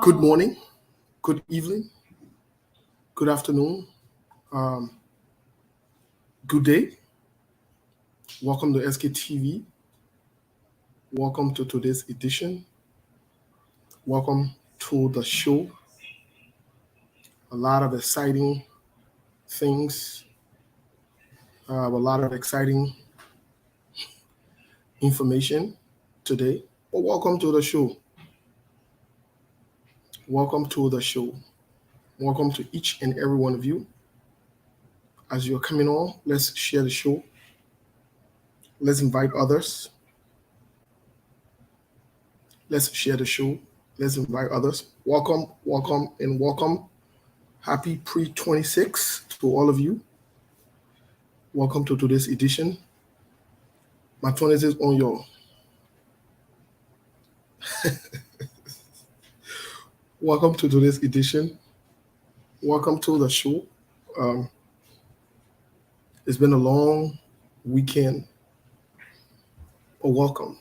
Good morning, good evening, good afternoon, um, good day. Welcome to SKTV. Welcome to today's edition. Welcome to the show. A lot of exciting things, a lot of exciting information today. But welcome to the show. Welcome to the show. Welcome to each and every one of you. As you're coming on, let's share the show. Let's invite others. Let's share the show. Let's invite others. Welcome, welcome, and welcome. Happy pre 26 to all of you. Welcome to today's edition. My 26 on your. Welcome to today's edition. Welcome to the show. Um, it's been a long weekend. But welcome.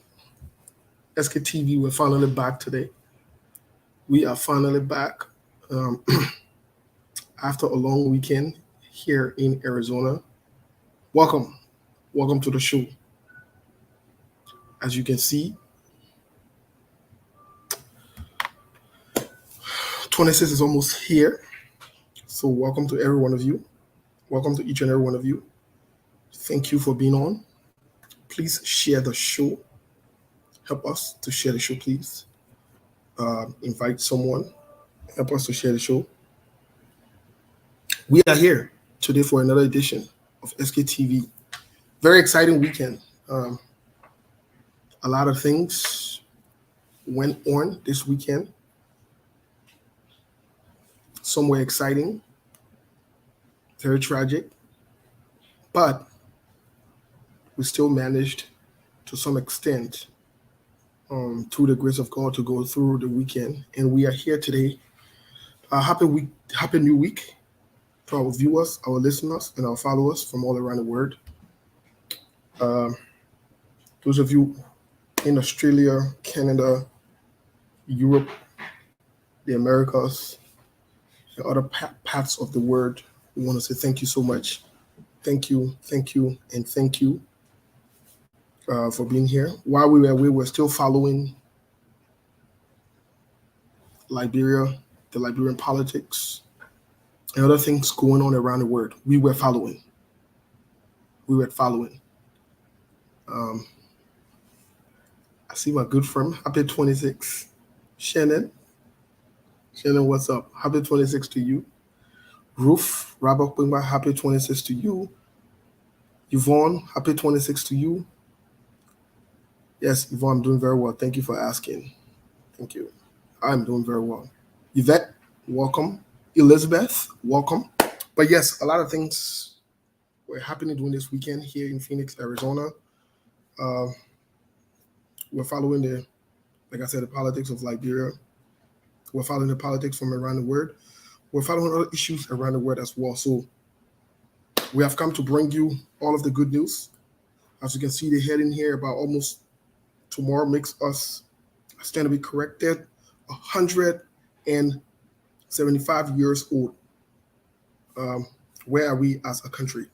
SKTV, we're finally back today. We are finally back after a long weekend here in Arizona. Welcome. Welcome to the show. As you can see, 26 is almost here. So welcome to every one of you. Welcome to each and every one of you. Thank you for being on. Please share the show. Help us to share the show, please. Invite someone. Help us to share the show. We are here today for another edition of SKTV. Very exciting weekend. A lot of things went on this weekend. Some were exciting, very tragic, but we still managed to some extent, through the grace of God, to go through the weekend. And we are here today. Happy new week to our viewers, our listeners, and our followers from all around the world. Those of you in Australia, Canada, Europe, the Americas, and other parts of the world, we want to say thank you so much. Thank you, and thank you for being here. While we were away, we're still following Liberia, the Liberian politics, and other things going on around the world. We were following. I see my good friend. Happy 26. Shannon, what's up? Happy 26 to you. Ruth, Rabak Bingba, happy 26 to you. Yvonne, happy 26 to you. Yes, Yvonne, I'm doing very well. Thank you for asking. Thank you. I'm doing very well. Yvette, welcome. Elizabeth, welcome. But yes, a lot of things were happening during this weekend here in Phoenix, Arizona. We're following the politics of Liberia. We're following the politics from around the world. We're following other issues around the world as well. So we have come to bring you all of the good news. As you can see, the heading here about almost tomorrow makes us, I stand to be corrected, 175 years old. Where are we as a country?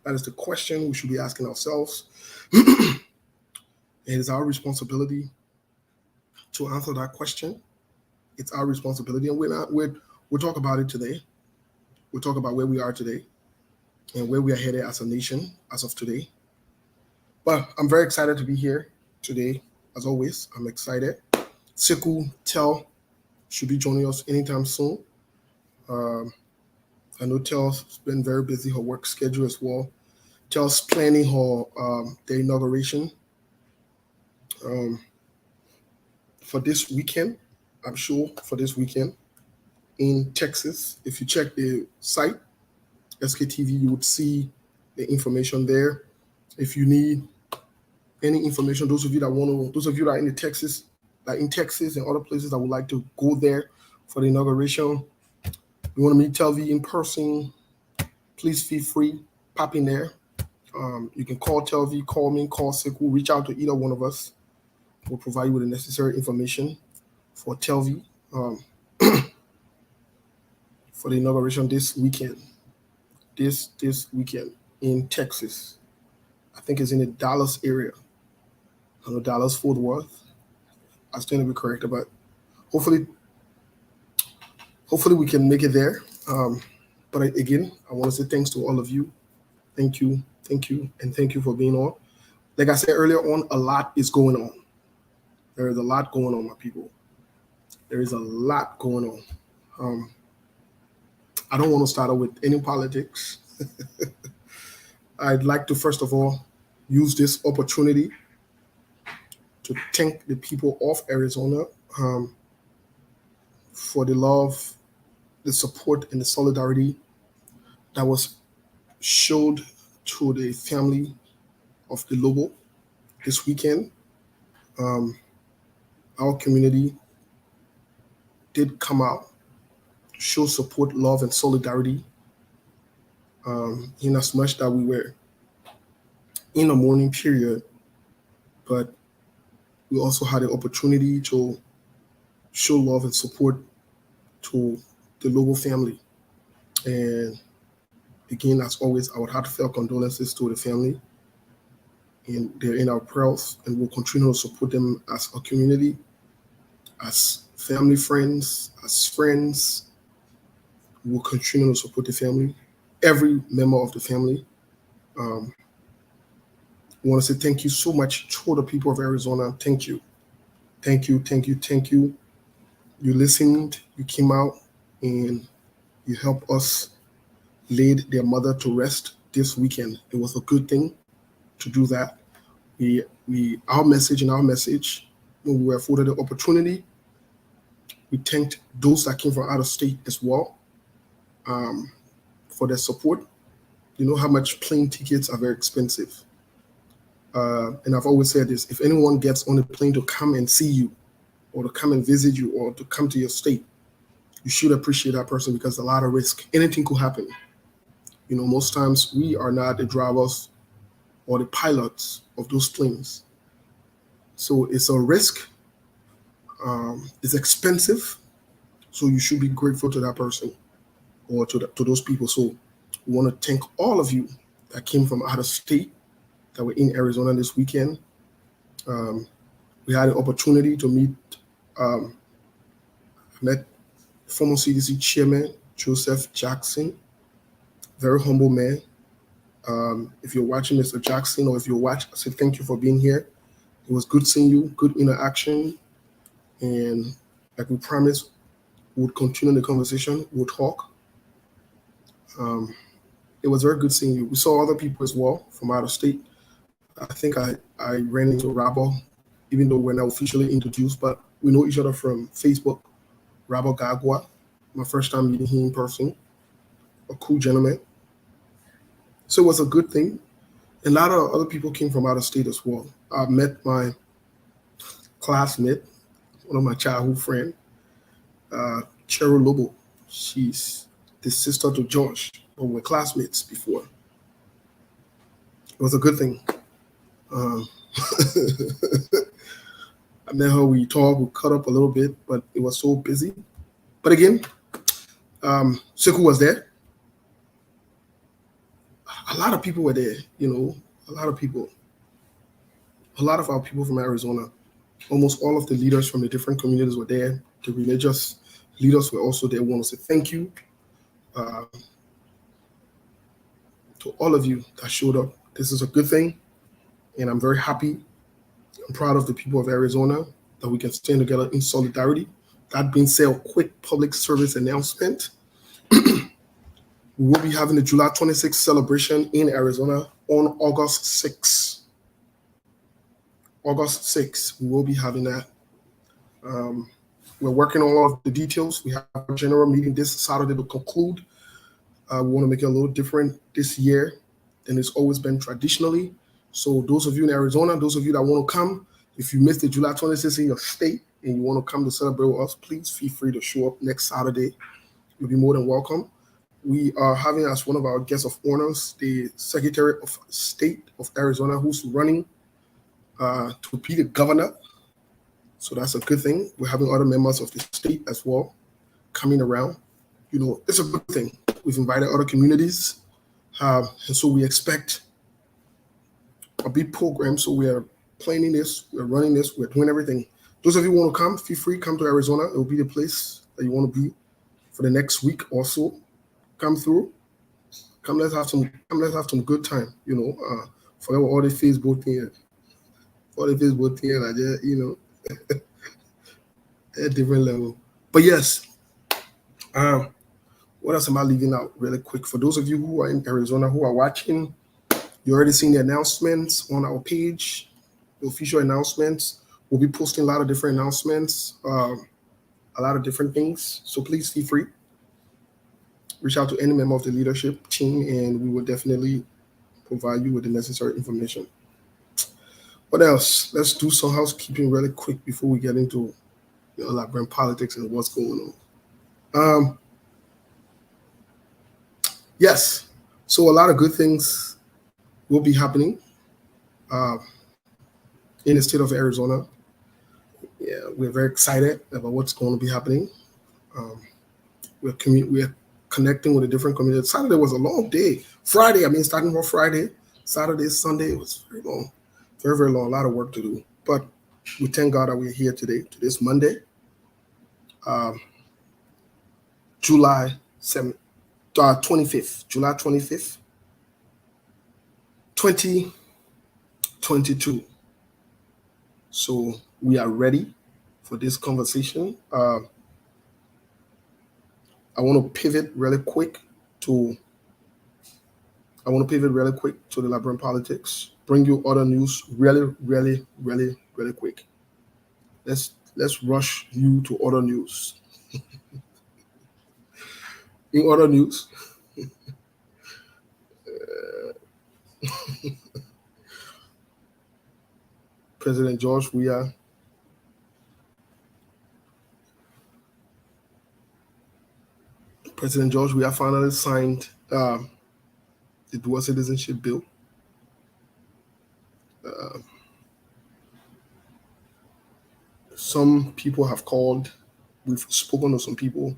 That is the question we should be asking ourselves. It is our responsibility to answer that question. It's our responsibility, and we'll talk about it today. We'll talk about where we are today and where we are headed as a nation as of today. But I'm very excited to be here today. As always, I'm excited. Sekou Tel should be joining us anytime soon. I know Tel's been very busy, her work schedule as well. Tel's planning her the inauguration for this weekend. I'm sure for this weekend in Texas. If you check the site, SKTV, you would see the information there. If you need any information, those of you that are in Texas and other places that would like to go there for the inauguration, you want to meet Telvi in person, please feel free, pop in there. You can call Telvi, call me, call Sekou, reach out to either one of us. We'll provide you with the necessary information for Telvi. for the inauguration this weekend. This weekend in Texas. I think it's in the Dallas area. I know Dallas, Fort Worth. I stand to be correct, but hopefully we can make it there. But again, I want to say thanks to all of you. Thank you, and thank you for being on. Like I said earlier on, a lot is going on. There is a lot going on, my people. There is a lot going on. I don't want to start out with any politics. I'd like to, first of all, use this opportunity to thank the people of Arizona for the love, the support, and the solidarity that was showed to the family of the Lobo this weekend. Our community did come out, show support, love, and solidarity, in as much that we were in a mourning period, but we also had the opportunity to show love and support to the Lobo family. And again, as always, our heartfelt condolences to the family. And they're in our prayers, and we'll continue to support them as a community, as family, friends, as friends. We'll continue to support the family, every member of the family. I want to say thank you so much to the people of Arizona. Thank you. You listened, you came out, and you helped us laid their mother to rest this weekend. It was a good thing to do that. Our message, when we were afforded the opportunity, we thanked those that came from out of state as well, for their support. You know how much plane tickets are very expensive. And I've always said this: if anyone gets on a plane to come and see you, or to come and visit you, or to come to your state, you should appreciate that person, because a lot of risk. Anything could happen. You know, most times we are not the drivers or the pilots of those planes. So it's a risk. It's expensive. So you should be grateful to that person, or to those people. So we want to thank all of you that came from out of state, that were in Arizona this weekend. We had an opportunity to meet, met former CDC Chairman Joseph Jackson, very humble man. If you're watching Mr. Jackson, or if you watch, I say thank you for being here. It was good seeing you, good interaction. And like we promised, we would continue the conversation, we'll talk. It was very good seeing you. We saw other people as well from out of state. I think I ran into Rabo, even though we're not officially introduced, but we know each other from Facebook. Rabo Gagwa, my first time meeting him in person, a cool gentleman. So it was a good thing. A lot of other people came from out of state as well. I met my classmate, one of my childhood friends, Cheryl Lobo. She's the sister to Josh, but we're classmates before. It was a good thing. I met her, we talked, we cut up a little bit, but it was so busy. But again, Sekou was there. A lot of people were there, you know, a lot of people. A lot of our people from Arizona, almost all of the leaders from the different communities were there. The religious leaders were also there. I want to say thank you to all of you that showed up. This is a good thing, and I'm very happy. I'm proud of the people of Arizona that we can stand together in solidarity. That being said, a quick public service announcement. We will be having the July 26th celebration in Arizona on August 6th. August 6th, we will be having that. We're working on all of the details. We have a general meeting this Saturday to conclude. We want to make it a little different this year than it's always been traditionally. So those of you in Arizona, those of you that want to come, if you missed the July 26th in your state and you want to come to celebrate with us, please feel free to show up next Saturday. You'll be more than welcome. We are having as one of our guests of honors the Secretary of State of Arizona, who's running to be the governor. So that's a good thing. We're having other members of the state as well coming around. it's a good thing. We've invited other communities, and so we expect a big program. So we are planning this, we're running this, we're doing everything. Those of you who want to come, feel free, come to Arizona. It will be the place that you want to be for the next week or so. Come through. Let's have some good time. Forget all the Facebook thing. I just, at a different level. But yes, what else am I leaving out really quick? For those of you who are in Arizona who are watching, you already seen the announcements on our page, the official announcements. We'll be posting a lot of different announcements, a lot of different things. So please feel free. Reach out to any member of the leadership team, and we will definitely provide you with the necessary information. What else? Let's do some housekeeping really quick before we get into Liberian politics and what's going on. Yes, so a lot of good things will be happening in the state of Arizona. Yeah, we're very excited about what's going to be happening. We're connecting with a different community. Saturday was a long day. Friday, starting from Friday, Saturday, Sunday, it was very long. Very, very long. A lot of work to do. But we thank God that we're here today. Today's Monday, July 25th, 2022. So we are ready for this conversation. I want to pivot really quick to the Liberian politics. Bring you other news really, really, really, really quick. Let's rush you to other news. In other news, President George Weah finally signed the dual citizenship bill. Some people have called. We've spoken to some people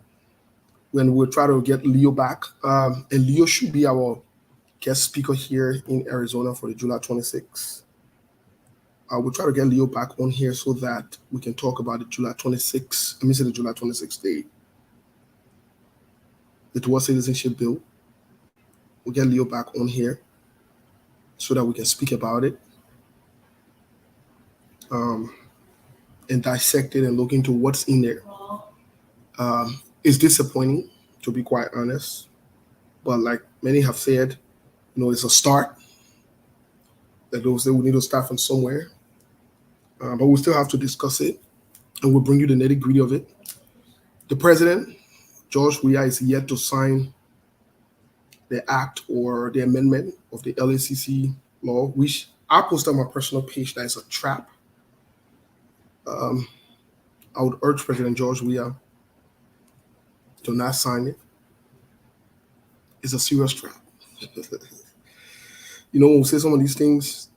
when we're trying to get Leo back. And Leo should be our guest speaker here in Arizona for the July 26th. We'll try to get Leo back on here so that we can talk about the July 26th. Let me say the July 26th date. The dual citizenship bill. We'll get Leo back on here so that we can speak about it. And dissect it and look into what's in there. It's disappointing, to be quite honest. But like many have said, it's a start. That those that we need to start from somewhere. But we still have to discuss it, and we'll bring you the nitty-gritty of it. The president, George Weah, is yet to sign the act or the amendment of the LACC law, which I posted on my personal page that is a trap. I would urge President George Weah to not sign it. It's a serious trap. When we say some of these things,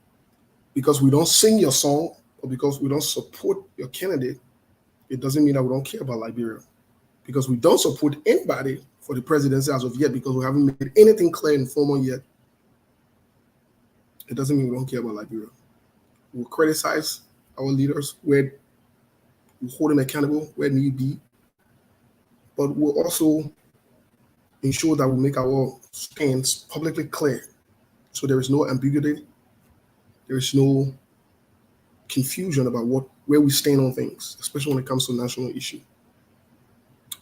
because we don't sing your song or because we don't support your candidate, it doesn't mean that we don't care about Liberia. Because we don't support anybody for the presidency as of yet, because we haven't made anything clear and formal yet, it doesn't mean we don't care about Liberia. We'll criticize our leaders where we hold them accountable where need be, but we'll also ensure that we make our stance publicly clear, so there is no ambiguity, there is no confusion about where we stand on things, especially when it comes to national issue.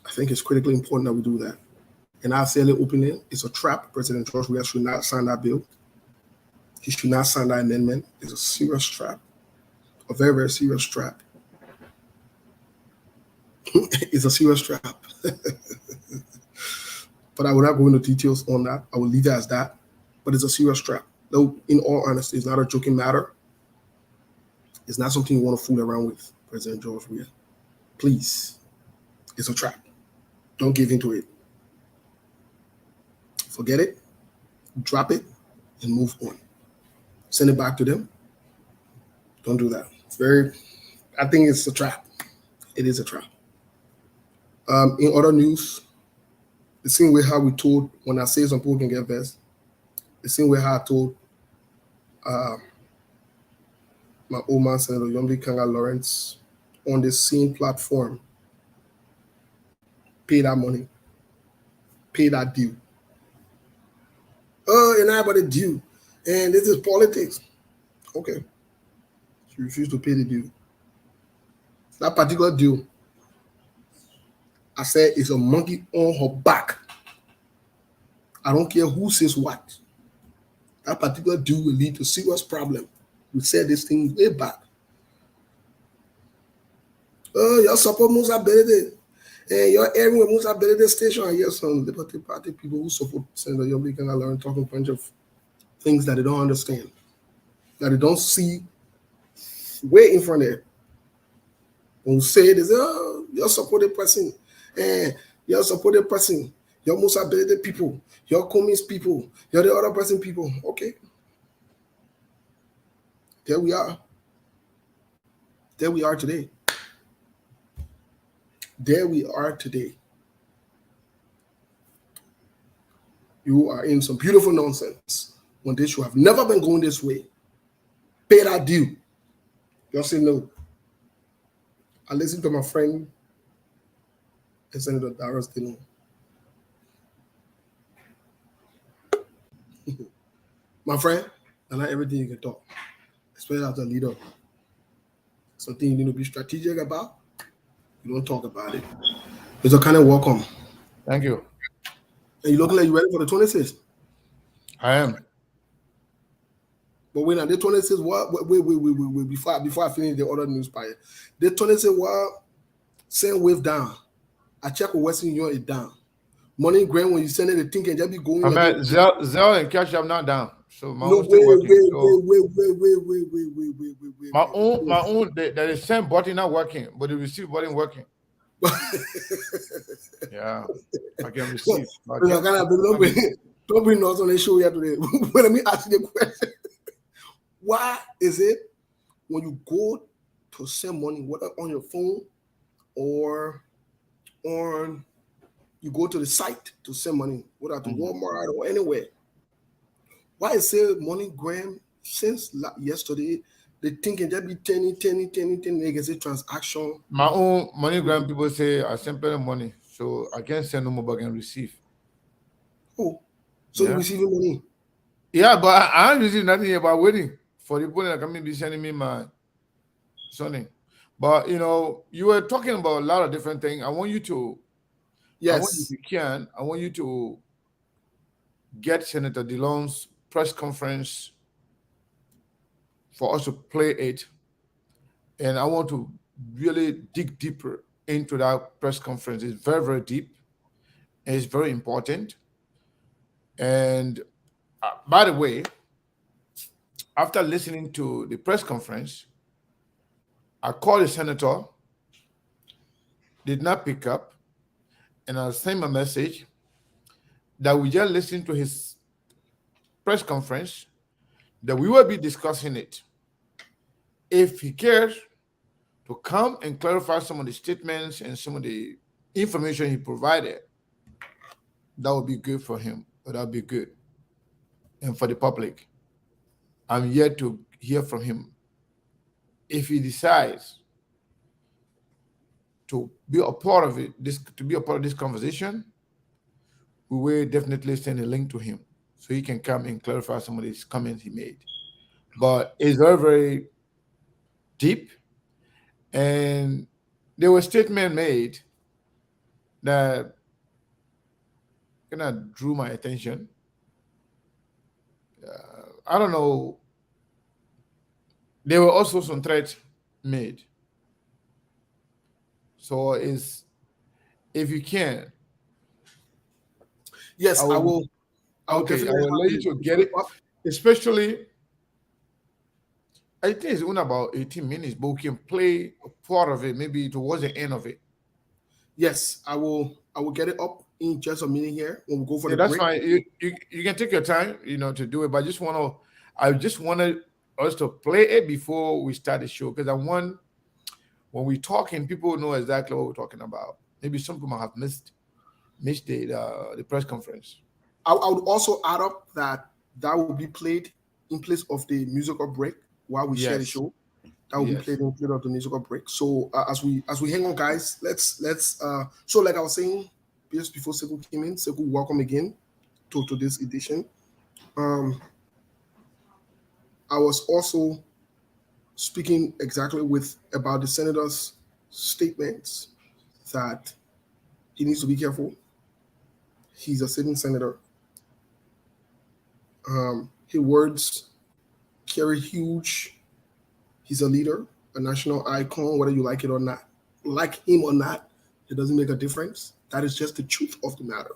I think it's critically important that we do that. And I say it openly, it's a trap. President George Weah should not sign that bill. He should not sign that amendment. It's a serious trap, a very, very serious trap. It's a serious trap. But I will not go into details on that. I will leave it as that. But it's a serious trap. Though, in all honesty, it's not a joking matter. It's not something you want to fool around with, President George Weah. Please. It's a trap. Don't give into it. Forget it. Drop it and move on. Send it back to them. Don't do that. I think it's a trap. It is a trap. In other news, The same way how we told, when I say some people can get vexed, the same way how I told my old man, Senator Yombi Kanga Lawrence, on the same platform, pay that money, pay that due. Oh, and everybody due. And this is politics. Okay. So you refuse to pay the due. That particular due, I said, is a monkey on her back. I don't care who says what. That particular due will lead to serious problem. We said this thing way back. Oh, your support Musa Benedict. And your area with Musa Benedict station. I hear some Liberty Party people who support Senator Yombi Kanga Lawrence talking a bunch of things that they don't understand, that they don't see way in front of them. When we say they say, oh, you're supported person, and you're supported person, you're Musa Benedict people, you're Communist people, you're the other person people. Okay. There we are. There we are today. There we are today. You are in some beautiful nonsense when they should have never been going this way. Pay that due. Just say no. I listened to my friend, Senator Darius Dino. My friend, and not everything you can talk, especially as a leader. Something you need to be strategic about, you don't talk about it. It's a kind of welcome. Thank you. And you looking like you ready for the 26th? I am. But when the 26th, wait, before I finish the other news part, the 26th, well, send wave down. I check with Western Union, it down. Money grant when you send it, the thing can just be going. I mean, Zelle and Cash App not down. So my no, own still working. Wait. My own, the send button not working, but the receive button working. Yeah, I can receive. Don't bring us on the show here today. But let me ask you the question. Why is it when you go to send money, whether on your phone or on you go to the site to send money, whether to Walmart or anywhere, why is it MoneyGram since yesterday they think it just be 10, they can say transaction? My own MoneyGram people say I send plenty money, so I can't send no more, but I can receive. Oh, so you're receiving money? Yeah, but I ain't receiving nothing here, but waiting for the people that come in be sending me my something. But you were talking about a lot of different things. I want you to, yes, if you can, I want you to get Senator DeLong's press conference for us to play it. And I want to really dig deeper into that press conference. It's very, very deep. And it's very important. And by the way, after listening to the press conference, I called the senator, did not pick up, and I sent him a message that we just listened to his press conference, that we will be discussing it. If he cares to come and clarify some of the statements and some of the information he provided, that would be good for him. That would be good. And for the public, I'm yet to hear from him. If he decides to be a part of it, to be a part of this conversation, we will definitely send a link to him so he can come and clarify some of these comments he made. But it's very, very deep. And there was a statement made that kind of drew my attention. I don't know. There were also some threats made. So if you can. Yes, I will. Okay, I will let you to get it. Especially, I think it's only about 18 minutes, but we can play a part of it, maybe towards the end of it. Yes, I will get it up in just a minute here when we go for the that's break. Fine. You can take your time, to do it. But I just wanted us to play it before we start the show, because when we're talking, people know exactly what we're talking about. Maybe some people have missed miss the press conference. I would also add up that will be played in place of the musical break while we share the Yes, show. That will be yes, played in place of the musical break. So as we hang on, guys, let's so like I was saying just before Seku came in, Seku, welcome again to this edition. Um, I was also speaking exactly with about the senator's statements that he needs to be careful. He's a sitting senator. His words carry huge. He's a leader, a national icon, whether you like it or not. Like him or not, it doesn't make a difference. That is just the truth of the matter.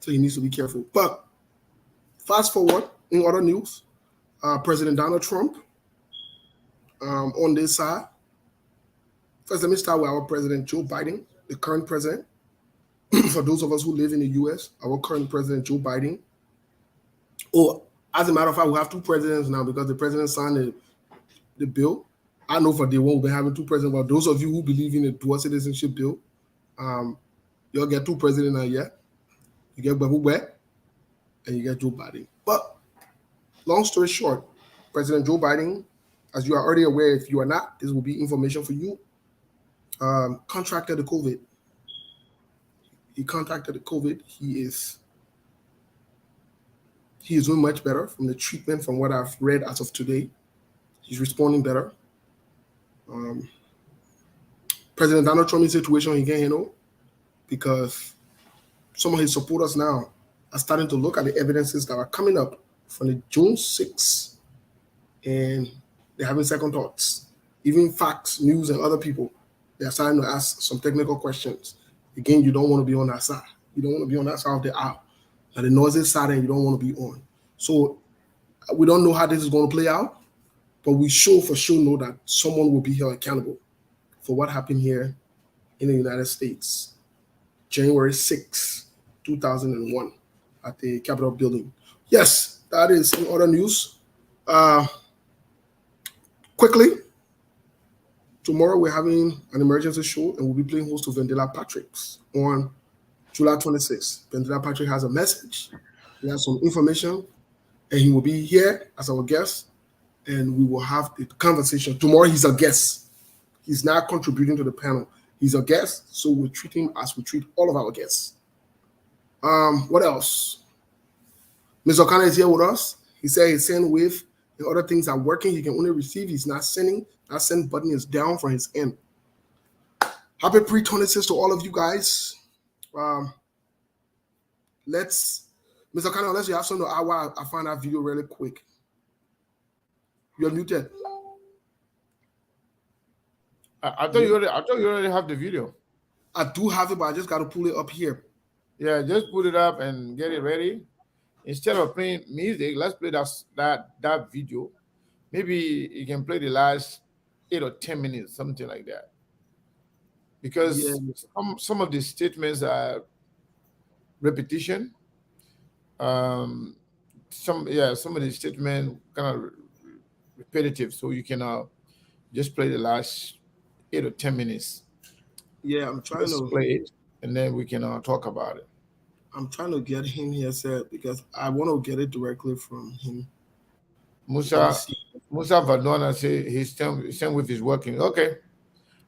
So he needs to be careful. But fast forward in other news, President Donald Trump on this side. First, let me start with our President Joe Biden, the current president. For those of us who live in the US, our current president, Joe Biden. Oh, as a matter of fact, we have two presidents now because the president signed the bill. I know for day one we've been having two presidents, but those of you who believe in the dual citizenship bill, um, you'll get two presidents now, yeah? You get Babu Wet and you get Joe Biden. But long story short, President Joe Biden, as you are already aware, if you are not, this will be information for you, contracted the COVID. He contracted the COVID. He is doing much better from the treatment from what I've read as of today. He's responding better. Um, President Donald Trump's situation he can't handle because some of his supporters now are starting to look at the evidences that are coming up from the June 6th and they're having second thoughts. Even Fox News and other people, they're starting to ask some technical questions. Again, you don't want to be on that side. You don't want to be on that side of the aisle. Now, the noisy side and you don't want to be on. So we don't know how this is going to play out, but we sure for sure know that someone will be held accountable for what happened here in the United States, January 6, 2001, at the Capitol building. Yes, that is in other news. Quickly, tomorrow we're having an emergency show and we'll be playing host to Vendela Patrick's on July 26th. Vendela Patrick has a message, he has some information, and he will be here as our guest and we will have a conversation. Tomorrow he's a guest. He's not contributing to the panel. He's a guest, so we treat him as we treat all of our guests. What else? Mr. O'Connor is here with us. He said his send wave and other things are working. He can only receive. He's not sending. That send button is down from his end. Happy pre-26 to all of you guys. Mr. O'Connor, unless you have something to add, I find that video really quick. You're muted. I thought you already have the video. I do have it, but I just got to pull it up here. Yeah, just put it up and get it ready. Instead of playing music, let's play that video. Maybe you can play the last 8 or 10 minutes, something like that. Because some of the statements are repetition. Some of the statements kind of repetitive. So you can just play the last 8 or 10 minutes. Yeah, I'm trying to play it, and then we can talk about it. I'm trying to get him here, sir, because I want to get it directly from him. Musa Vadona say his send with is working. Okay,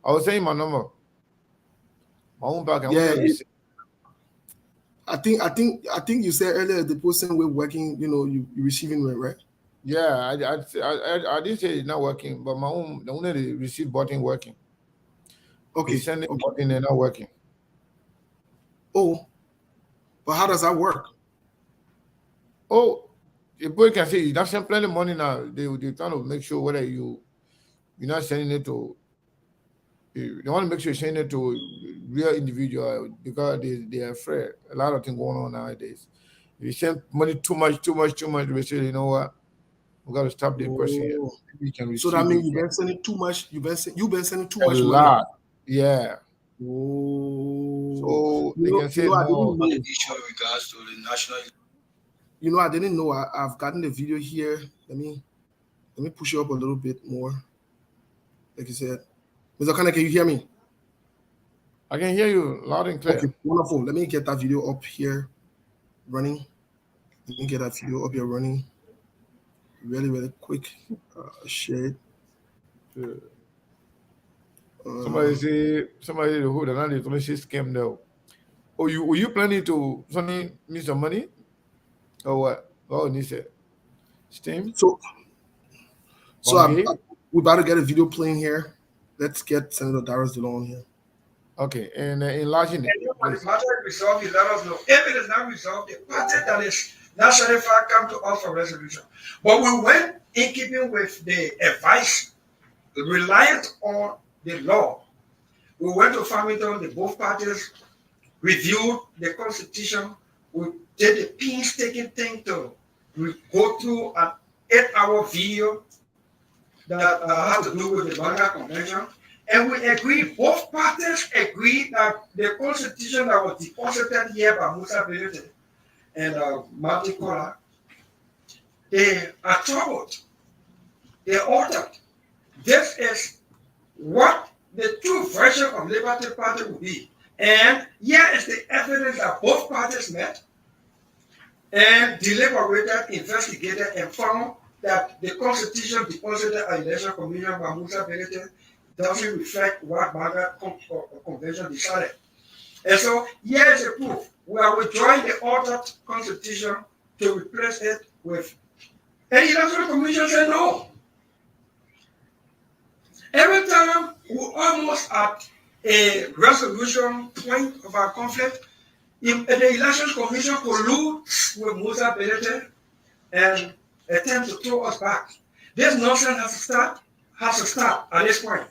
I was saying my number. My own back. I think you said earlier the person with working. You know, you receiving it, right? Yeah, I didn't say it's not working, but the only receive button working. Okay, the sending button they're not working. Oh, but how does that work? Oh, the boy can say you're not sending plenty of money now. They trying to make sure whether you're not sending it to. They want to make sure you're sending it to real individual because they are afraid. A lot of things going on nowadays. If you send money too much, they say, you know what, we got to stop the person here. We can receive. So that means you've been sending too much. You've been sending too much money. A lot, yeah. Oh, so they can say no. Regards to the national. You know, I didn't know. I've gotten the video here. Let me push you up a little bit more. Like you said, Mr. Kana, can you hear me? I can hear you loud and clear. Okay, wonderful. Let me get that video up here running. Let me get that video up here running really, really quick. Share it. Somebody who the land is only scam though. Oh, you were you planning to suddenly need some money or what? Oh, need it. Steam, So, Bungay. we're about to get a video playing here. Let's get Senator Darius Dillon here. Okay, and enlarging it. When the matter is resolved, you let us know. If it is not resolved, the party that is not certified come to us for resolution. But we went in keeping with the advice reliant on the law. We went to Farmington, the both parties reviewed the constitution. We did the painstaking thing to go through an 8-hour video that has to do with the Banga Convention. And we agreed, both parties agreed that the constitution that was deposited here by Musa Belete and Martin Kola, they are troubled. They altered. This is what the true version of Liberty Party will be. And here is the evidence that both parties met and deliberated, investigated, and found that the constitution deposited at election commission by Musa Belete doesn't reflect what Banga Convention decided. And so here is the proof. We are withdrawing the altered constitution to replace it with, and the Electoral Commission said no. Every time we're almost at a resolution point of our conflict, if the Election Commission colludes with Musa Belete and attempt to throw us back. This nonsense has to start at this point.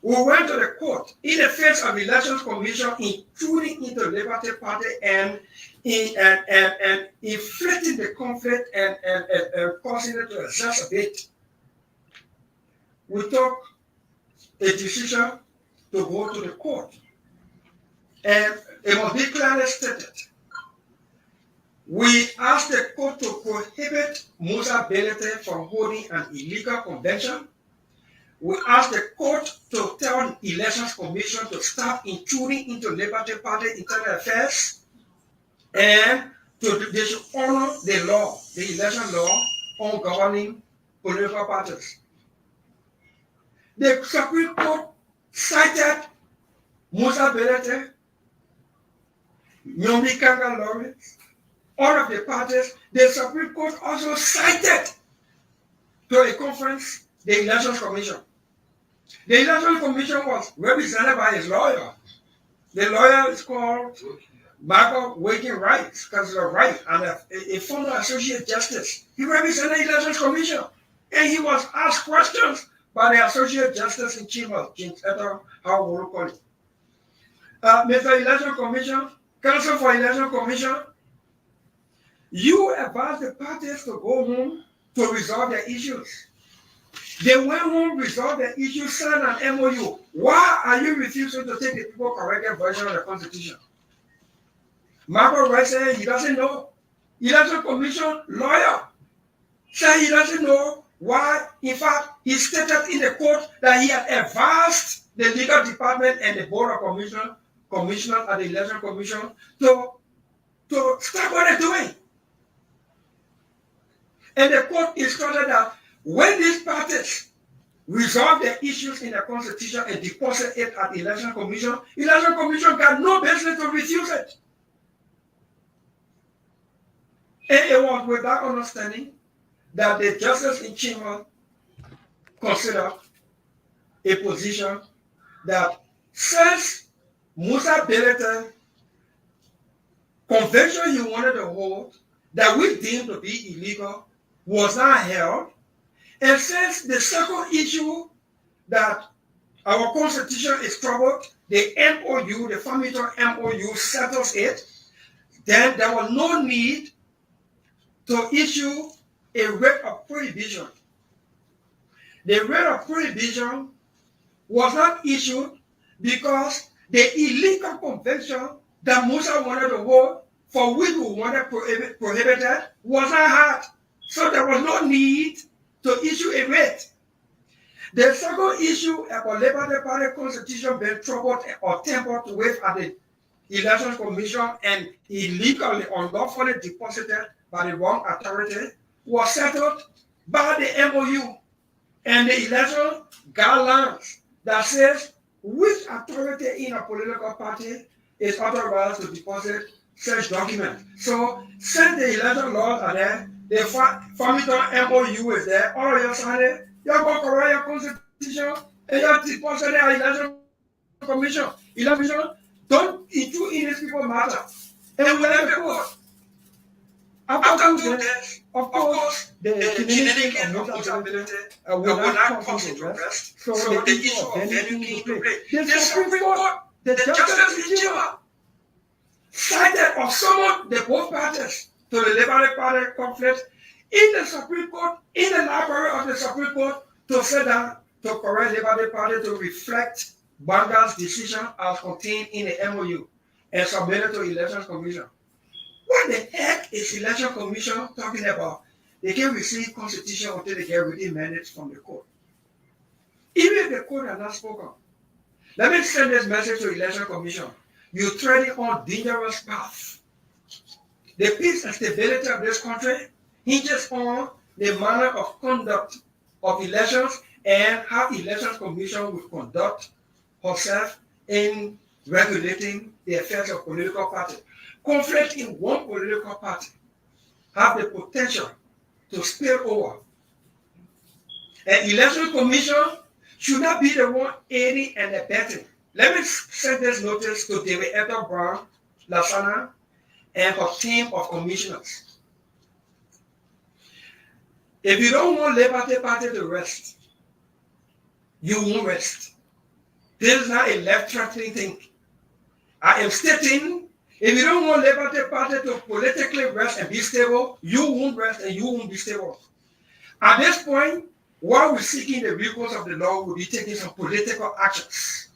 We went to the court in the face of the Elections Commission intruding into the Liberty Party and inflicting the conflict and causing it to exacerbate. We took a decision to go to the court. And it must be clearly stated. We asked the court to prohibit Musa Belete from holding an illegal convention. We asked the court to tell the Elections Commission to stop intruding into Liberty Party internal affairs and they should honor the law, the election law on governing political parties. The Supreme Court cited Musa Belete, Nyombi Kanga Lawrence, all of the parties. The Supreme Court also cited to a conference the Elections Commission. The Elections Commission was represented by his lawyer. The lawyer is called Michael Waking Rights, because he's a right, and a former Associate Justice. He represented the Elections Commission, and he was asked questions by the Associate Justice in Chief of James Eto, how we call it. Mr. Election Commission, Council for Election Commission, you advised the parties to go home to resolve their issues. They went home, resolved their issues, signed an MOU. Why are you refusing to take the people corrected version of the Constitution? Michael Rice said he doesn't know. Election Commission lawyer said he doesn't know why. In fact, he stated in the court that he had advised the legal department and the board of commissioners at the Election Commission to stop what they're doing. And the court instructed that when these parties resolve their issues in the Constitution and deposit it at the Election Commission got no business to refuse it. And it was with that understanding that the Justice in Chamber considered a position that since Musa Belete convention he wanted to hold that we deemed to be illegal was not held, and since the second issue that our Constitution is troubled, the MOU, the Farmington MOU settles it, then there was no need to issue a writ of prohibition. The writ of prohibition was not issued because the illegal convention that Musa wanted to hold, for which we wanted prohibited, was not had. So there was no need to issue a writ. The second issue about Liberia Party constitution being troubled or tampered with at the Election Commission and illegally, unlawfully deposited by the wrong authority was settled by the MOU and the election guidelines that says which authority in a political party is authorized to deposit such documents. So since the election laws are there, the Farmington MOU is there, all your sign it, you're going to correct your constitution and you're depositing the election commission. Election don't include in these people matter. And whenever the court, after doing this, of course, the genetic and mutability will not come into rest. So the issue of venue came into play. The Supreme Court, the justice in Chima, cited or summoned the both parties to the Liberia Party conflict in the Supreme Court, in the library of the Supreme Court, to sit down to correct Liberia Party to reflect Banga's decision as contained in the MOU and submitted to Elections Commission. What the heck is Election Commission talking about? They can receive constitution until they get written mandates from the court. Even if the court has not spoken, let me send this message to Election Commission. You treading on dangerous path. The peace and stability of this country hinges on the manner of conduct of elections and how Election Commission will conduct herself in regulating the affairs of political parties. Conflict in one political party have the potential to spill over. An election commission should not be the one aiding and abetting. Let me send this notice to David Edward Brown, Lasana, and her team of commissioners. If you don't want Liberty Party to rest, you won't rest. This is not a left-tracking thing. I am stating, if you don't want Liberty Party to politically rest and be stable, you won't rest and you won't be stable. At this point, while we're seeking the recourse of the law, we'll be taking some political actions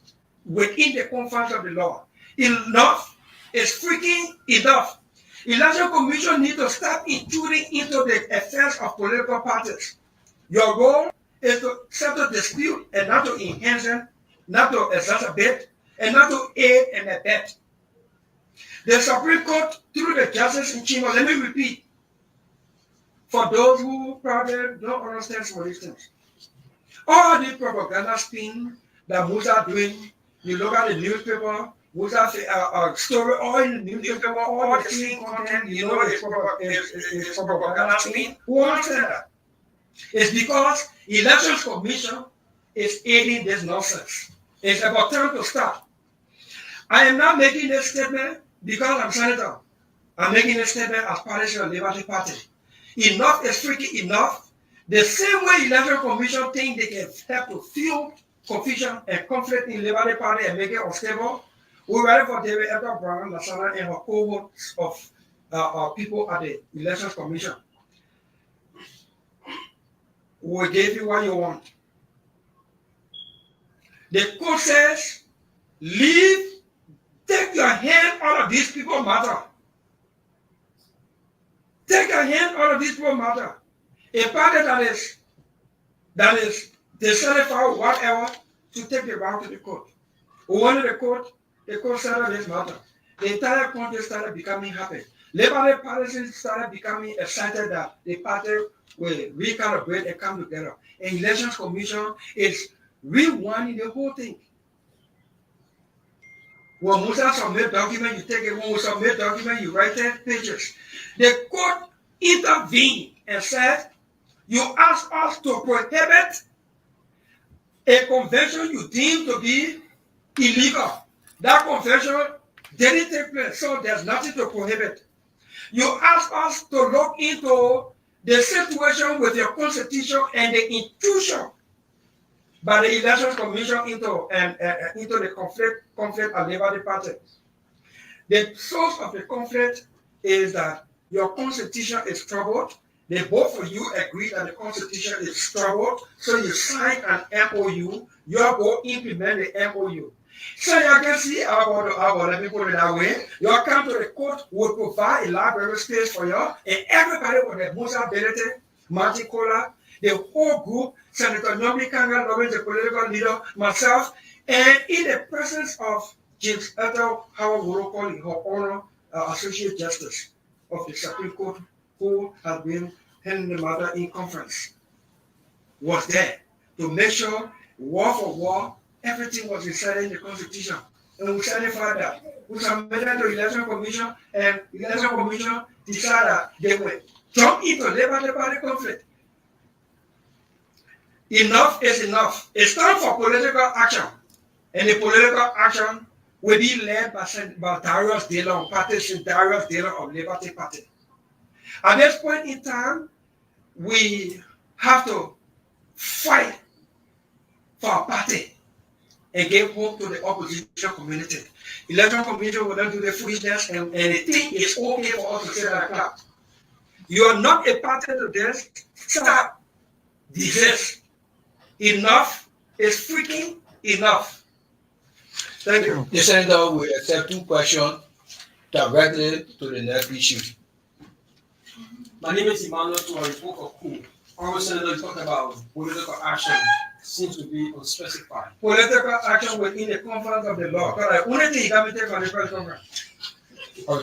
within the confines of the law. Enough is freaking enough. Election Commission need to stop intruding into the affairs of political parties. Your role is to settle dispute and not to enhance them, not to exacerbate, and not to aid and abet. The Supreme Court, through the justice in Chima, let me repeat, for those who probably don't understand some of these things. All the propaganda spin that Musa doing, you look at the newspaper, Musa story, all in the newspaper, all the spin content, you know it's propaganda spin. Who understand that? It's because Elections Commission is aiding this nonsense. It's about time to stop. I am not making this statement because I'm senator. I'm making this statement as part of the Liberty Party. Enough is freaking enough. The same way Election Commission think they can help to fuel confusion and conflict in Liberty Party and make it unstable, we're ready for David Edward Brown, Lasana, and her cohorts of people at the Elections Commission. We gave you what you want. The court says, take your hand out of these people matter. Take your hand out of these people matter. A party that is dissatisfied with whatever to take the route to the court. We wanted the court settled this matter. The entire country started becoming happy. Liberty parties started becoming excited that the party will recalibrate and come together. And Elections Commission is rewinding the whole thing. When Musa submit document, you take it. When we submit document, you write 10 pages. The court intervened and said, you asked us to prohibit a convention you deem to be illegal. That convention didn't take place, so there's nothing to prohibit. You asked us to look into the situation with your constitution and the intrusion by the Elections Commission into the conflict at Liberty Party. The source of the conflict is that your constitution is troubled. They both of you agree that the constitution is troubled, so you sign an MOU. You are going to implement the MOU. So you can see let me put it that way. You come to the court, will provide a library space for you, and everybody with the most ability, Martin Cola, the whole group, Senator Nyomi Kanga, Lawrence, the political leader, myself, and in the presence of James Ethel Howard Worokoli, her honor Associate Justice of the Supreme Court, who has been handling the matter in conference, was there to make sure, war for war, everything was decided in the Constitution. And we certified that. We submitted to the Election Commission, and the Election Commission decided that they will jump into Labor Party conflict. Enough is enough. It's time for political action. And the political action will be led by Darius Dillon, Party Darius Dillon of Liberty Party. At this point in time, we have to fight for our party and give hope to the opposition community. Election commission will not do the foolishness, and they think it's okay for us to say that crap. You are not a party to this. Stop. Desist. Enough is freaking enough. Thank you. The senator will accept 2 questions directly to the next issue. My name is Emmanuel to a report for Cool. Honorable Senator, you talked about political action seems to be unspecified. Political action within the confines of the law. Because the only thing you can take from the press conference.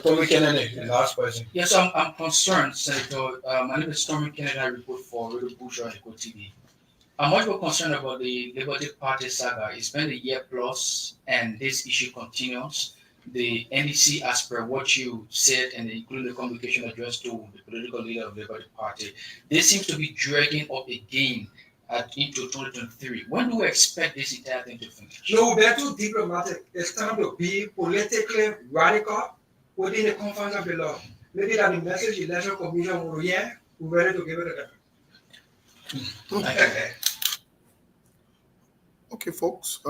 Tommy Kennedy, the last question. Yes, I'm concerned, Senator. My name is Tommy Kennedy. I report for Radio Bush and Eco TV. I'm much more concerned about the Liberty Party saga. It's been a year plus, and this issue continues. The NDC, as per what you said, and including the communication addressed to the political leader of the Liberty Party, this seems to be dragging up again into 2023. When do we expect this entire thing to finish? No, we're too diplomatic. It's time to be politically radical within the confines of the law. Maybe that the message the Election Commission will hear, we're ready to give it to them. Okay, folks.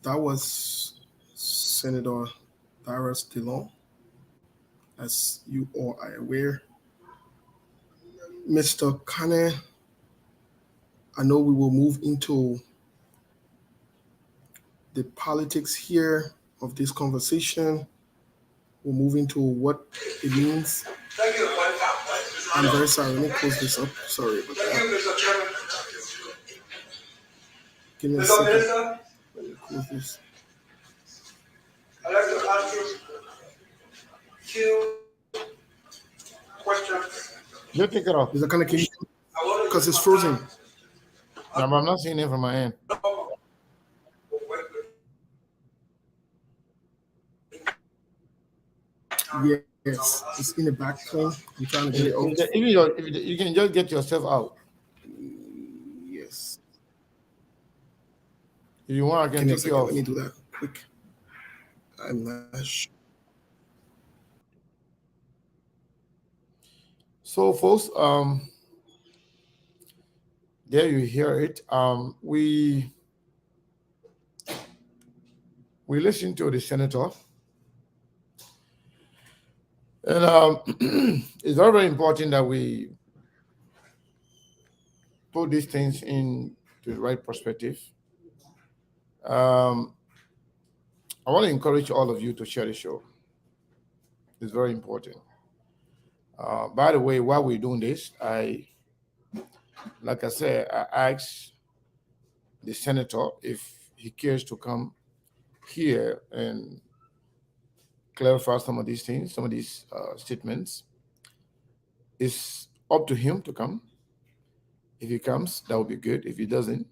That was Senator Darius Dillon. As you all are aware, Mr. Kane, I know we will move into the politics here of this conversation. We'll move into what it means. Thank you. I'm very sorry. Let me close this up. Sorry about Thank that. you, Mr. Chairman. Give me a Mr. second. Minister, Let me close this. I'd like to ask you 2 questions. You take it off. Is that kind of case? I want to Because it's frozen. I'm not seeing it from my end. Yes, it's in the back plane. I'm trying to get it out. If you can just get yourself out. Yes. If you want, I Give can me a take you second. off. Let me do that quick. I'm not sure. So, folks, there you hear it. We listened to the senator, and it's very, very important that we put these things in the right perspective. I want to encourage all of you to share the show. It's very important. By the way, while we're doing this, like I said, I asked the senator if he cares to come here and clarify some of these things, some of these statements. It's up to him to come. If he comes, that would be good. If he doesn't,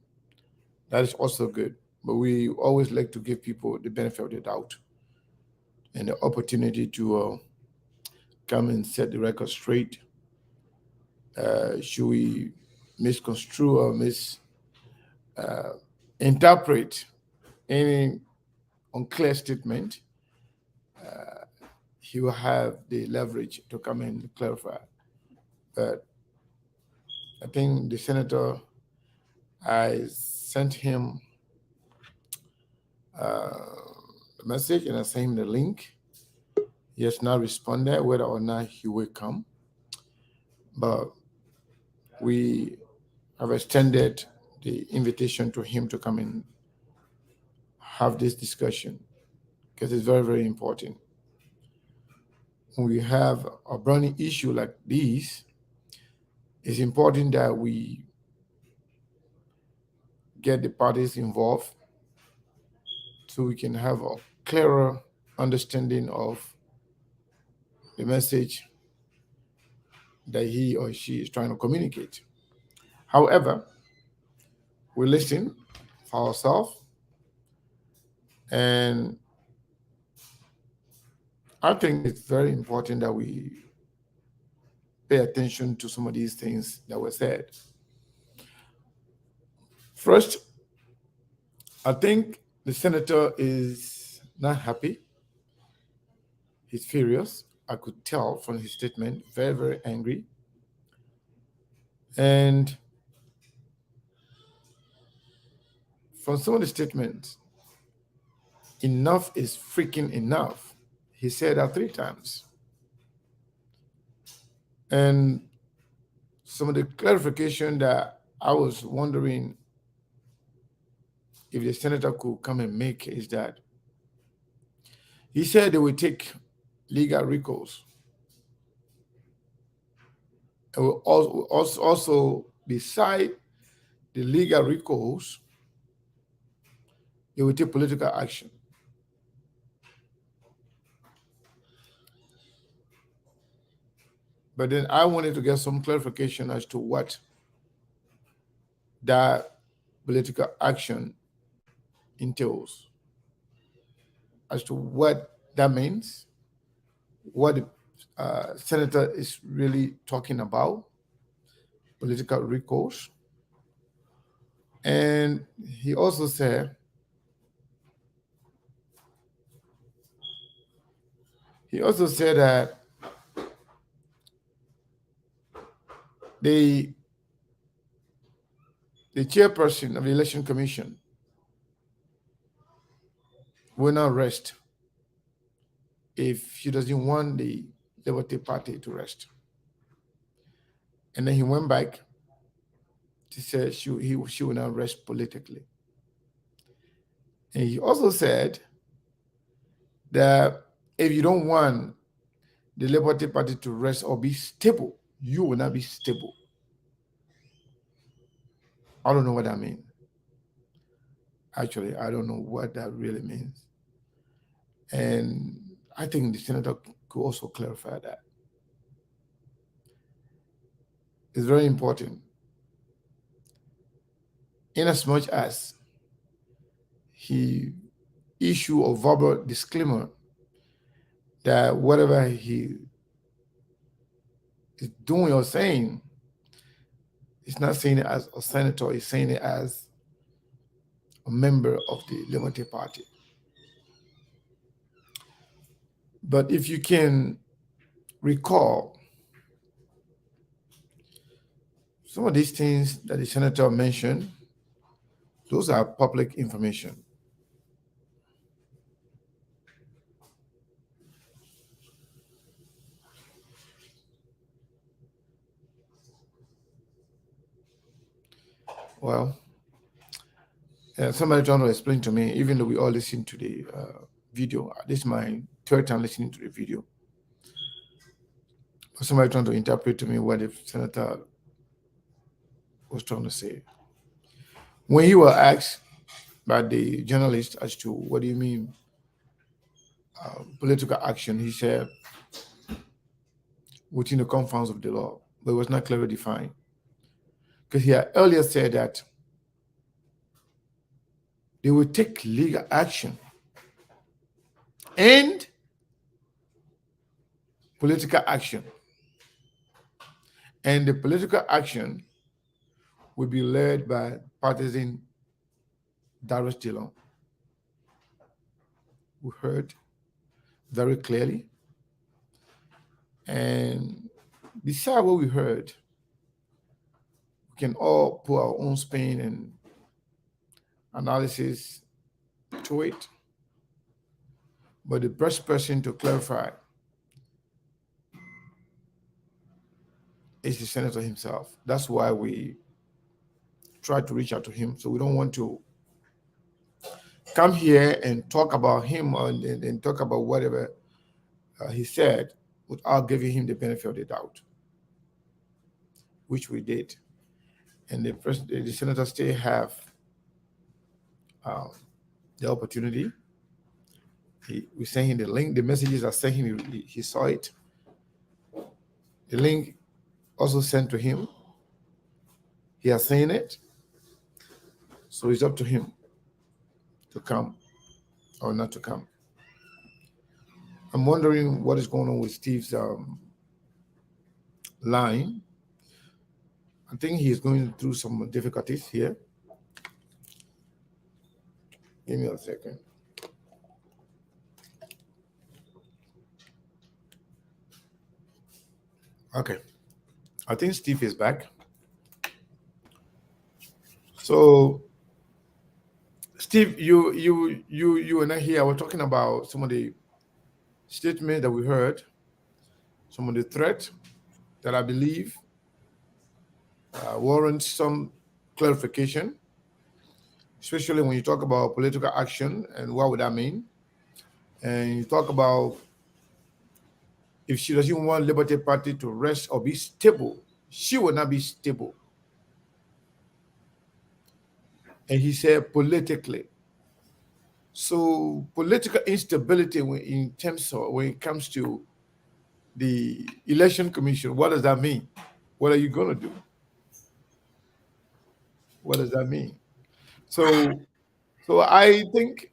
that is also good. But we always like to give people the benefit of the doubt and the opportunity to come and set the record straight. Should we misconstrue or misinterpret any unclear statement, he will have the leverage to come and clarify. But I think the senator, I sent him a message and I sent him the link. He has not responded whether or not he will come. But we have extended the invitation to him to come and have this discussion because it's very, very important. When we have a burning issue like this, it's important that we get the parties involved so we can have a clearer understanding of the message that he or she is trying to communicate. However, we listen for ourselves, and I think it's very important that we pay attention to some of these things that were said. First, I think the senator is not happy. He's furious. I could tell from his statement, very, very angry. And from some of the statements, enough is freaking enough. He said that 3 times. And some of the clarification that I was wondering if the senator could come and make is that he said they will take legal recourse. And will also beside the legal recourse, they will take political action. But then I wanted to get some clarification as to what that political action entails, as to what that means, what the senator is really talking about, political recourse. And he also said that the chairperson of the election commission will not rest if she doesn't want the Liberty Party to rest. And then he went back to say she will not rest politically. And he also said that if you don't want the Liberty Party to rest or be stable, you will not be stable. I don't know what that means. Actually, I don't know what that really means. And I think the senator could also clarify that. It's very important. Inasmuch as he issued a verbal disclaimer that whatever he is doing or saying, he's not saying it as a senator, he's saying it as a member of the Liberty Party. But if you can recall, some of these things that the senator mentioned, those are public information. Well, somebody trying to explain to me, even though we all listen to the video, this is my third time listening to the video. But somebody trying to interpret to me what the senator was trying to say. When he was asked by the journalist as to what do you mean political action, he said within the confines of the law, but it was not clearly defined. Because he had earlier said that they will take legal action and political action. And the political action will be led by partisan Darius Dillon. We heard very clearly. And beside what we heard, we can all put our own spin and analysis to it. But the best person to clarify is the senator himself. That's why we try to reach out to him. So we don't want to come here and talk about him and talk about whatever he said without giving him the benefit of the doubt. which we did, and the senators still have um, the opportunity. We sent him the link. The messages are sent him. He saw it. The link also sent to him. He has seen it. So it's up to him to come or not to come. I'm wondering what is going on with Steve's line. I think he's going through some difficulties here. Give me a second. Okay. I think Steve is back. So Steve, you and I here were talking about some of the statements that we heard, some of the threats that I believe warrant some clarification, especially when you talk about political action and what would that mean. And you talk about if she doesn't want Liberty Party to rest or be stable, she will not be stable. And he said politically. So political instability in terms of when it comes to the election commission, what does that mean? What are you going to do? What does that mean? So I think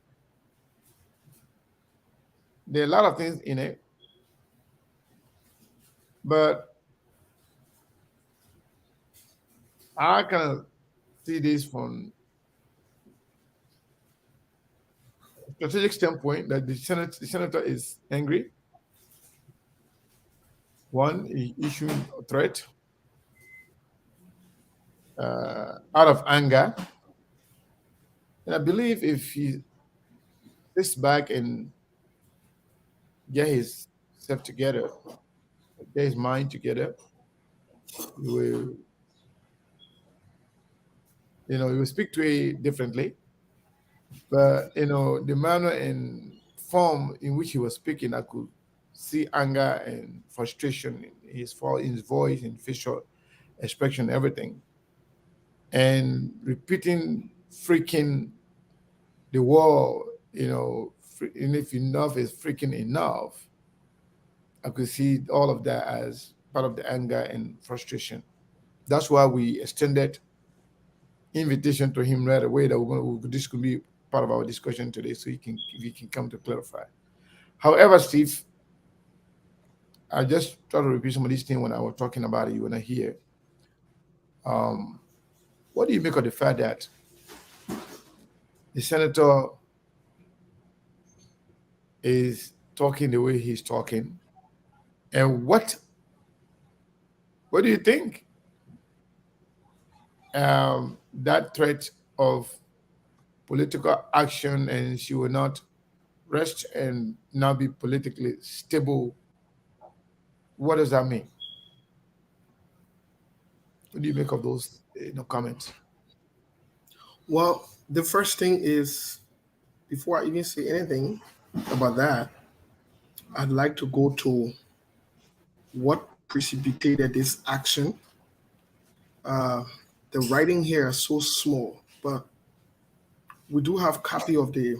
there are a lot of things in it, but I kind of see this from a strategic standpoint that the senator is angry. One, he issuing a threat out of anger. And I believe if he sits back and get his self together, get his mind together, he will, he will speak to it differently. But the manner and form in which he was speaking, I could see anger and frustration in his voice and facial expression, everything. And repeating freaking the wall, and if enough is freaking enough, I could see all of that as part of the anger and frustration. That's why we extended invitation to him right away that this could be part of our discussion today, so he can come to clarify. However, Steve, I just try to repeat some of these things when I was talking about it. You were not here. What do you make of the fact that the senator is talking the way he's talking? And what do you think that threat of political action and she will not rest and not be politically stable, what does that mean? What do you make of those comments? Well, the first thing is, before I even say anything about that, I'd like to go to what precipitated this action. The writing here is so small, but we do have copy of the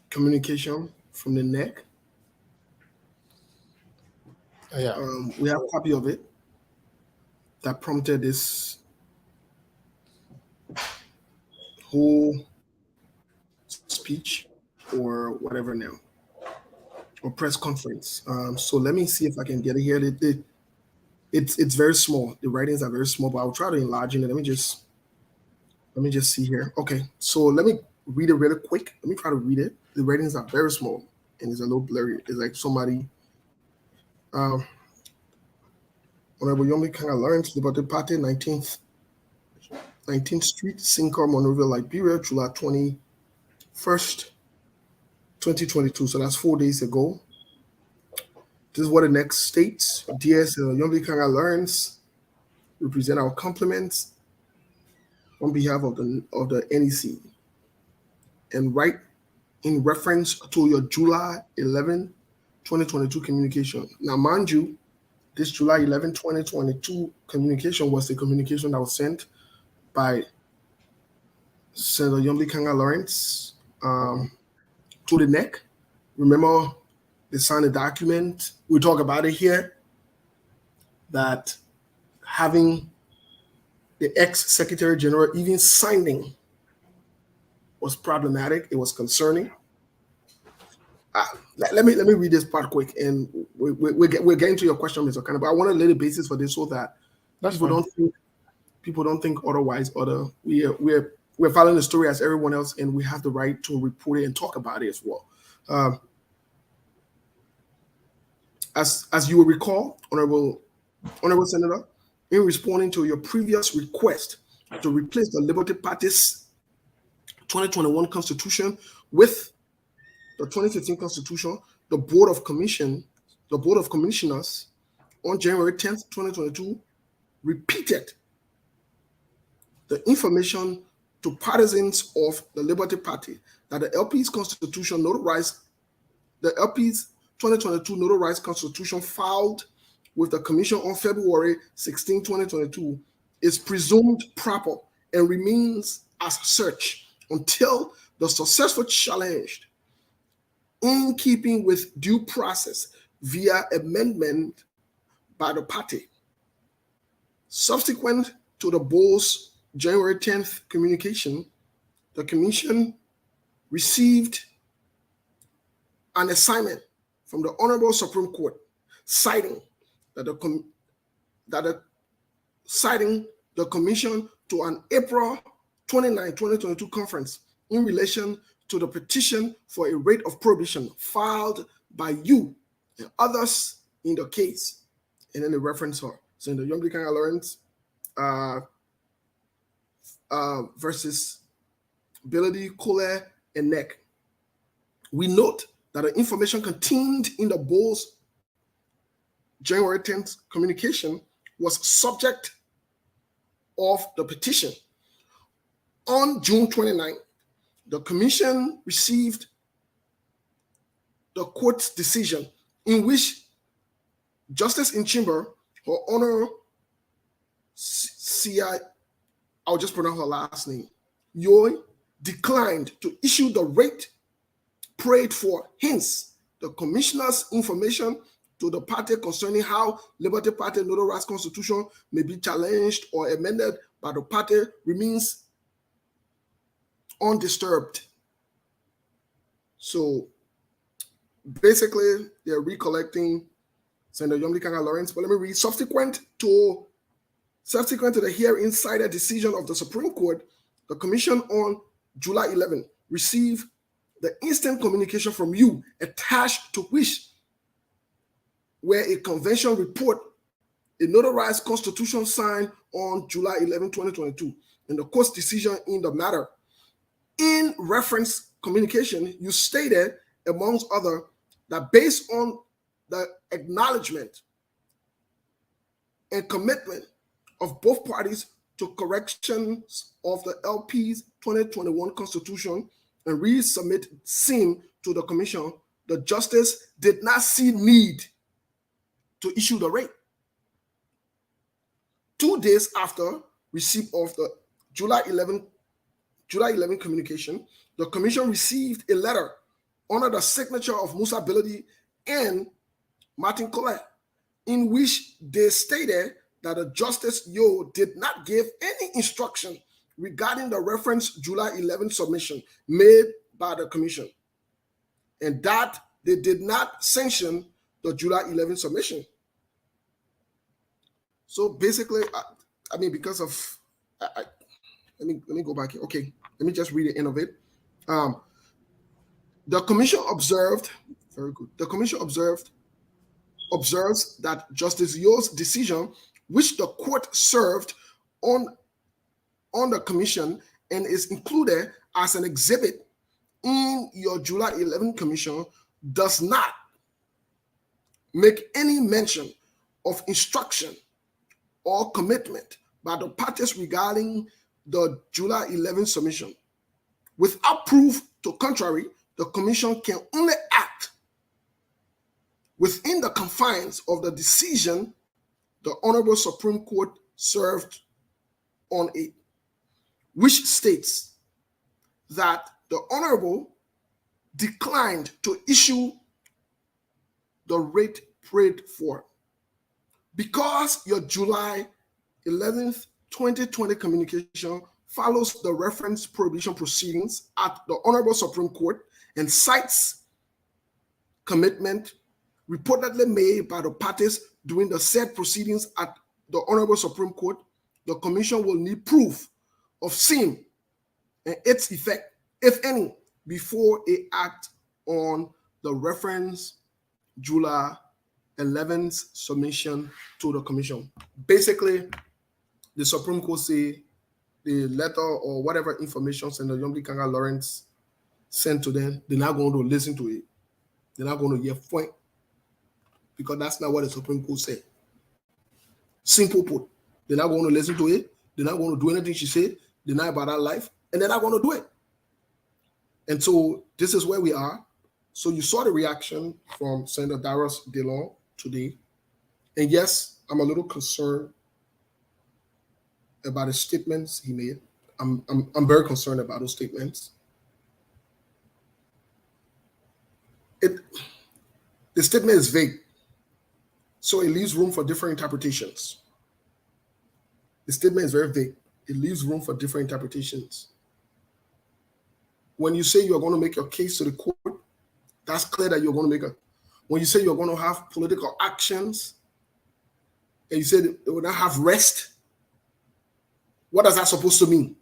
communication from the NEC. Yeah. We have a copy of it that prompted this whole speech or whatever now, or press conference. So let me see if I can get it here. It's very small. The writings are very small, but I'll try to enlarge it. Let me just see here. Okay, so let me read it really quick. Let me try to read it. The writings are very small and it's a little blurry. It's like somebody Honorable Yomi Kanga Lawrence, Liberty Party, 19th Street, Sincor, Monrovia, Liberia, July 21st, 2022. So that's 4 days ago. This is what the next states. DS Yomi Kanga Lawrence, we present our compliments on behalf of the NEC. And right in reference to your July 11, 2022 communication. Now, mind you, This July 11, 2022 communication was the communication that was sent by Senator Yombi Kanga Lawrence to the NEC. Remember, they signed a document. We talk about it here, that having the ex-Secretary General even signing was problematic. It was concerning. Let me read this part quick, and we're getting to your question, Mr. Khan. But I want to lay the basis for this so that people don't think otherwise. We're following the story as everyone else, and we have the right to report it and talk about it as well. As you will recall, Honorable Senator, in responding to your previous request to replace the Liberty Party's 2021 Constitution with the 2015 Constitution, the Board of Commissioners on January 10th, 2022, repeated the information to partisans of the Liberty Party that the LP's Constitution notarized, the LP's 2022 notarized Constitution filed with the Commission on February 16, 2022, is presumed proper and remains as such until the successful challenge, in keeping with due process via amendment by the party. Subsequent to the board's January 10th communication, the Commission received an assignment from the Honorable Supreme Court citing citing the Commission to an April 29, 2022 conference in relation to the petition for a rate of prohibition filed by you and others in the case. And then the reference her. So in the Yombi Kanga Lawrence versus Billy Cole and NEC. We note that the information contained in the board's January 10th communication was subject of the petition. On June 29th, the Commission received the court's decision in which Justice in Chamber, Her Honor C.I., I'll just pronounce her last name, Yoy, declined to issue the rate prayed for. Hence, the Commissioner's information to the party concerning how Liberty Party notarized Constitution may be challenged or amended by the party remains undisturbed. So basically, they're recollecting Senator Yombi Kanga Lawrence. But let me read. Subsequent to the hearing cited decision of the Supreme Court, the Commission on July 11 received the instant communication from you attached to which were a convention report, a notarized Constitution signed on July 11, 2022, and the court's decision in the matter. In reference communication, you stated, amongst other, that based on the acknowledgement and commitment of both parties to corrections of the LP's 2021 Constitution and resubmit same to the Commission, the Justice did not see need to issue the rate. 2 days after receipt of the July 11 communication, the Commission received a letter under the signature of Musa Biladi and Martin Colette, in which they stated that the Justice Yo did not give any instruction regarding the reference July 11 submission made by the Commission, and that they did not sanction the July 11 submission. So basically, I mean, because of, let me go back here. Okay, let me just read the end of it. The Commission observed, very good. The Commission observes that Justice Yo's decision, which the court served on the Commission and is included as an exhibit in your July 11 Commission, does not make any mention of instruction or commitment by the parties regarding the July 11 submission. Without proof to contrary, the Commission can only act within the confines of the decision the Honorable Supreme Court served on it, which states that the Honorable declined to issue the rate prayed for because your July 11th, 2020 communication follows the reference prohibition proceedings at the Honorable Supreme Court and cites commitment reportedly made by the parties during the said proceedings at the Honorable Supreme Court. The Commission will need proof of same and its effect, if any, before it acts on the reference July 11th submission to the Commission. Basically, the Supreme Court say the letter or whatever information Senator Yombi Kanga Lawrence sent to them, they're not going to listen to it. They're not going to hear point because that's not what the Supreme Court said. Simple put, they're not going to listen to it. They're not going to do anything she said. They're not about her life, and they're not going to do it. And so this is where we are. So you saw the reaction from Senator Darius DeLong today. And yes, I'm a little concerned about the statements he made. I'm very concerned about those statements. The statement is vague, so it leaves room for different interpretations. The statement is very vague. It leaves room for different interpretations. When you say you're going to make your case to the court, that's clear that you're going to make a. When you say you're going to have political actions, and you say they will not have rest, what does that supposed to mean?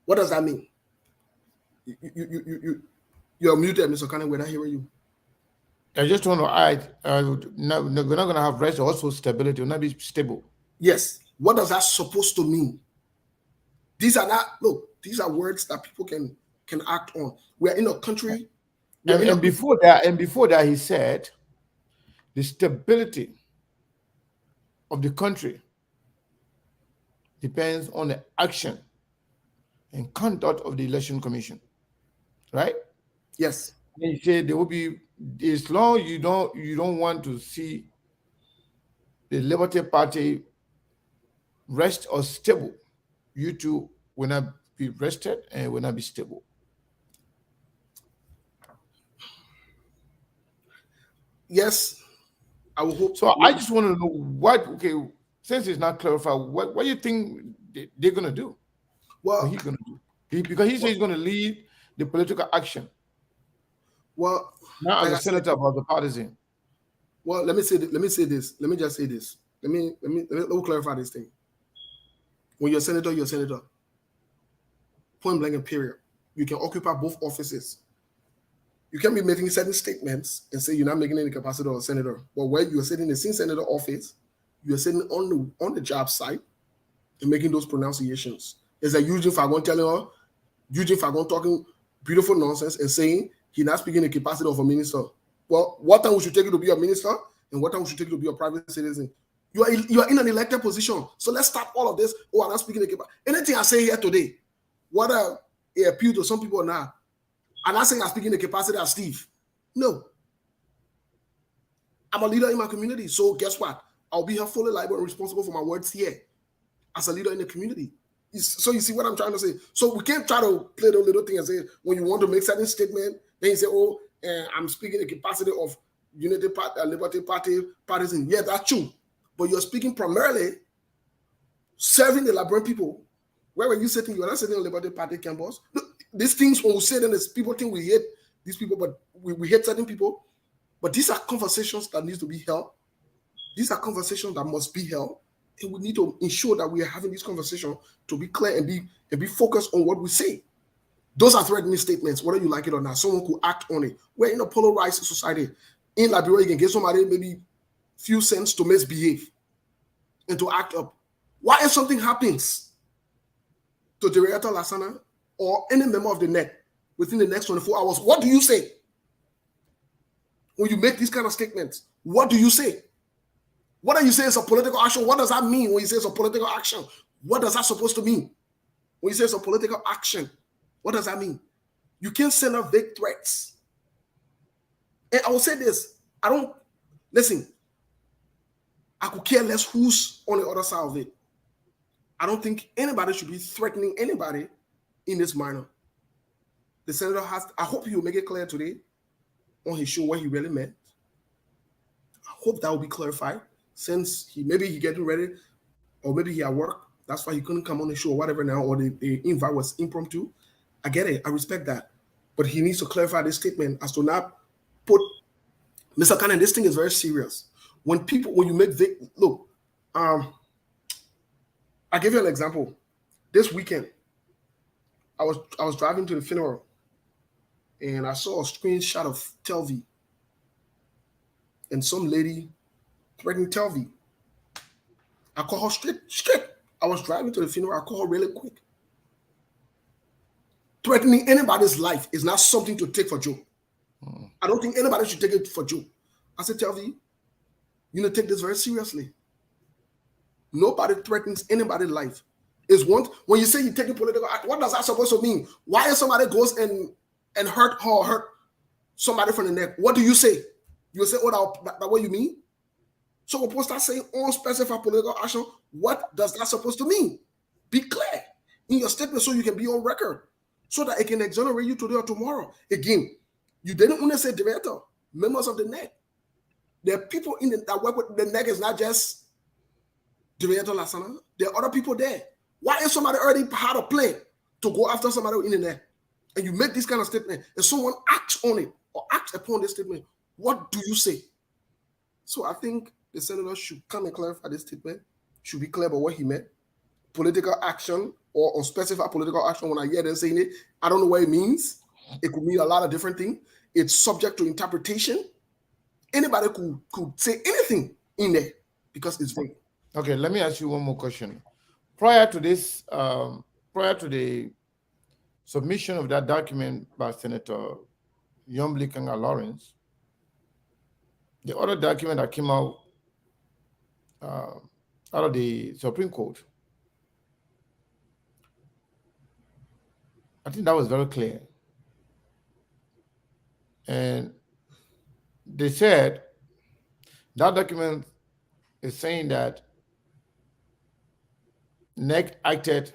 What does that mean? You're muted, Mr. Cannon. We're not hearing you. I just want to add, we're not going to have rest, also stability. Will not be stable. Yes. What does that supposed to mean? These are not, look, these are words that people can act on. We are in a country. And before that, he said the stability of the country depends on the action and conduct of the Election Commission. Right? Yes. And he said there will be, as long you don't want to see the Liberty Party rest or stable, you two will not be rested and will not be stable. Yes, I will hope. So I just want to know since it's not clarified, what do you think they're going to do? Well, what he's going to do? Because he said he's going to lead the political action. Well, not as a senator, but as a partisan. Well, let me say this. Let me just say this. Let me clarify this thing. When you're a senator, you're a senator. Point blank and period. You can occupy both offices. You can be making certain statements and say you're not making any capacity of a senator. But when you are sitting in the same senator office, you are sitting on the job site and making those pronunciations. It's like Eugene Fagon telling her, Eugene Fagon talking beautiful nonsense and saying he's not speaking in the capacity of a minister. Well, what time we should take you to be a minister and what time we should take you to be a private citizen? You are in an elected position. So let's stop all of this. Oh, I'm not speaking in the capacity. Anything I say here today, whether it appeals to some people or not, I'm not saying I'm speaking in the capacity as Steve. No. I'm a leader in my community. So guess what? I'll be held fully liable and responsible for my words here as a leader in the community. So you see what I'm trying to say? So we can't try to play the little thing and say, when you want to make certain statement, then you say, oh, I'm speaking in the capacity of Unity Party, Liberty Party, partisan. Yeah, that's true. But you're speaking primarily serving the Liberian people. Where were you sitting? You are not sitting on Liberty Party campus. These things, when we say them, people think we hate these people, but we hate certain people. But these are conversations that need to be held. These are conversations that must be held. And we need to ensure that we are having this conversation to be clear and be focused on what we say. Those are threatening statements, whether you like it or not. Someone could act on it. We're in a polarized society. In Liberia, you can get somebody maybe few cents to misbehave and to act up. What if something happens to Director Lassana or any member of the NEC within the next 24 hours? What do you say? When you make these kind of statements, what do you say? What are you saying is a political action? What does that mean when you say it's a political action? What does that supposed to mean? When you say it's a political action, what does that mean? You can't send out vague threats. And I will say this, listen, I could care less who's on the other side of it. I don't think anybody should be threatening anybody in this manner. The senator has, I hope he will make it clear today on his show what he really meant. I hope that will be clarified since he getting ready or maybe he at work. That's why he couldn't come on the show or whatever now, or the invite was impromptu. I get it. I respect that. But he needs to clarify this statement as to not put Mr. Cannon, this thing is very serious. When you make look, I give you an example. This weekend, I was driving to the funeral and I saw a screenshot of Telvi and some lady threatening Telvi. I called her straight. I was driving to the funeral. I called her really quick. Threatening anybody's life is not something to take for joke. I don't think anybody should take it for joke. I said, Telvi, you need to take this very seriously. Nobody threatens anybody's life. Is one when you say you take a political act, what does that supposed to mean? Why if somebody goes and hurt her or hurt somebody from the neck? What do you say? You say, oh, that what you mean? So we're supposed to start saying unspecified political action. What does that supposed to mean? Be clear in your statement so you can be on record, so that it can exonerate you today or tomorrow. Again, you didn't want to say director, members of the neck. There are people that work with the neck. Is not just director Lasana. There are other people there. Why if somebody already had a plan to go after somebody in the neck, and you make this kind of statement, and someone acts on it or acts upon this statement, what do you say? So I think the senator should come and clarify this statement, should be clear about what he meant. Political action or unspecified political action, when I hear them saying it, I don't know what it means. It could mean a lot of different things. It's subject to interpretation. Anybody could say anything in there because it's vague. Okay, let me ask you one more question. Prior to this, prior to the submission of that document by Senator Yombly Kanga Lawrence, the other document that came out of the Supreme Court, I think that was very clear. And they said that document is saying that NEC acted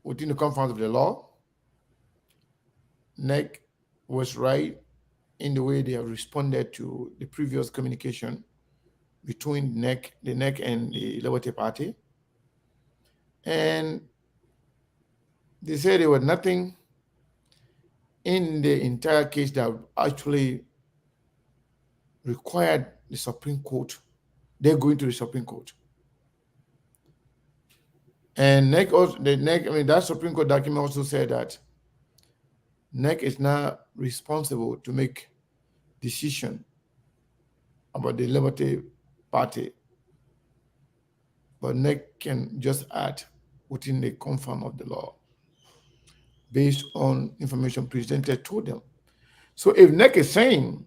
within the confines of the law. NEC was right in the way they have responded to the previous communication between the NEC and the Liberty Party. And they said there was nothing in the entire case that actually required the Supreme Court. They're going to the Supreme Court. And NEC also, that Supreme Court document also said that NEC is not responsible to make decision about the Liberty Party, but NEC can just act within the confines of the law based on information presented to them. So if NEC is saying,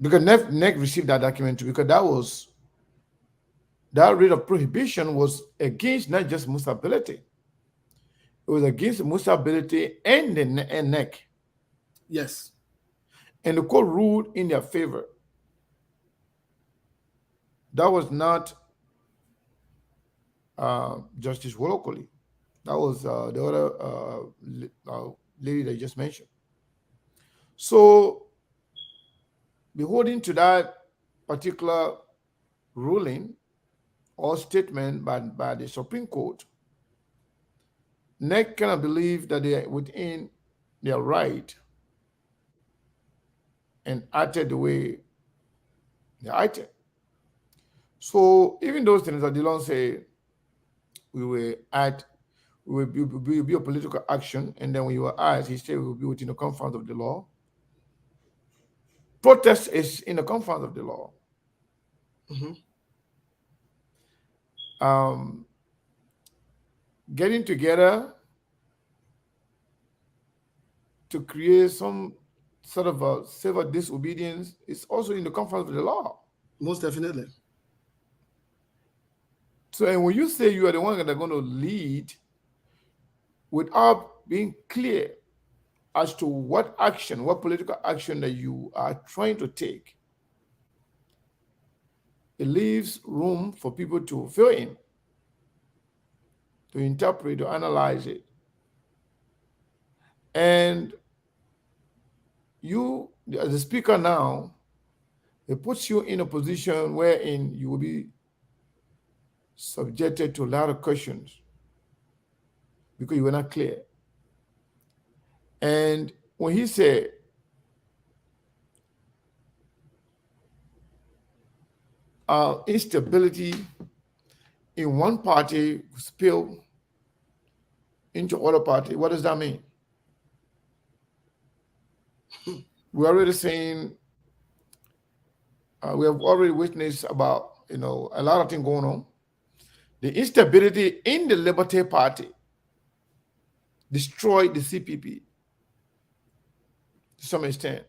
because NEC received that document too, because that writ of prohibition was against not just Mustability, it was against Mustability and the NEC. Yes. And the court ruled in their favor. That was not Justice Wolokoli. That was the other lady that I just mentioned. So, beholding to that particular ruling or statement by the Supreme Court, NEC cannot believe that they are within their right and acted the way they acted. So even those things that Dillon say we will be a political action, and then when you were asked, he said we will be within the confines of the law. Protest is in the confines of the law. Getting together to create some sort of a civil disobedience is also in the confines of the law. Most definitely. So, and when you say you are the one that are going to lead without being clear as to what action, what political action that you are trying to take, it leaves room for people to fill in, to interpret, to analyze it. And you, as a speaker now, it puts you in a position wherein you will be subjected to a lot of questions because you were not clear. And when he said, instability in one party spill into other party, what does that mean? We're already saying, we have already witnessed about, a lot of things going on. The instability in the Liberty Party destroyed the CPP to some extent.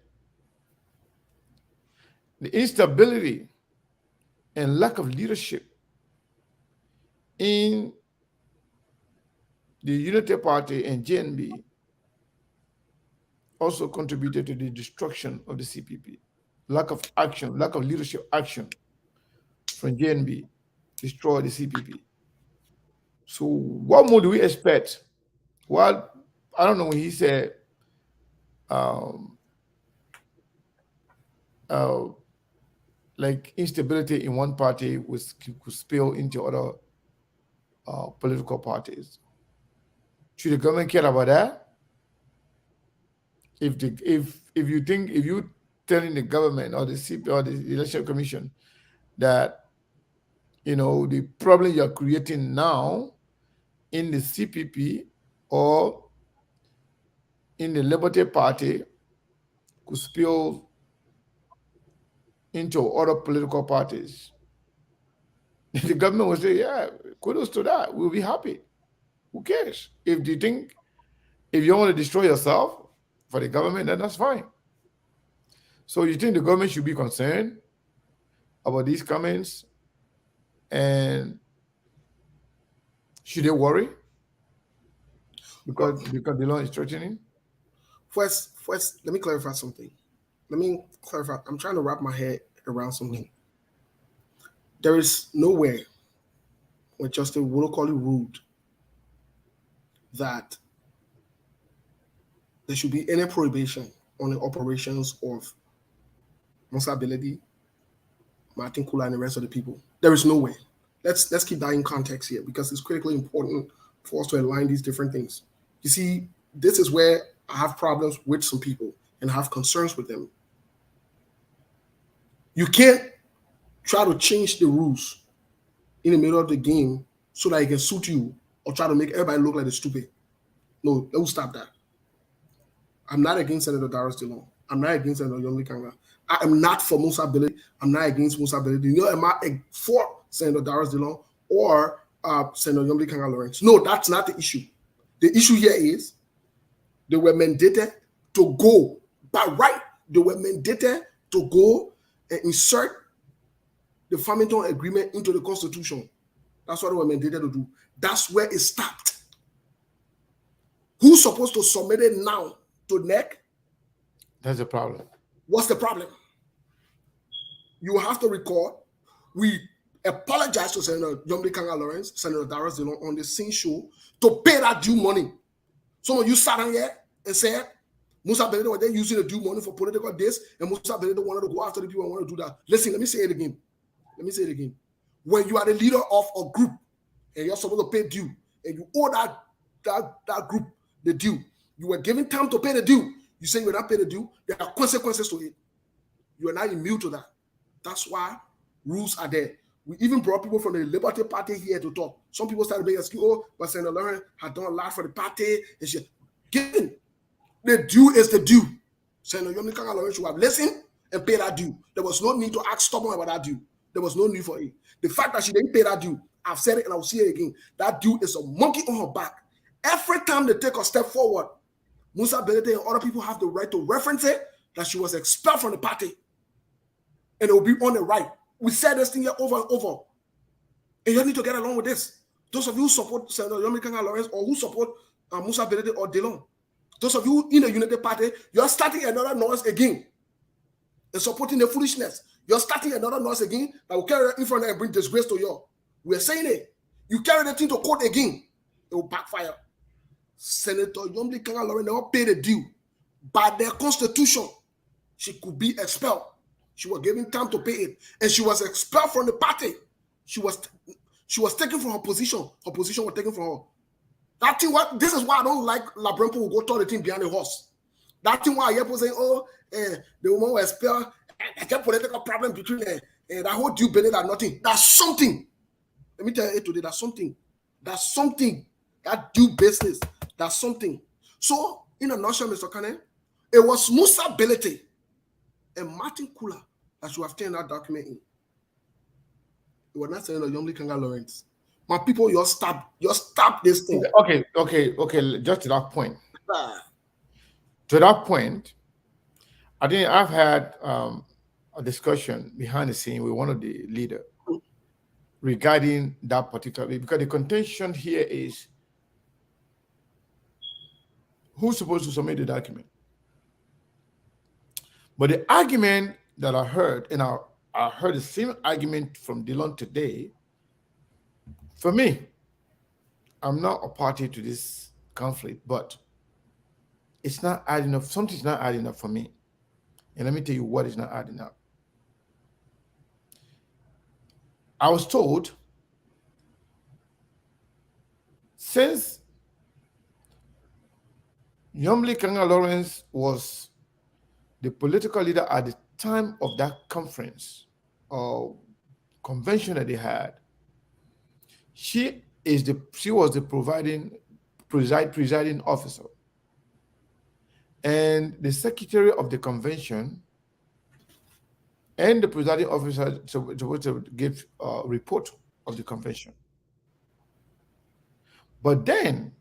The instability and lack of leadership in the Unity Party and JNB also contributed to the destruction of the CPP. Lack of action, lack of leadership action from JNB destroyed the CPP. So what more do we expect? Well, I don't know when he said like instability in one party could spill into other political parties. Should the government care about that? If you telling the government or the CP or the election commission that the problem you're creating now in the CPP or in the Liberty Party could spill into other political parties, the government will say, yeah, kudos to that. We'll be happy. Who cares? If you want to destroy yourself for the government, then that's fine. So you think the government should be concerned about these comments, and should they worry because the law is threatening? First, let me clarify something. I'm trying to wrap my head around something. There is nowhere where Justice Wolokoli ruled that there should be any prohibition on the operations of Musa Beledi, Martin Kula, and the rest of the people. There is no way. Let's keep that in context here because it's critically important for us to align these different things. You see, this is where I have problems with some people and have concerns with them. You can't try to change the rules in the middle of the game so that it can suit you or try to make everybody look like they're stupid. No, let's stop that. I'm not against Senator Darius DeLong. I'm not against Senator Yomli Kanga. I am not for Musa Beledi. I'm not against Musa Beledi. Am I for Senator Darius DeLong or Senator Yomli Kanga Lawrence? No, that's not the issue. The issue here is they were mandated to go by right. They were mandated to go and insert the Farmington Agreement into the Constitution. That's what they were mandated to do. That's where it stopped. Who's supposed to submit it now to NEC? That's the problem. What's the problem? You have to record. We apologize to Senator Yomli Kanga Lawrence, Senator Darius DeLong on the same show to pay that due money. Some of you sat on here and said Musa Beledi was there using the due money for political this, and Musa Beledi wanted to go after the people and want to do that. Listen, let me say it again. When you are the leader of a group and you're supposed to pay due, and you owe that group the due, you were given time to pay the due. You say you will not pay the due, there are consequences to it. You are not immune to that. That's why rules are there. We even brought people from the Liberty Party here to talk. Some people started making excuse, but Senator Lauren had done a lot for the party. And she, given the due is the due. Senator Yomli Kanga Lawrence should have listened and pay that due. There was no need to act stubborn about that due. There was no need for it. The fact that she didn't pay that due, I've said it and I'll say it again. That due is a monkey on her back. Every time they take a step forward, Musa Beledi and other people have the right to reference it that she was expelled from the party. And it will be on the right. We said this thing here over and over. And you need to get along with this. Those of you who support Senator Yomli Kanga Lawrence or who support Musa Beledi or DeLong, Those of you in the United Party, you're starting another noise again and supporting the foolishness. You're starting another noise again that will carry in front and bring disgrace to you. We're saying it. You carry the thing to court again, it will backfire. Senator Yomli Kanga Lauren never paid a due. By their constitution, she could be expelled. She was given time to pay it, and she was expelled from the party. She was taken from her position. Her position was taken from her. That thing, this is why I don't like Labrempo will go turn the thing behind the horse. That thing why I hear people saying, the woman was expelled, I get political problem between that whole due benefit and nothing. That's something. Let me tell you today, that's something. That's something. That due basis, that's something. So, in a nutshell, Mr. Kane, it was Musa Belete and Martin Kula that you have turned that document in. You were not saying that Yomli Kanga Lawrence. My people, you're stabbed this thing. Okay. Just to that point. To that point, I think I've had a discussion behind the scene with one of the leaders regarding that particular, because the contention here is who's supposed to submit the document. But the argument that I heard, and I heard the same argument from Dillon today. For me, I'm not a party to this conflict, but it's not adding up. Something's not adding up for me. And let me tell you what is not adding up. I was told, since Yomli Kanga Lawrence was the political leader at the time of that conference or convention that they had, she was the presiding officer, and the secretary of the convention and the presiding officer supposed to give a report of the convention. But then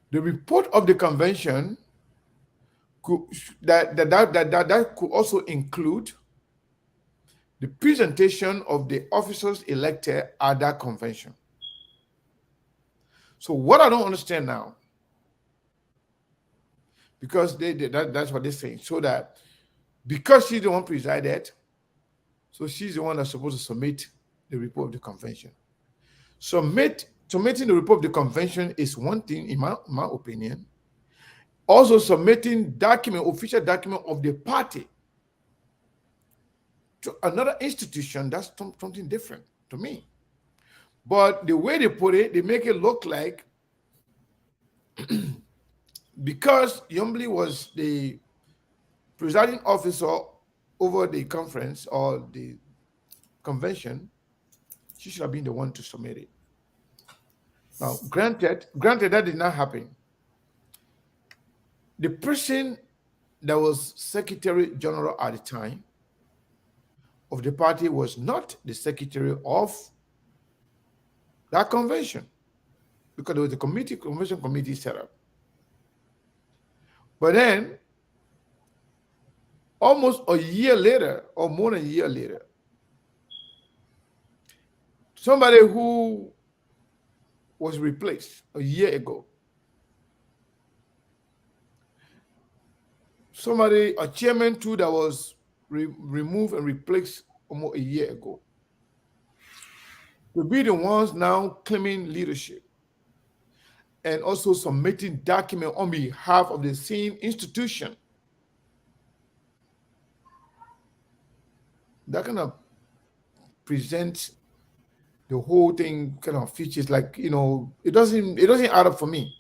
the report of the convention could also include the presentation of the officers elected at that convention. So what I don't understand now, because that's what they're saying, so that because she's the one presided, so she's the one that's supposed to submit the report of the convention. Submitting the report of the convention is one thing, in my opinion. Also submitting official document of the party to another institution, that's something different to me. But the way they put it, they make it look like because Yomli was the presiding officer over the conference or the convention, she should have been the one to submit it. Now, granted that did not happen. The person that was Secretary General at the time of the party was not the secretary of that convention, because there was a convention committee set up. But then, almost a year later, or more than a year later, somebody who was replaced a year ago, a chairman too that was removed and replaced almost a year ago, to be the ones now claiming leadership and also submitting documents on behalf of the same institution. That kind of presents the whole thing kind of features like, it doesn't add up for me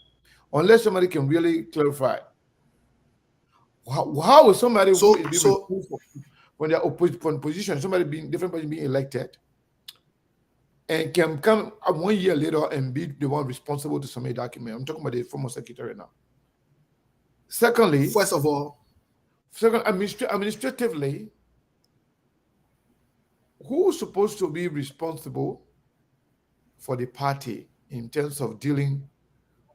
unless somebody can really clarify. How is somebody who is being removed when they're opposition position, different person being elected, and can come 1 year later and be the one responsible to submit a document? I'm talking about the former secretary now. Secondly, administratively, who's supposed to be responsible for the party in terms of dealing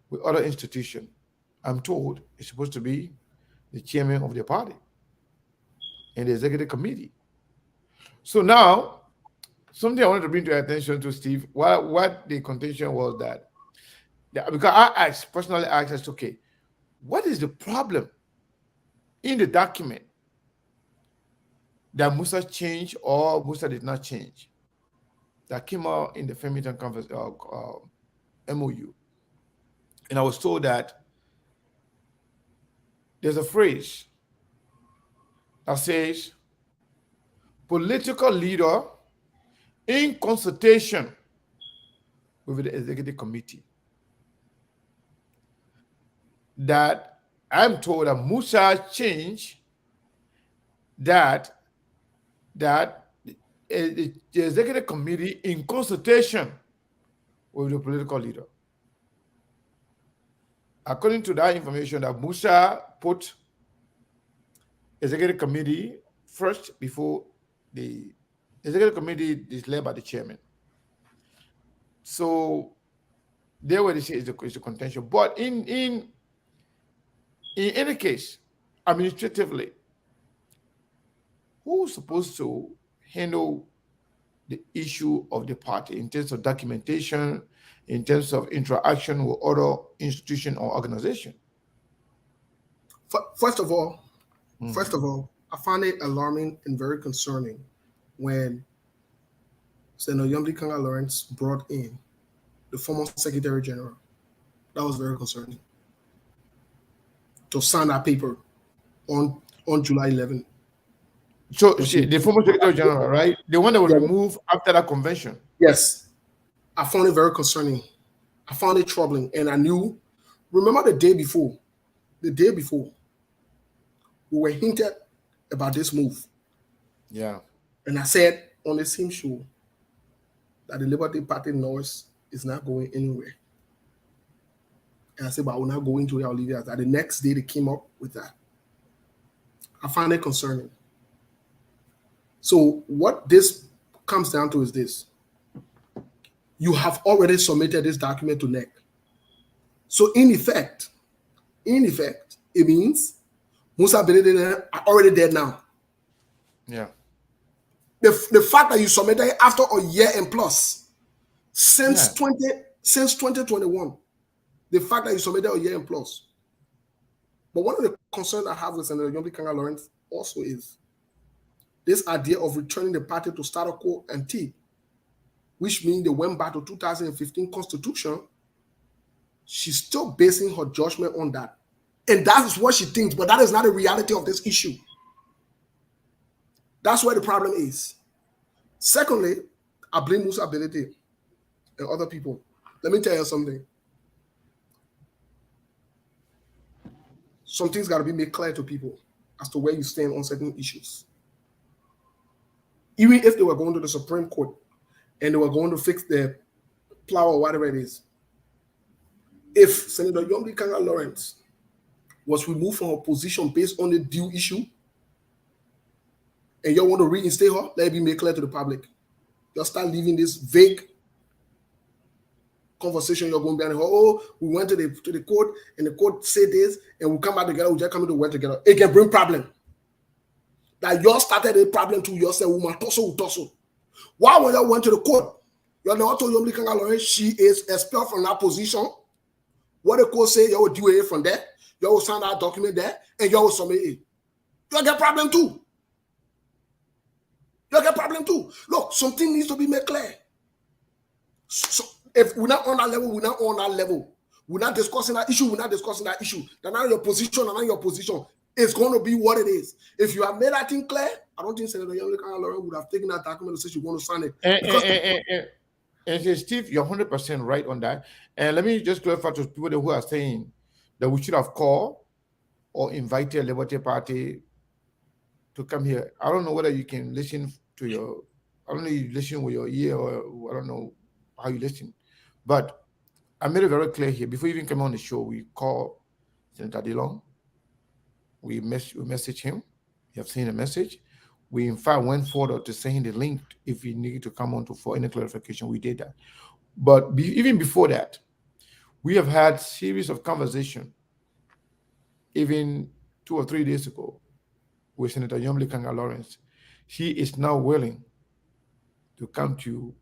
with other institutions? I'm told it's supposed to be the chairman of the party and the executive committee. So now, something I wanted to bring to your attention to, Steve, what the contention was that because I personally asked, okay, what is the problem in the document that Musa changed or Musa did not change that came out in the Farmington Conference MOU? And I was told that there's a phrase that says political leader in consultation with the executive committee. That I'm told that Musa changed that the executive committee in consultation with the political leader. According to that information, that Musa put executive committee first before the executive committee is led by the chairman. So there where they say is the contention. But in any case, administratively, who's supposed to handle the issue of the party in terms of documentation, in terms of interaction with other institution or organization? First of all, I find it alarming and very concerning when Senator Yomdi Kanga Lawrence brought in the former Secretary General. That was very concerning. To sign that paper on July 11th. So the former Secretary General, right? The one that was removed after that convention. Yes. I found it very concerning. I found it troubling. And I knew, remember the day before, we were hinted about this move. Yeah. And I said on the same show that the Liberty Party noise is not going anywhere. And I said, but I will not go into it. I'll leave it as that. The next day they came up with that. I find it concerning. So what this comes down to is this. You have already submitted this document to NEC. So in effect, it means Musa Benedede are already dead now. Yeah. The fact that you submitted it after a year and plus, since 2021, the fact that you submitted a year and plus. But one of the concerns I have with Senator Yomdi Kanga Lawrence also is this idea of returning the party to status quo ante, which means they went back to 2015 Constitution. She's still basing her judgment on that. And that is what she thinks, but that is not the reality of this issue. That's where the problem is. Secondly, I blame Musa Benedede and other people. Let me tell you something. Some things got to be made clear to people as to where you stand on certain issues. Even if they were going to the Supreme Court and they were going to fix the plow or whatever it is, if Senator Yomdi Kanga Lawrence was removed from her position based on the due issue, and you want to reinstate her, let it be made clear to the public. You'll start leaving this vague conversation you're going behind. Oh, we went to the court and the court said this, and we come back together, we just come to work together. It can bring problem. That you started a problem to yourself, woman, tussle. Why when you went to the court, you know told Yomdi Kanga Lawrence she is expelled from that position. What the court say, you will do it from there, you will sign that document there, and you will submit it. You'll get problem too. Look, something needs to be made clear. So if we're not on that level, we're not on that level. We're not discussing that issue, Then now your position, it's going to be what it is. If you have made that thing clear, I don't think Senator Yomdi Kanga Lawrence would have taken that document and said she want to sign it. And Steve, you're 100% right on that. And let me just clarify to people who are saying that we should have called or invited Liberty Party to come here. I don't know whether you can listen to I don't know if you listen with your ear or I don't know how you listen. But I made it very clear here. Before you even come on the show, we called Senator DeLong. We messaged him. You have seen the message. We, in fact, went further to send him the link if he needed to come on for any clarification. We did that. But even before that, we have had series of conversation, even 2 or 3 days ago, with Senator Yomdi Kanga Lawrence. He is now willing to come to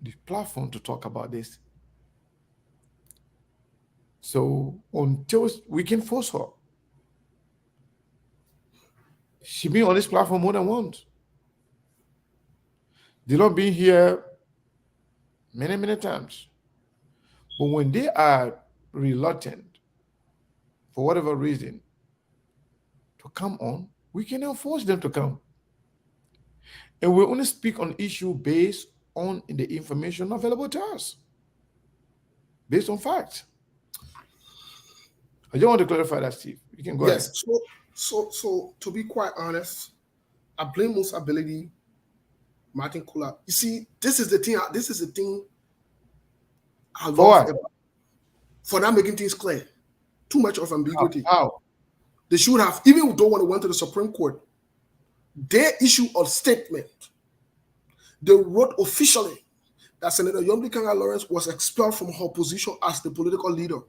the platform to talk about this. So until we can force her, she been on this platform more than once. They don't been here many, many times. But when they are reluctant, for whatever reason, to come on, we cannot force them to come. And we only speak on issue based on the information available to us, based on facts. I just want to clarify that, Steve. You can go ahead. Yes. So to be quite honest, I blame most ability Martin Kula. You see, this is the thing. I For love what? for not making things clear. Too much of ambiguity. How? They should have, even though when they went to the Supreme Court, they issued a statement. They wrote officially that Senator Yombi Kanga Lawrence was expelled from her position as the political leader.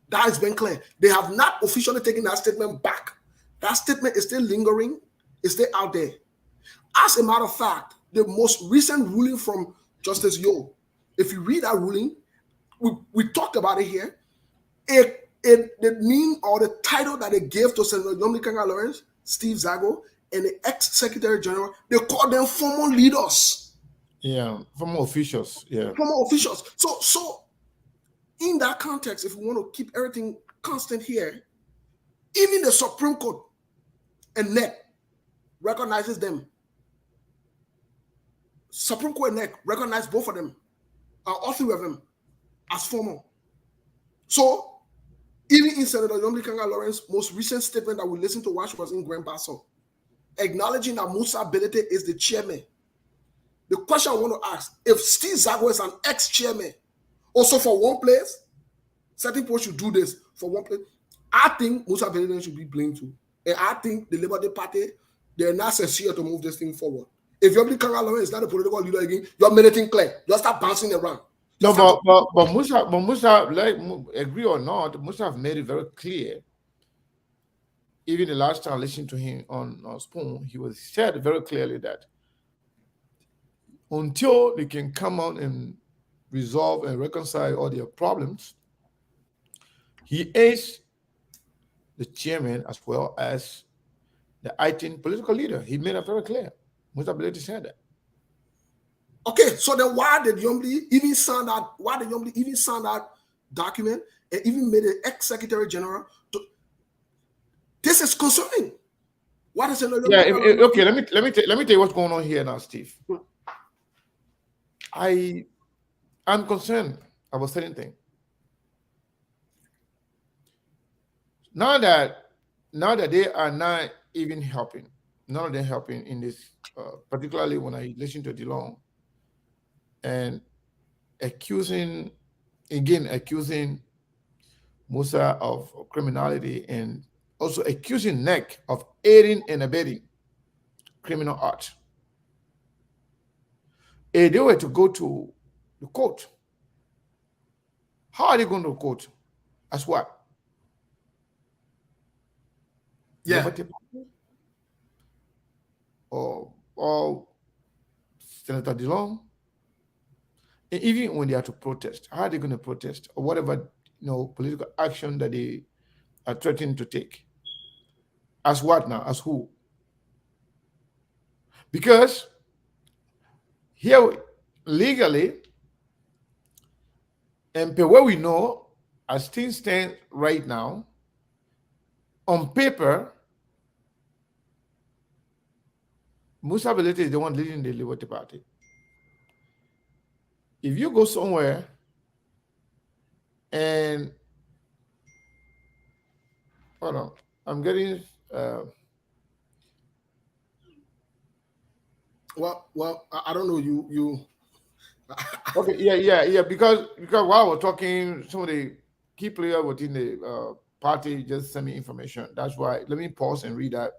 That has been clear. They have not officially taken that statement back. That statement is still lingering, it's still out there. As a matter of fact, the most recent ruling from Justice Yo, if you read that ruling, we talked about it here. The name or the title that they gave to Senator Yombi Kanga Lawrence, Steve Zago, and the ex-Secretary General, they call them former leaders. Yeah, former officials. Yeah. Former officials. So in that context, if we want to keep everything constant here, even the Supreme Court and NEC recognizes them. Supreme Court and NEC recognize both of them, all three of them, as former. So even in Senator Yombi Kanga Lawrence's most recent statement that we listened to while she was in Grand Basso, acknowledging that Musa Belete is the chairman. The question I want to ask, if Steve Zago is an ex-chairman, also for one place, certain people should do this for one place, I think Musa Belete should be blamed too. And I think the Liberty Party, they're not sincere to move this thing forward. If Yombi Kanga Lawrence is not a political leader again, you're making it clear. You'll start bouncing around. But Musa, like, agree or not, Musa have made it very clear. Even the last time I listened to him on Spoon, he said very clearly that until they can come out and resolve and reconcile all their problems, he is the chairman as well as the acting political leader. He made it very clear. Musa Belete said that. Okay, so then why did Yombi even sign that? Why did Yombi even sign that document and even made an ex-secretary general? This is concerning. What is it? Okay. Let me tell you what's going on here now, Steve. I'm concerned about certain things. Now that they are not even helping, none of them helping in this, particularly when I listen to DeLong and accusing Musa of criminality and also accusing NEC of aiding and abetting criminal art. If they were to go to the court, how are they going to court? As what? Yeah. Or Senator DeLong? And even when they are to protest, how are they going to protest? Or whatever political action that they are threatening to take. As what now? As who? Because here, legally, and per what we know, as things stand right now, on paper, Musa Belete is the one leading the Liberty Party. If you go somewhere and hold on, I'm getting well, I don't know you. Okay, yeah. Because while we're talking, some of the key players within the party just sent me information. That's why let me pause and read that.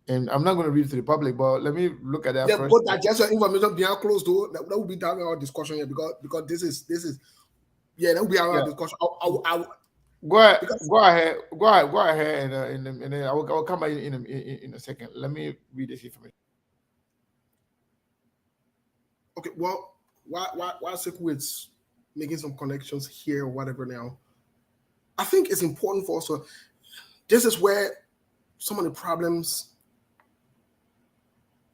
And I'm not going to read it to the public, but let me look at that Yeah, first. but that just your information behind closed door. That would be having our discussion here because this is that would be our discussion. Go ahead, and then I will come back in a second. Let me read this information. Okay, well, why Sekou is making some connections here or whatever now. I think it's important for us to. This is where some of the problems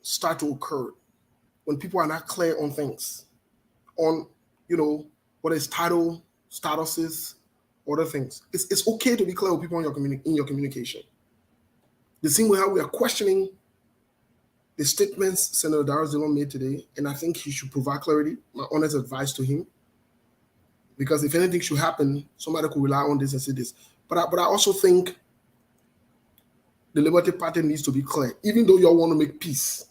start to occur when people are not clear on things, on what is title, statuses, other things. It's okay to be clear with people in your communication. The same way how we are questioning the statements Senator Darius Dillon made today, and I think he should provide clarity. My honest advice to him, because if anything should happen, somebody could rely on this and say this. But I also think the Liberty Party needs to be clear, even though you all want to make peace.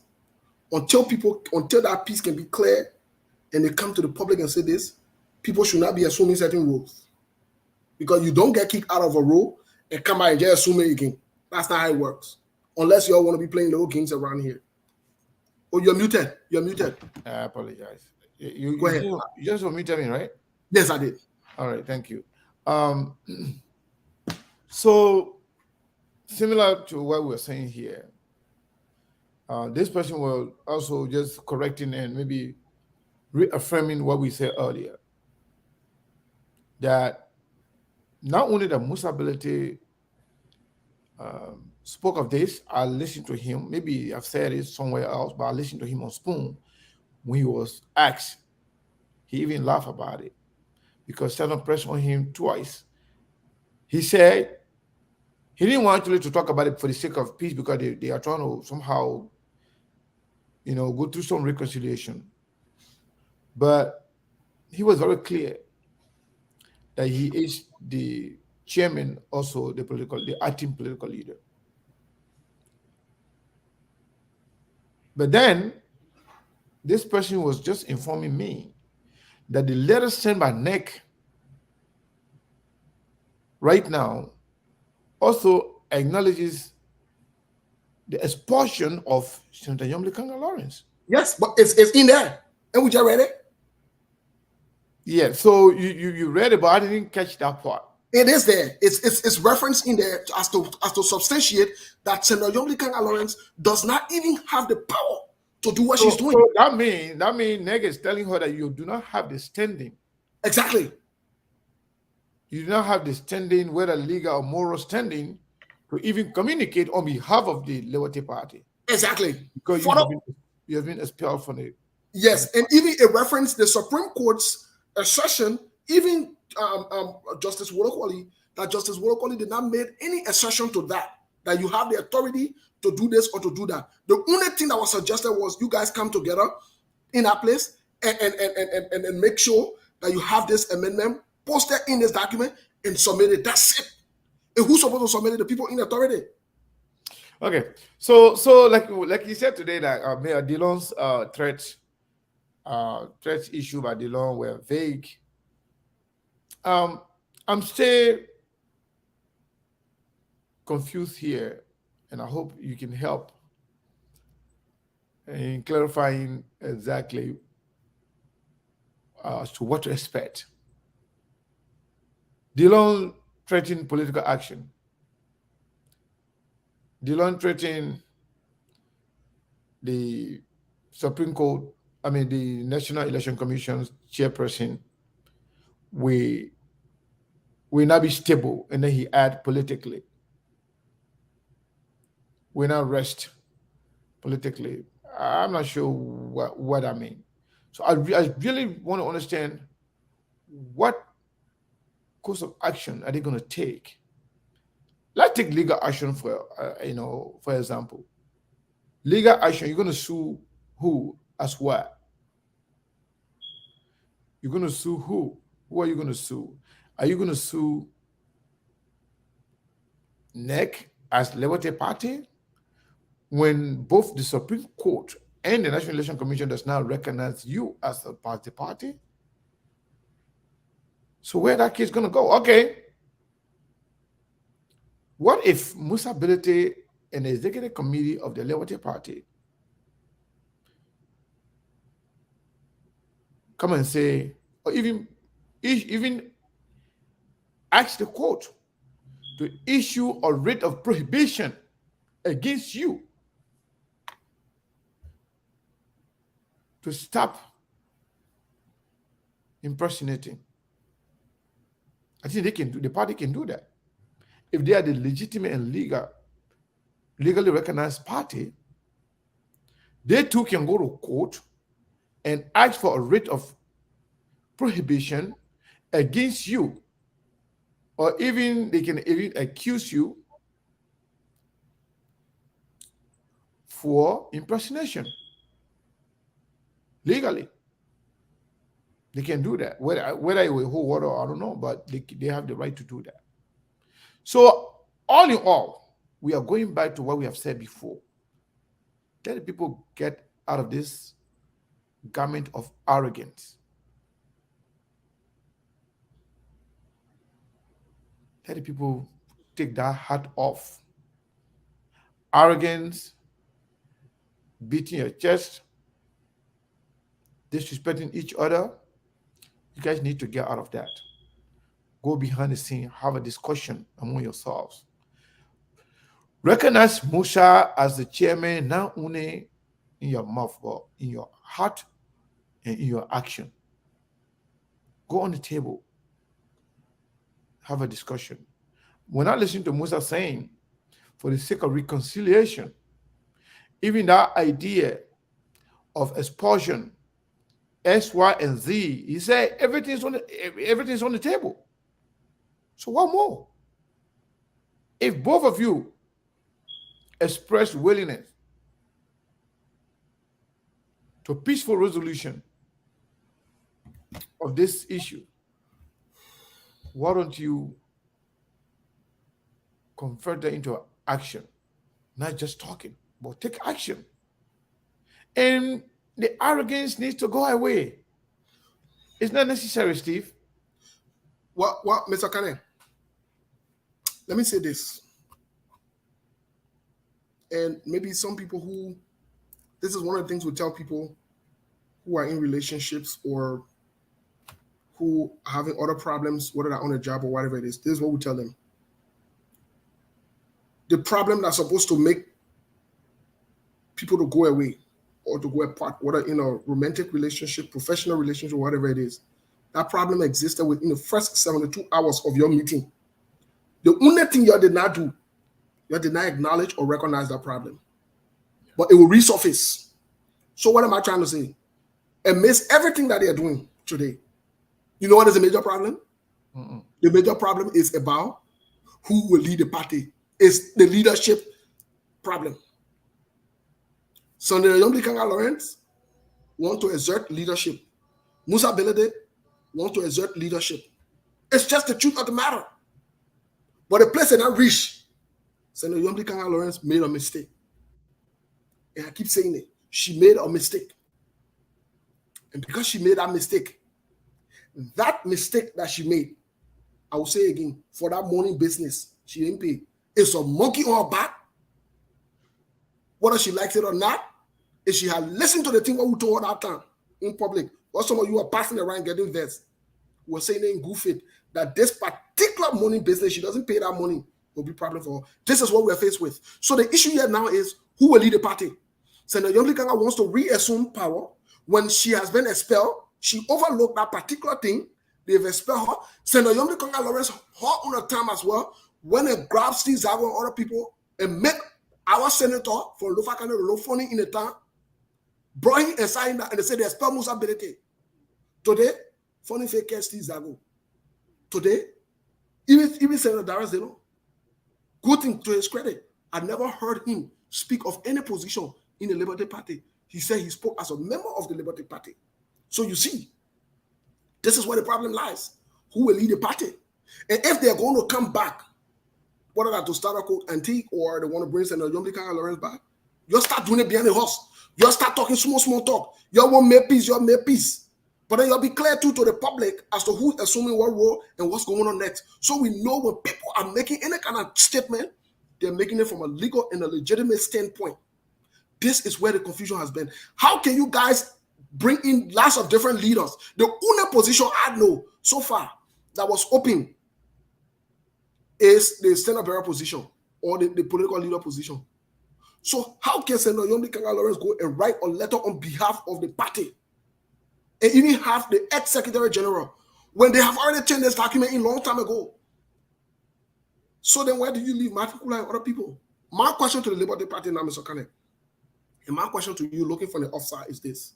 Until that peace can be clear, and they come to the public and say this, people should not be assuming certain roles, because you don't get kicked out of a role and come out and just assume it again. That's not how it works. Unless you all want to be playing little games around here. Oh, you're muted. You're muted. I apologize. You Go ahead. You just unmuted me, right? Yes, I did. All right, thank you. So similar to what we're saying here, this person will also just correcting and maybe reaffirming what we said earlier, that not only the Musa ability spoke of this, I listened to him. Maybe I've said it somewhere else, but I listened to him on Spoon when he was asked. He even laughed about it because Senator pressed on him twice. He said he didn't want to talk about it for the sake of peace, because they are trying to somehow, go through some reconciliation. But he was very clear that he is the chairman, also the acting political leader. But then this person was just informing me that the letter sent by NEC right now also acknowledges the expulsion of Senator Yomli Kanga Lawrence. Yes, but it's in there. And we just read it. Yeah, so you read it, but I didn't catch that part. It is there. It's referenced in there as to substantiate that Senator Yomli Kanga Lawrence does not even have the power to do what she's doing. So that means NEC is telling her that you do not have the standing. Exactly. You do not have the standing, whether legal or moral standing, to even communicate on behalf of the Liberty Party. Exactly. Because you have been expelled from it. Yes, and even it referenced the Supreme Court's assertion, even Justice Wolokoli, that Justice Wolokoli did not make any assertion to that you have the authority to do this or to do that. The only thing that was suggested was you guys come together in that place and make sure that you have this amendment posted in this document and submit it. That's it. And who's supposed to submit it? The people in authority. Okay, so like you said today, that Mayor Dillon's threats issued by Dillon were vague. I'm still confused here, and I hope you can help in clarifying exactly as to what to expect. Dillon threatened political action. Dillon threatened the Supreme Court, the National Election Commission's chairperson, will not be stable, and then he add politically. Will not rest politically. I'm not sure what I mean. So I really want to understand what course of action are they going to take. Let's take legal action for example. Legal action, you're going to sue who as what? You're going to sue who? Who are you going to sue? Are you going to sue NEC as Liberty Party when both the Supreme Court and the National Election Commission does not recognize you as a party? So where that case going to go? Okay. What if Musa Ability and the executive committee of the Liberty Party come and say, or even ask the court to issue a writ of prohibition against you to stop impersonating I think the party can do that. If they are the legitimate and legally recognized party, they too can go to court and ask for a writ of prohibition against you, or even they can even accuse you for impersonation legally. They can do that. Whether it will hold water, I don't know, but they have the right to do that. So all in all, we are going back to what we have said before. Let the people get out of this garment of arrogance. Let the people take that hat off. Arrogance, beating your chest, disrespecting each other. You guys need to get out of that. Go behind the scene, have a discussion among yourselves. Recognize Musa as the chairman, not only in your mouth, but in your heart and in your action. Go on the table, have a discussion. When I listen to Musa saying, for the sake of reconciliation, even that idea of expulsion, S, Y, and Z, he said everything's on the table. So what more? If both of you express willingness to peaceful resolution of this issue, why don't you convert that into action? Not just talking, but take action. And the arrogance needs to go away. It's not necessary, Steve. What, Mr. Kane? Let me say this. And maybe some people this is one of the things we tell people who are in relationships or who are having other problems, whether they're on a job or whatever it is. This is what we tell them. The problem that's supposed to make people to go away or to go apart, whether in a romantic relationship, professional relationship, whatever it is, that problem existed within the first 72 hours of your meeting. The only thing you did not do, you did not acknowledge or recognize that problem. But it will resurface. So what am I trying to say? Amidst everything that they are doing today, you know what is the major problem? The major problem is about who will lead the party. It's the leadership problem. Sunday Yomlikanga Lawrence want to exert leadership. Musa Belede want to exert leadership. It's just the truth of the matter. But the place that I reach, Sunday Yomlikanga Lawrence made a mistake. And I keep saying it. She made a mistake. And because she made that mistake that she made, I will say again, for that morning business, she didn't pay. It's a monkey on her back. Whether she likes it or not, if she had listened to the thing what we told her that time in public, or some of you are passing around getting vexed, were saying in good faith that this particular morning business, she doesn't pay that money, will be a problem for her. This is what we're faced with. So the issue here now is who will lead the party. Senator Yomlikanga wants to reassume power. When she has been expelled, she overlooked that particular thing. They've expelled her. Senator Yomlikanga Lawrence, her on a time as well, when they grab Steve Zago and other people and make our senator for Lofakane Lofoni in the town, brought him aside and they said they expel Musa Belete. Today, funny fake Steve Zago. Today, even Senator Dara Zeno, good thing to his credit, I never heard him speak of any position in the Liberty Party. He said he spoke as a member of the Liberty Party. So you see, this is where the problem lies. Who will lead the party? And if they're going to come back, whether that's to start a quote antique or they want to bring Senator Yomlikanga Lawrence back, you start doing it behind the horse. You start talking small talk. You want make peace, you make peace. But then you'll be clear too to the public as to who's assuming what role and what's going on next. So we know when people are making any kind of statement, they're making it from a legal and a legitimate standpoint. This is where the confusion has been. How can you guys bring in lots of different leaders? The only position I know so far that was open is the Senate bearer position or the political leader position. So how can Senator Yomlikanga Lawrence go and write a letter on behalf of the party and even have the ex-secretary general when they have already turned this document in a long time ago. So then where do you leave my people and other people? My question to the Liberty Party now, Mr. Kane, and my question to you looking for the offside is this.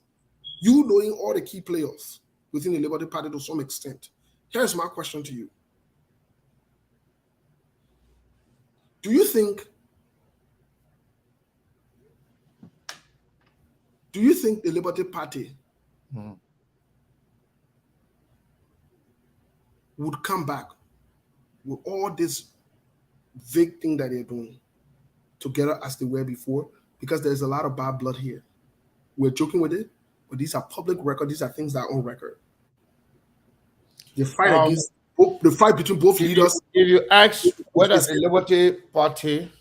You knowing all the key players within the Liberty Party to some extent, here's my question to you. Do you think the Liberty Party would come back with all this vague thing that they're doing together as they were before? Because there's a lot of bad blood here. We're joking with it, but these are public record. These are things that are on record. The fight the fight between both leaders. If you ask whether the Liberty Party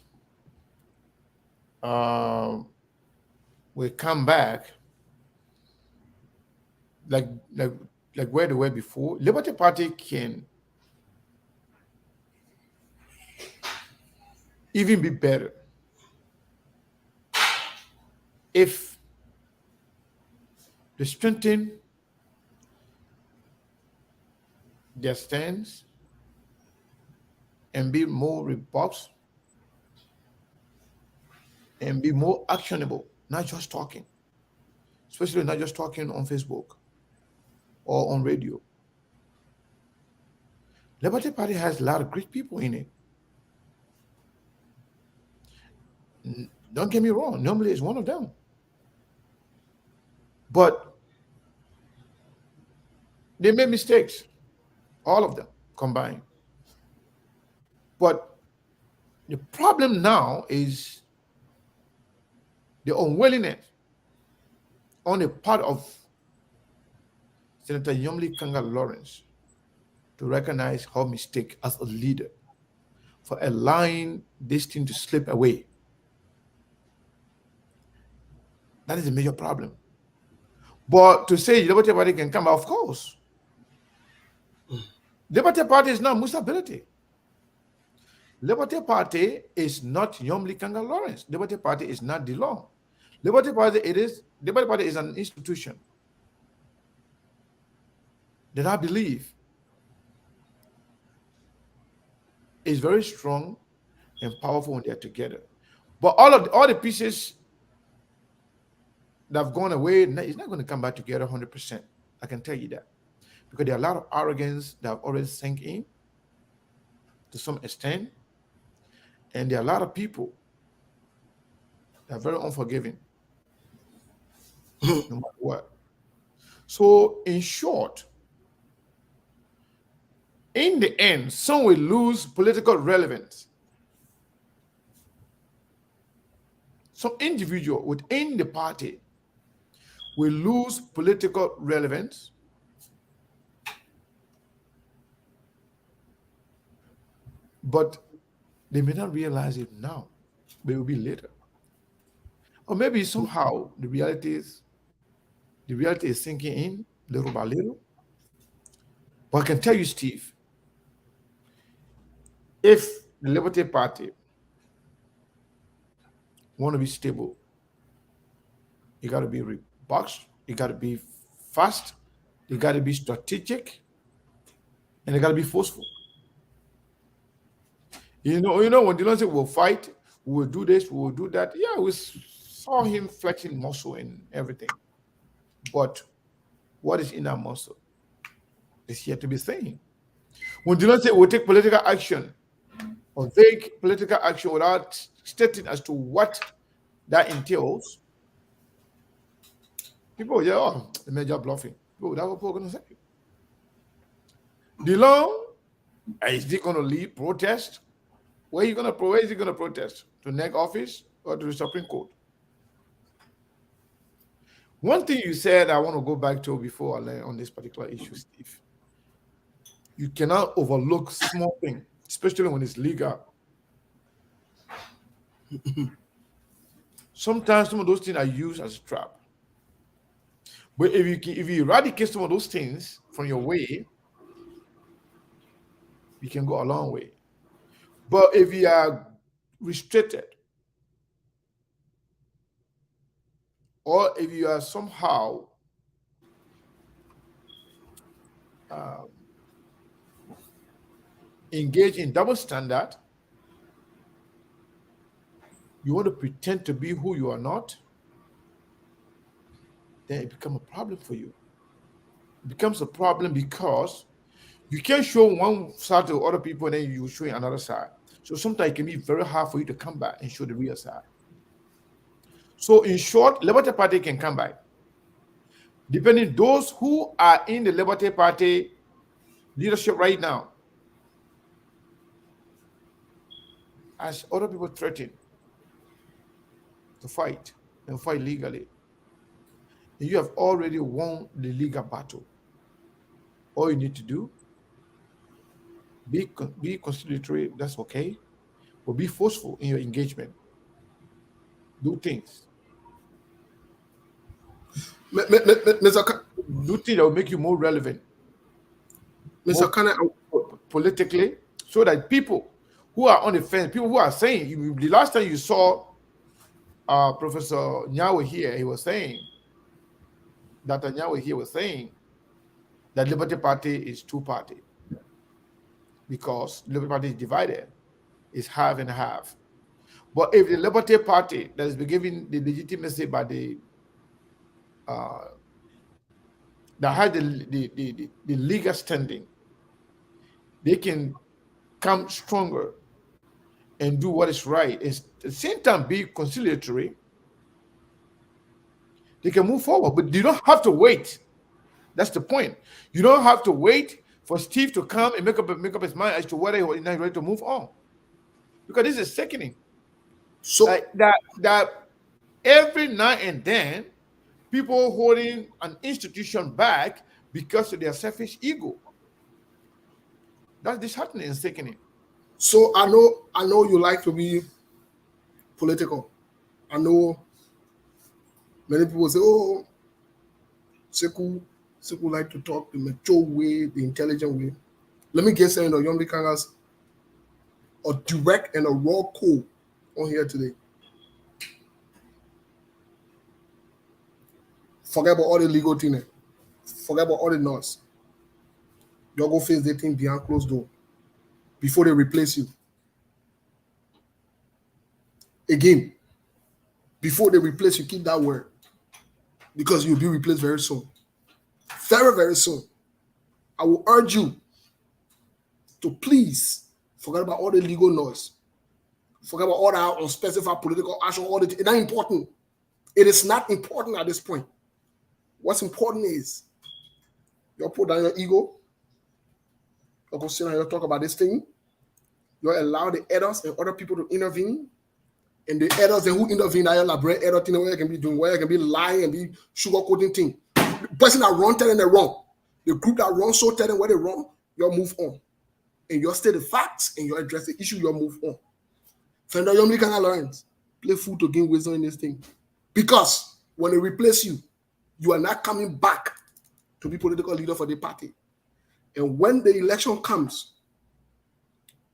will come back like where they were before, Liberty Party can even be better if they strengthen their stance and be more robust and be more actionable, not just talking, especially not just talking on Facebook or on radio. Liberty Party has a lot of great people in it. Don't get me wrong, normally it's one of them. But they made mistakes, all of them combined. But the problem now is the unwillingness on the part of Senator Yomli Kanga Lawrence to recognize her mistake as a leader for allowing this thing to slip away. That is a major problem. But to say the Liberty Party can come out, of course. Liberty Party is not Musability. Liberty Party is not Yomli Kanga Lawrence. Liberty Party is not DeLong. Liberty Party is an institution that I believe is very strong and powerful when they're together. But all the pieces that have gone away, it's not going to come back together 100%. I can tell you that. Because there are a lot of arrogance that have already sunk in to some extent. And there are a lot of people that are very unforgiving, no matter what. So, in short, in the end, some will lose political relevance. Some individual within the party will lose political relevance, but they may not realize it now, but it will be later. Or maybe somehow the reality is sinking in little by little. But I can tell you, Steve, if the Liberty Party want to be stable, you got to be robust, you got to be fast, you got to be strategic, and you got to be forceful. You know, when Dylan said we'll fight, we will do this, we will do that. Yeah, we saw him flexing muscle and everything. But what is in that muscle is yet to be seen. When Dylan said we'll take political action or vague political action without stating as to what that entails, people, the major bluffing. People, that's what people are going to say. Dylan, is he going to lead protest? Where is he going to protest? To NEC office or to the Supreme Court? One thing you said I want to go back to before I land on this particular issue, Steve. You cannot overlook small things, especially when it's legal. Sometimes some of those things are used as a trap. But if you eradicate some of those things from your way, you can go a long way. But if you are restricted, or if you are somehow engage in double standard, you want to pretend to be who you are not, then it becomes a problem for you. It becomes a problem because you can't show one side to other people and then you show another side. So sometimes it can be very hard for you to come back and show the real side. So in short, Liberty Party can come back. Depending those who are in the Liberty Party leadership right now, as other people threaten to fight and fight legally, and you have already won the legal battle. All you need to do, be conciliatory, that's okay, but be forceful in your engagement. Do things. Mr. Do things that will make you more relevant Mr. Kane, politically, so that people who are on the fence, people who are saying, the last time you saw Professor Nyawe here, he was saying, Dr. Nyawe here was saying that Liberty Party is two-party because Liberty Party is divided, it's half and half. But if the Liberty Party that has been given the legitimacy by the that had the legal standing, they can come stronger and do what is right. And at the same time, be conciliatory. They can move forward, but you don't have to wait. That's the point. You don't have to wait for Steve to come and make up his mind as to whether he's not ready to move on, because this is sickening. so Like that every now and then, people holding an institution back because of their selfish ego. That's disheartening and sickening. so I know you like to be political. I know many people say, oh, Seku like to talk the mature way, the intelligent way. Let me get saying the Young Kangas a direct and a raw call on here today. Forget about all the legal thing. Forget about all the noise. You'll go face the thing behind closed door before they replace you. Again, before they replace you, keep that word. Because you'll be replaced very soon. Very, very soon. I will urge you to please forget about all the legal noise. Forget about all that unspecified political action. All it's not important. It is not important at this point. What's important is you'll put down your ego. You'll go sit down and you'll talk about this thing. You'll allow the elders and other people to intervene. And the elders and who intervene, I elaborate elder thing where you can be doing, where you can be lying and be sugarcoating thing. The person that wrong telling them wrong. The group that wrong so telling where they wrong, you'll move on. And you'll state the facts and you'll address the issue, you'll move on. Fender, you can learn. Play fool to gain wisdom in this thing. Because when they replace you, you are not coming back to be political leader for the party. And when the election comes,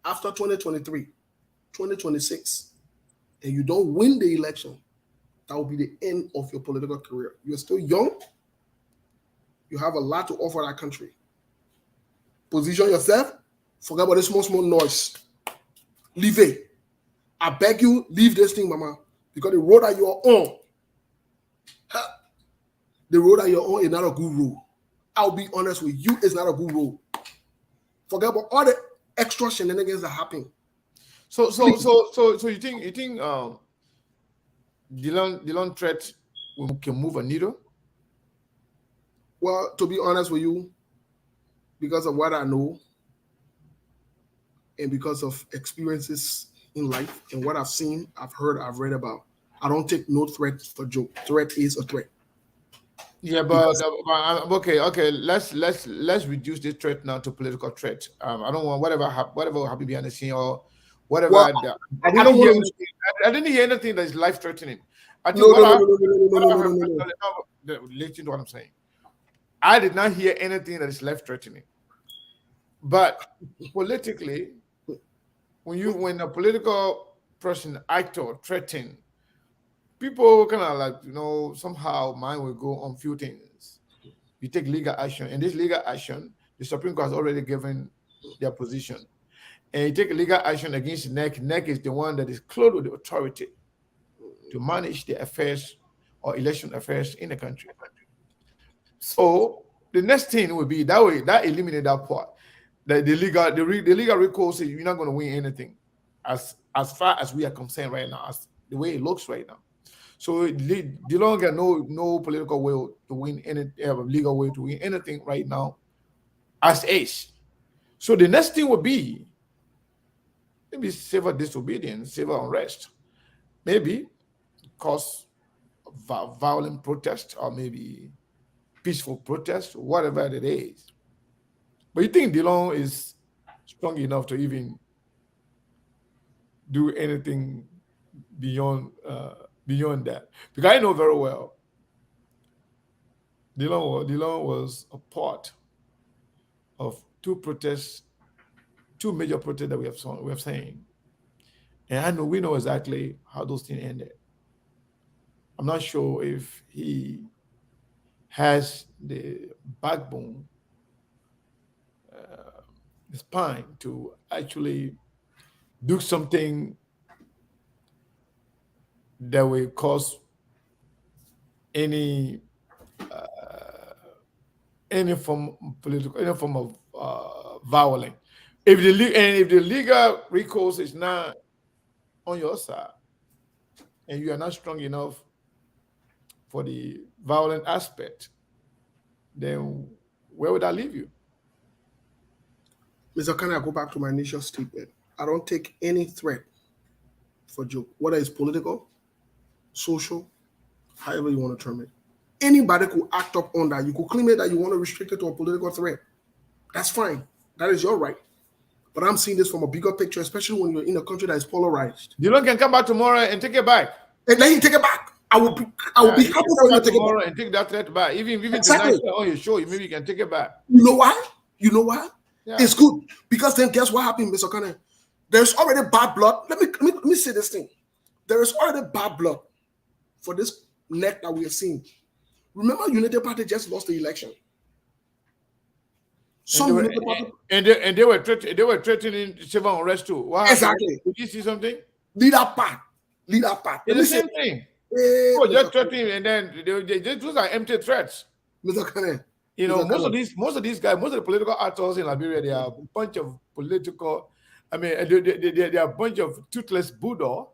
after 2023, 2026, and you don't win the election, that will be the end of your political career. You're still young. You have a lot to offer that country. Position yourself. Forget about this small noise. Leave it. I beg you, leave this thing, mama. Because the road that you're on, the road that you're on is not a good road. I'll be honest with you, it's not a good road. Forget about all the extra shenanigans that happen. So you think Dylan threat can move a needle? Well, to be honest with you, because of what I know and because of experiences in life and what I've seen, I've heard, I've read about, I don't take no threat for joke. Threat is a threat. Yeah, but okay. Let's reduce this threat now to political threat. I don't want whatever happened behind the scene or whatever. Well, I didn't hear anything that is life threatening. I think listen to what I'm saying. I did not hear anything that is life threatening. But politically, when a political person, actor, threaten, people kind of like, somehow mind will go on few things. You take legal action, and this legal action, the Supreme Court has already given their position. and you take a legal action against NEC, NEC is the one that is clothed with the authority to manage the affairs or election affairs in the country. So the next thing would be that eliminate that part. The legal recourse is you're not going to win anything, as far as we are concerned right now, as the way it looks right now. So the longer no political will to win any legal way to win anything right now, as is. So the next thing would be maybe civil disobedience, civil unrest, maybe cause violent protest or maybe peaceful protest, whatever it is. But you think Dillon is strong enough to even do anything beyond that? Because I know very well Dillon was a part of two major protests that we have seen, and we know exactly how those things ended. I'm not sure if he has the backbone, the spine to actually do something that will cause any form of violence. If the legal recourse is not on your side, and you are not strong enough for the violent aspect, then where would that leave you? Mr. Kane, I go back to my initial statement. I don't take any threat for joke, whether it's political, social, however you want to term it. Anybody could act up on that. You could claim it that you want to restrict it to a political threat. That's fine. That is your right. But I'm seeing this from a bigger picture, especially when you're in a country that is polarized. Dillon can come back tomorrow and take it back. And let him take it back. I will be happy for him to take it tomorrow back. and take that threat back. Even Exactly. tonight on your show, maybe you can take it back. You know why? You know why? Yeah. It's good. Because then guess what happened, Mr. Kane? There's already bad blood. Let me say this thing. There is already bad blood for this neck that we are seeing. Remember, United Party just lost the election. And they were threatening civil unrest too. Wow. Exactly. Did you see something? Lead that part. It's the same thing. People just threatening, and then those are empty threats. Mr. Kane. You know, most of these guys, most of the political actors in Liberia, they are a bunch of political. I mean, they are a bunch of toothless Buddha,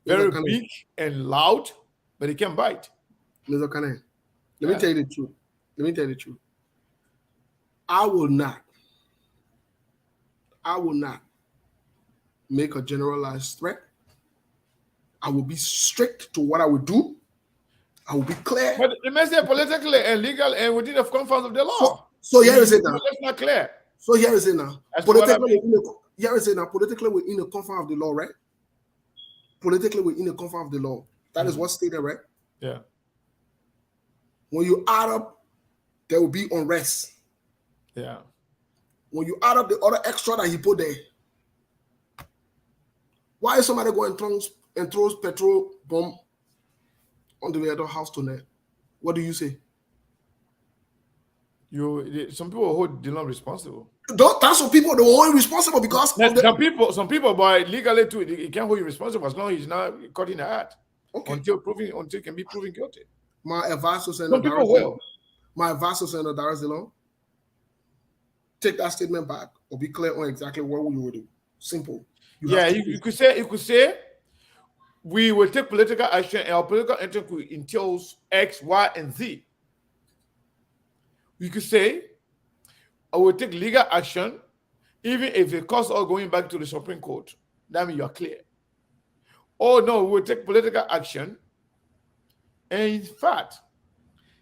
very big and loud, but they can't bite. Mr. Kane, let me tell you the truth. I will not make a generalized threat. I will be strict to what I will do. I will be clear. But the message politically and legal and within the confines of the law. So here is it now. That's not clear. So here is it now. Politically, we're in the confines of the law, right? Politically, we're in the confines of the law. That is what's stated, right? Yeah. When you add up, there will be unrest. Yeah. When you add up the other extra that he put there, why is somebody going and throws petrol bomb on the other house tonight? What do you say? Some people hold Dillon responsible. That's what people, they're only responsible because some people, but legally too, he can't hold you responsible as long as he's not caught in the act. Okay. Until he can be proven guilty. My advice to Some people will. My advice to Senator Darius Dillon, take that statement back or be clear on exactly what you will do. Simple. You could say we will take political action and our political action entails X, Y, and Z. You could say I will take legal action even if it costs us going back to the Supreme Court. That means you are clear. Oh no, we will take political action. And in fact,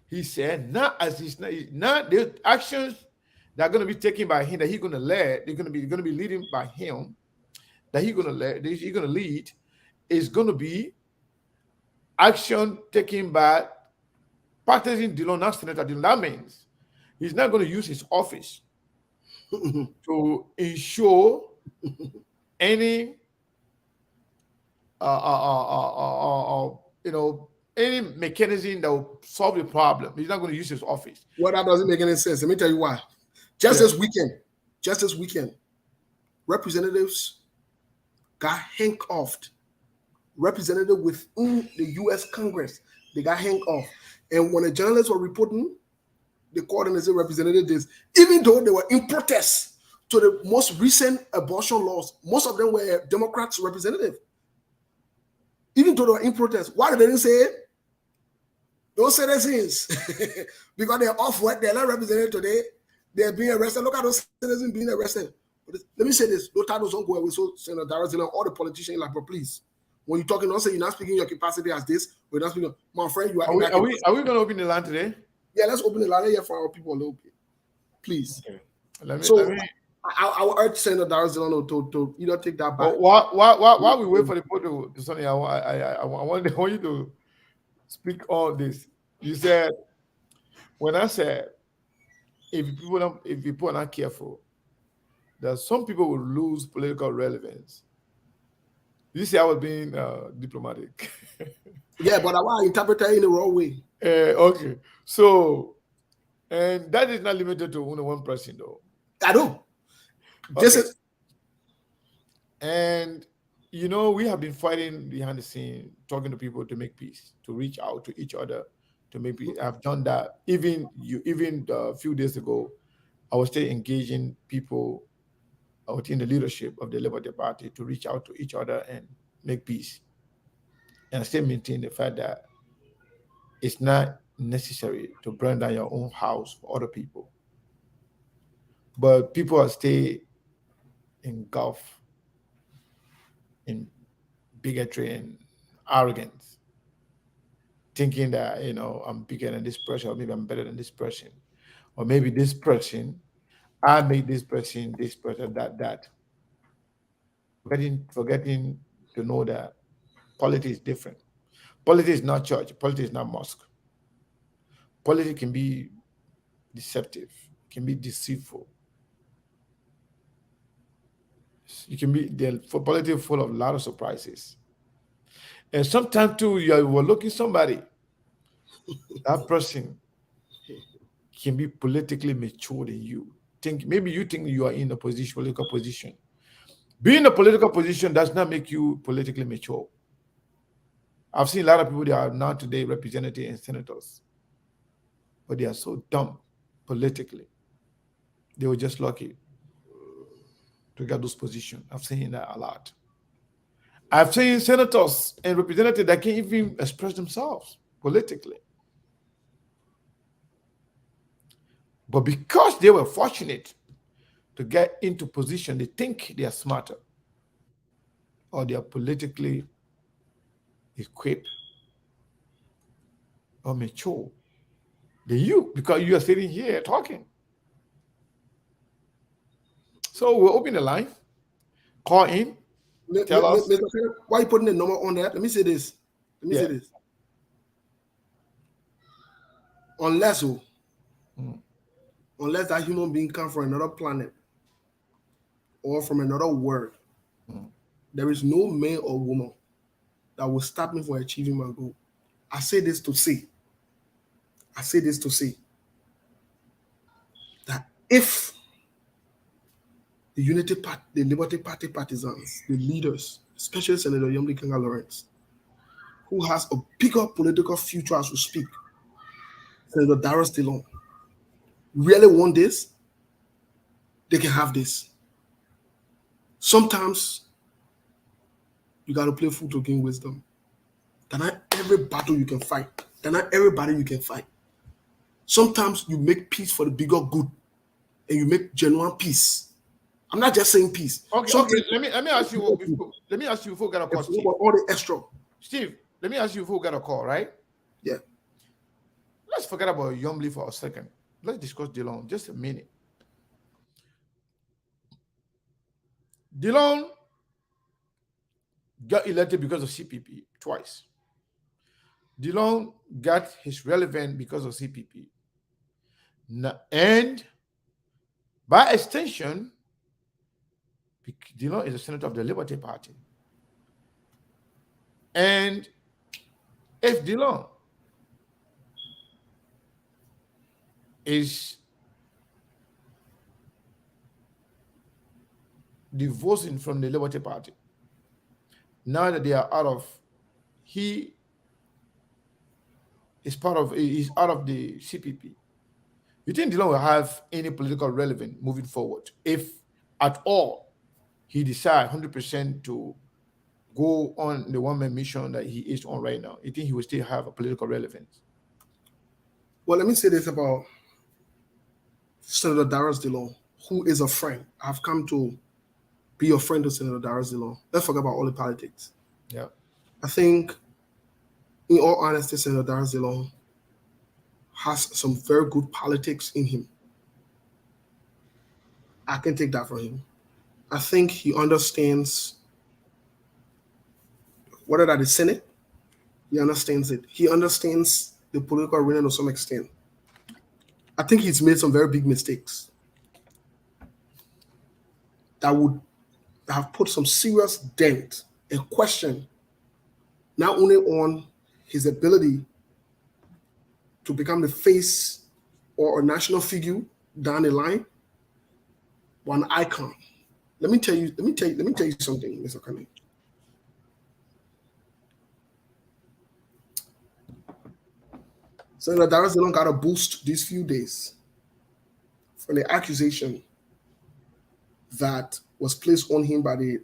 he said, not the actions that are going to be taken by him that he's going to lead, they're going to be leading by him, that he's going to lead, is going to be action taken by partisan Dillon, not Senator Dillon. That means he's not going to use his office to ensure any any mechanism that will solve the problem. He's not going to use his office. Well, that doesn't make any sense. Let me tell you why. Just this weekend, representatives got handcuffed. Representative within the U.S. Congress, they got handcuffed. And when the journalists were reporting, they called and they said, Representative this, even though they were in protest to the most recent abortion laws, most of them were Democrats representative. Even though they were in protest, why did they didn't say it? Those citizens, because they're off work, they're not represented today, they're being arrested. Look at those citizens being arrested. But let me say this: those titles don't go away. So Senator Darrell Dillon, all the politicians, like, but please, when you're talking, don't say you're not speaking your capacity as this, or you're not speaking. My friend, you are. Are we going to open the line today? Yeah, let's open the line here for our people a little bit, please. Okay. I will urge Senator Darrell Dillon to either take that back. While we wait for the photo, Sonny, I want you to speak on this. You said, when I said, if people are not careful, that some people will lose political relevance. You see, I was being diplomatic. Yeah, but I want to interpret it in the wrong way. Okay, so, and that is not limited to only one person, though. I know. Okay. And we have been fighting behind the scene, talking to people to make peace, to reach out to each other, to make peace. I've done that. Even a few days ago, I was still engaging people within the leadership of the Liberty Party to reach out to each other and make peace. And I still maintain the fact that it's not necessary to burn down your own house for other people. But people are still engulfed in bigotry and arrogance, thinking that, I'm bigger than this person, or maybe I'm better than this person, or maybe this person, I made this person, that. Forgetting to know that politics is different. Politics is not church. Politics is not mosque. Politics can be deceptive, can be deceitful. You can be for politics full of a lot of surprises. And sometimes too, you are looking somebody, that person can be politically mature than you. Maybe you think you are in a political position. Being in a political position does not make you politically mature. I've seen a lot of people that are now today representatives and senators, but they are so dumb politically. They were just lucky to get those positions. I've seen that a lot. I've seen senators and representatives that can't even express themselves politically. But because they were fortunate to get into position, they think they are smarter or they are politically equipped or mature than you, because you are sitting here talking. So we'll open the line. Call in. Tell us. Why are you putting the number on that? Let me say this. Unless that human being come from another planet or from another world, there is no man or woman that will stop me from achieving my goal. I say this to say that if the Unity Party, the Liberty Party partisans, the leaders, especially Senator Yomli Kanga Lawrence, who has a bigger political future as we speak, Senator Darrell Dillon, really want this, they can have this. Sometimes you got to play fool to gain wisdom. That not every battle you can fight. That not everybody you can fight. Sometimes you make peace for the bigger good, and you make genuine peace. I'm not just saying peace. Okay. Let me ask you. Let me ask you before we get a call, Steve. All the extra. Steve, let me ask you before we get a call, right? Yeah. Let's forget about Yomli for a second. Let's discuss Dillon just a minute. Dillon got elected because of CPP twice. Dillon got his relevance because of CPP. And by extension, Dillon is a senator of the Liberty Party. And if Dillon is divorcing from the Liberty Party. Now that they are out of, he he's out of the CPP. You think Dillon will have any political relevance moving forward, if at all he decides 100% to go on the one-man mission that he is on right now? You think he will still have a political relevance? Well, let me say this about Senator Darius Dillon, who is a friend. I've come to be a friend to Senator Darius Dillon. Let's forget about all the politics. Yeah. I think, in all honesty, Senator Darius Dillon has some very good politics in him. I can take that from him. I think he understands whether that is Senate, he understands it. He understands the political arena to some extent. I think he's made some very big mistakes that would have put some serious dent and question not only on his ability to become the face or a national figure down the line, but an icon. Let me tell you something, Mr. Kane. Senator Darius Dillon got a boost these few days from the accusation that was placed on him by the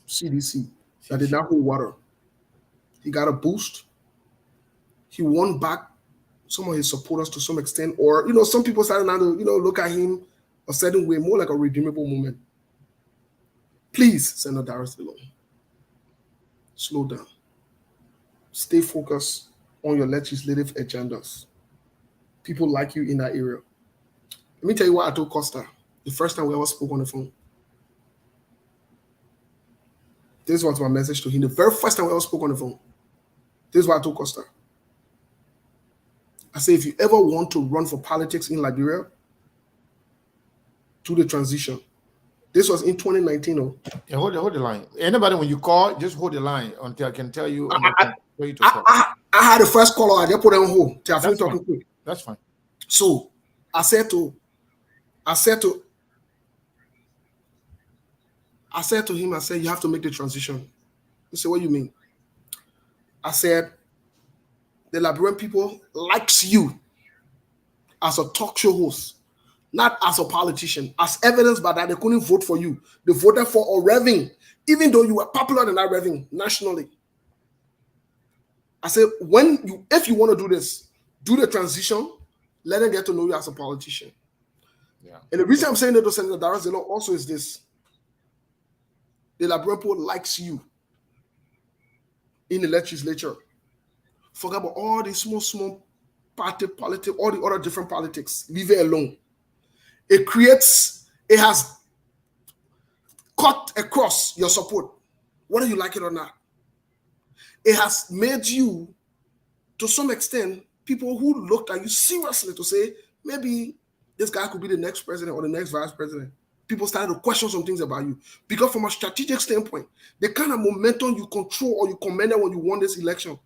CDC that did not hold water. He got a boost. He won back some of his supporters to some extent, or some people started now to look at him a certain way, more like a redeemable moment. Please, Senator Darius Dillon, slow down. Stay focused on your legislative agendas. People like you in that area. Let me tell you what I told Costa the first time we ever spoke on the phone. This was my message to him the very first time we ever spoke on the phone. This is what I told Costa. I say, if you ever want to run for politics in Liberia, do the transition. This was in 2019. Yeah, hold the line. Anybody, when you call, just hold the line until I can tell you. I had the first call. I just put it on hold till I finish talking quick. That's fine. So I said to him, I said, you have to make the transition. He said, what do you mean? I said, the Liberian people likes you as a talk show host, not as a politician. As evidenced by that, they couldn't vote for you. They voted for a Reving, even though you were popular in that Reving nationally. I said, if you want to do this, do the transition, let them get to know you as a politician. Yeah. And the reason I'm saying that to Senator Darius Dillon also is this. The Liberian people likes you in the legislature. Forget about all these small party politics, all the other different politics. Leave it alone. It has cut across your support, whether you like it or not. It has made you, to some extent, people who looked at you seriously to say, maybe this guy could be the next president or the next vice president. People started to question some things about you. Because from a strategic standpoint, the kind of momentum you control or you commanded when you won this election,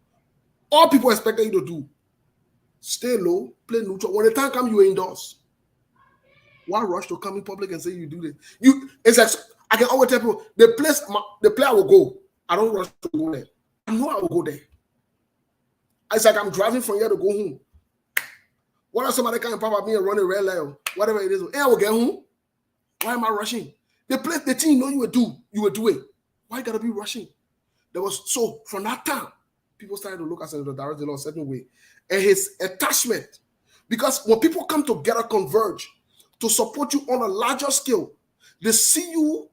all people expected you to do, stay low, play neutral. When the time comes, you were indoors. Why rush to come in public and say you do this? It's like, I can always tell people, the player will go. I don't rush to go there. I know I will go there. It's like I'm driving from here to go home. What if somebody can pop at me and run a red light or whatever it is? Hey, I will get home. Why am I rushing? The thing you know you will do it. Why you gotta be rushing? So from that time, people started to look at Senator Darius Dillon a certain way. And his attachment, because when people come together, converge to support you on a larger scale, they see you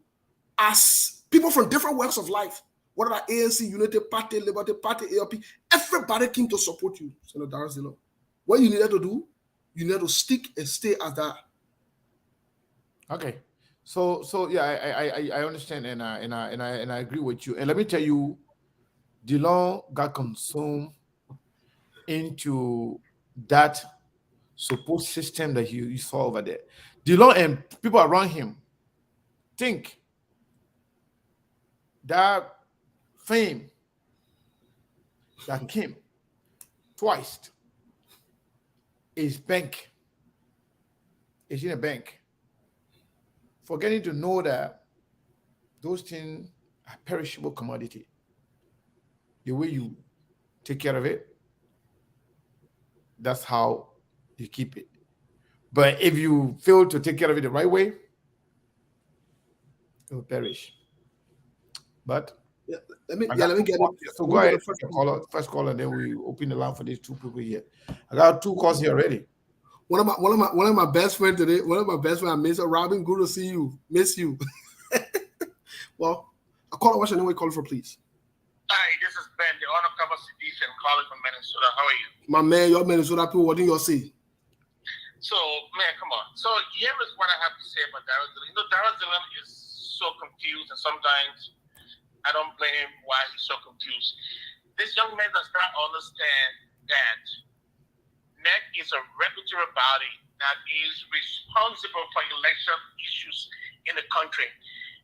as people from different walks of life, whether that ANC, United Party, Liberty Party, ALP, everybody came to support you, Senator Darius Dillon. What you needed to do, you needed to stick and stay as that. Okay. So yeah, I understand and I agree with you. And let me tell you, Dillon got consumed into that support system that you saw over there. Dillon and people around him think that fame that came twice is in a bank. Forgetting to know that those things are perishable commodity. The way you take care of it, that's how you keep it. But if you fail to take care of it the right way, it will perish. But Yeah, I let got me two get it. calls here. So Let go me get ahead, the first take the one. caller, first caller, and then we open the line for these two people here. I got two calls here already. One of my best friends today. One of my best friends, Mr. Robin. Good to see you. Miss you. Well, a caller. What's your name? We call for, please. Hi, this is Ben, the undercover citizen calling from Minnesota. How are you? My man, your Minnesota people. What do you say? So, man, come on. So, here is what I have to say about Darrell Dillon. You know, Darrell Dillon is so confused, and sometimes I don't blame him why he's so confused. This young man does not understand that NEC is a regulatory body that is responsible for election issues in the country.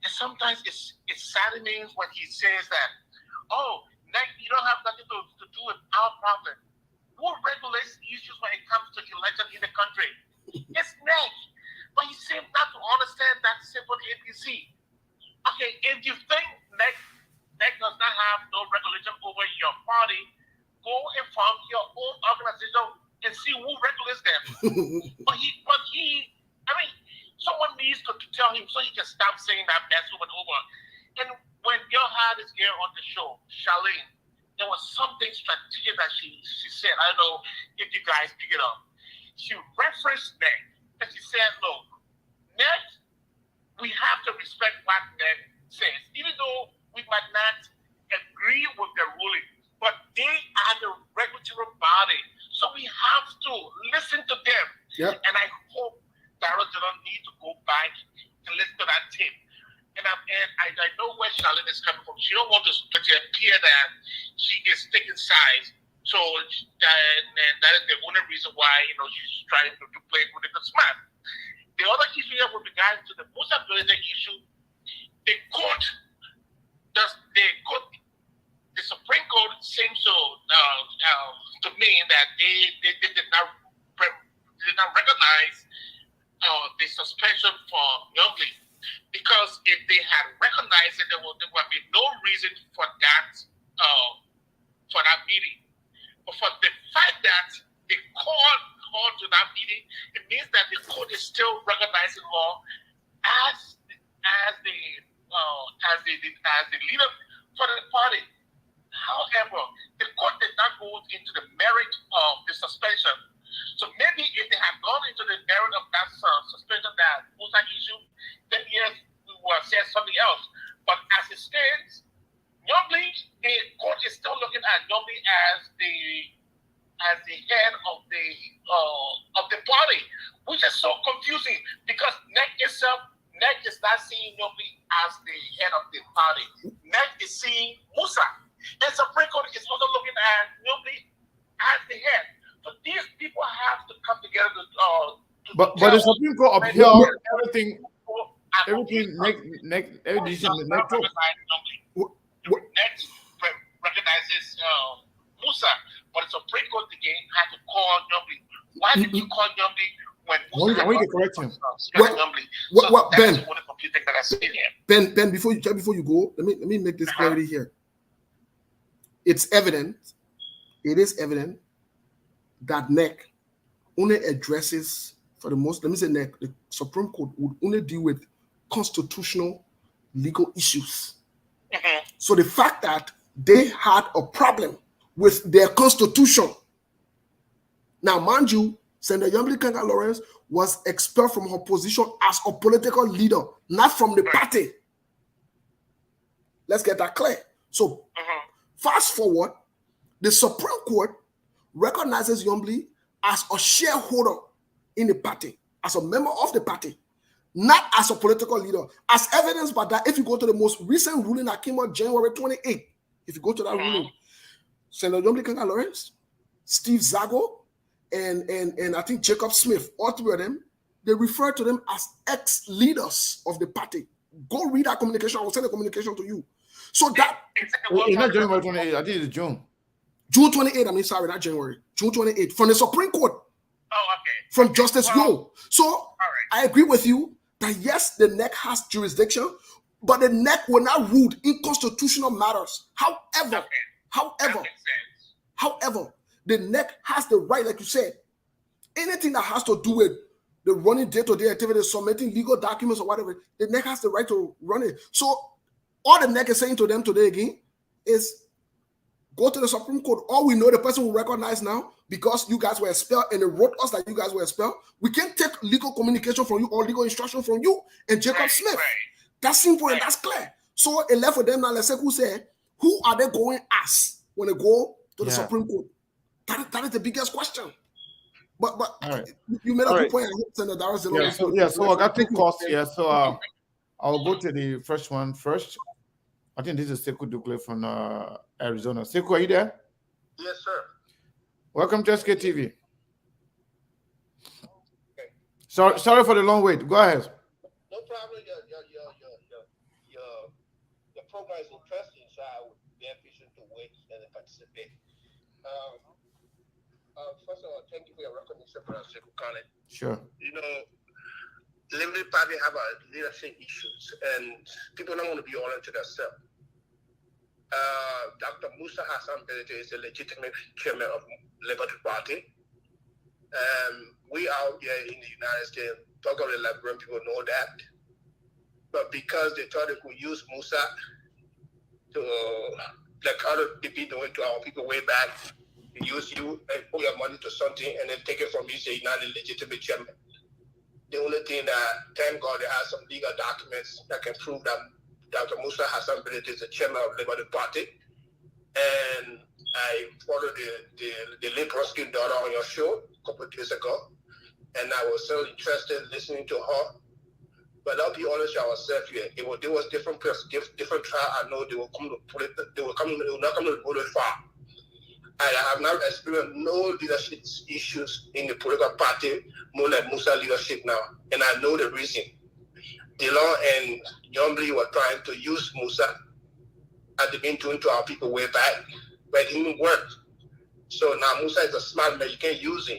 And sometimes it's saddening when he says that, oh, NEC, you don't have nothing to do with our problem. Who regulates issues when it comes to election in the country? It's NEC. But he seems not to understand that simple ABC. Okay, if you think NEC does not have no regulation over your party, go and form your own organization and see who regulates them. but I mean, someone needs to tell him so he can stop saying that mess over and over. And when you had this girl on the show, Charlene, there was something strategic that she said. I don't know if you guys pick it up. She referenced NEC, and she said, look, NEC, we have to respect what NEC says, even though we might not agree with their ruling, but they are the regulatory body, so we have to listen to them. Yep. And I hope Darrell Dillon need to go back and listen to that tape. And I know where Charlene is coming from. She don't want to appear that she is taking sides. So that is the only reason why she's trying to play political smart. The other issue here with regards to the possibility issue, the Supreme Court seems to mean that they did not recognize the suspension for Youngly. Because if they had recognized it, there would be no reason for that meeting. But for the fact that the court called to that meeting, it means that the court is still recognizing law as the leader for the party. However, the court did not go into the merit of the suspension. So maybe if they had gone into the merit of that suspension, that Musa issue, then yes, we would have said something else. But as it stands, Youngly, the court is still looking at Youngly as the head of the party, which is so confusing because NEC is not seeing Youngly as the head of the party. NEC is seeing Musa. And Supreme Court is also looking at Youngly as the head. So these people have to come together But the Supreme Court upheld everything NEC recognizes Musa, but the Supreme Court again had to call Youngly. Why did you call Youngly when Musa? We can correct him. Ben, before you go, let me make this clarity here. It is evident that NEC only addresses, for the most, let me say NEC, the Supreme Court would only deal with constitutional legal issues. Mm-hmm. So the fact that they had a problem with their constitution. Now, mind you, Senator Youngly Kanga Lawrence was expelled from her position as a political leader, not from the party. Let's get that clear. So, fast forward, the Supreme Court recognizes Youngly as a shareholder in the party, as a member of the party, not as a political leader. As evidenced by that, if you go to the most recent ruling that came out January 28th, if you go to that ruling, Senator Youngly Kanga Lawrence, Steve Zago, and I think Jacob Smith, all three of them, they refer to them as ex-leaders of the party. Go read that communication. I will send the communication to you. So that it's not January 28th. I think it's June. June 28th. I mean, sorry, not January. June 28th from the Supreme Court. Oh, okay. From Justice Lowe. So right. I agree with you that yes, the NEC has jurisdiction, but the neck will not rule in constitutional matters. However, That makes sense. however, the neck has the right, like you said, anything that has to do with the running day-to-day activities, submitting legal documents or whatever, the neck has the right to run it. So all the neck is saying to them today again is go to the Supreme Court. All we know, the person will recognize now, because you guys were expelled and they wrote us that you guys were expelled. We can't take legal communication from you or legal instruction from you and Jacob Smith. Right. That's simple and that's clear. So it left for them now. Let's say who said, who are they going as when they go to the Supreme Court? That is the biggest question. But right. you made a All good right. point. I hope Senator Darrell So I got two calls here. So I'll go to the first one first. I think this is Sekou Ducle from Arizona. Sekou, are you there? Yes, sir. Welcome to SKTV. Sorry for the long wait. Go ahead. No problem. Your program is interesting, so I would be patient to wait and participate. First of all, thank you for your recognition, Brother Sekou Kane. Sure. You know, the Liberia Party have a leadership issues, and people don't want to be all into themselves. Dr. Musa Hassan Belete is a legitimate chairman of Liberty Party. We out there in the United States, talk of the Liberian people know that. But because they thought they could use Musa to, like other people doing to our people way back, use you and put your money to something and then take it from you, say you're not a legitimate chairman. The only thing that, thank God, they have some legal documents that can prove that Dr. Musa Hassan Belete is the chairman of Liberty Party. And I followed the late prosecuting daughter on your show a couple of days ago, and I was so interested listening to her. But I'll be honest with ourselves here. There was different trial. I know they will come to put it. They will not come to put it far. I have not experienced no leadership issues in the political party more like Musa leadership now, and I know the reason. Delon and Yombly were trying to use Musa at the beginning to our people way back, but it didn't work. So now Musa is a smart man. You can't use him.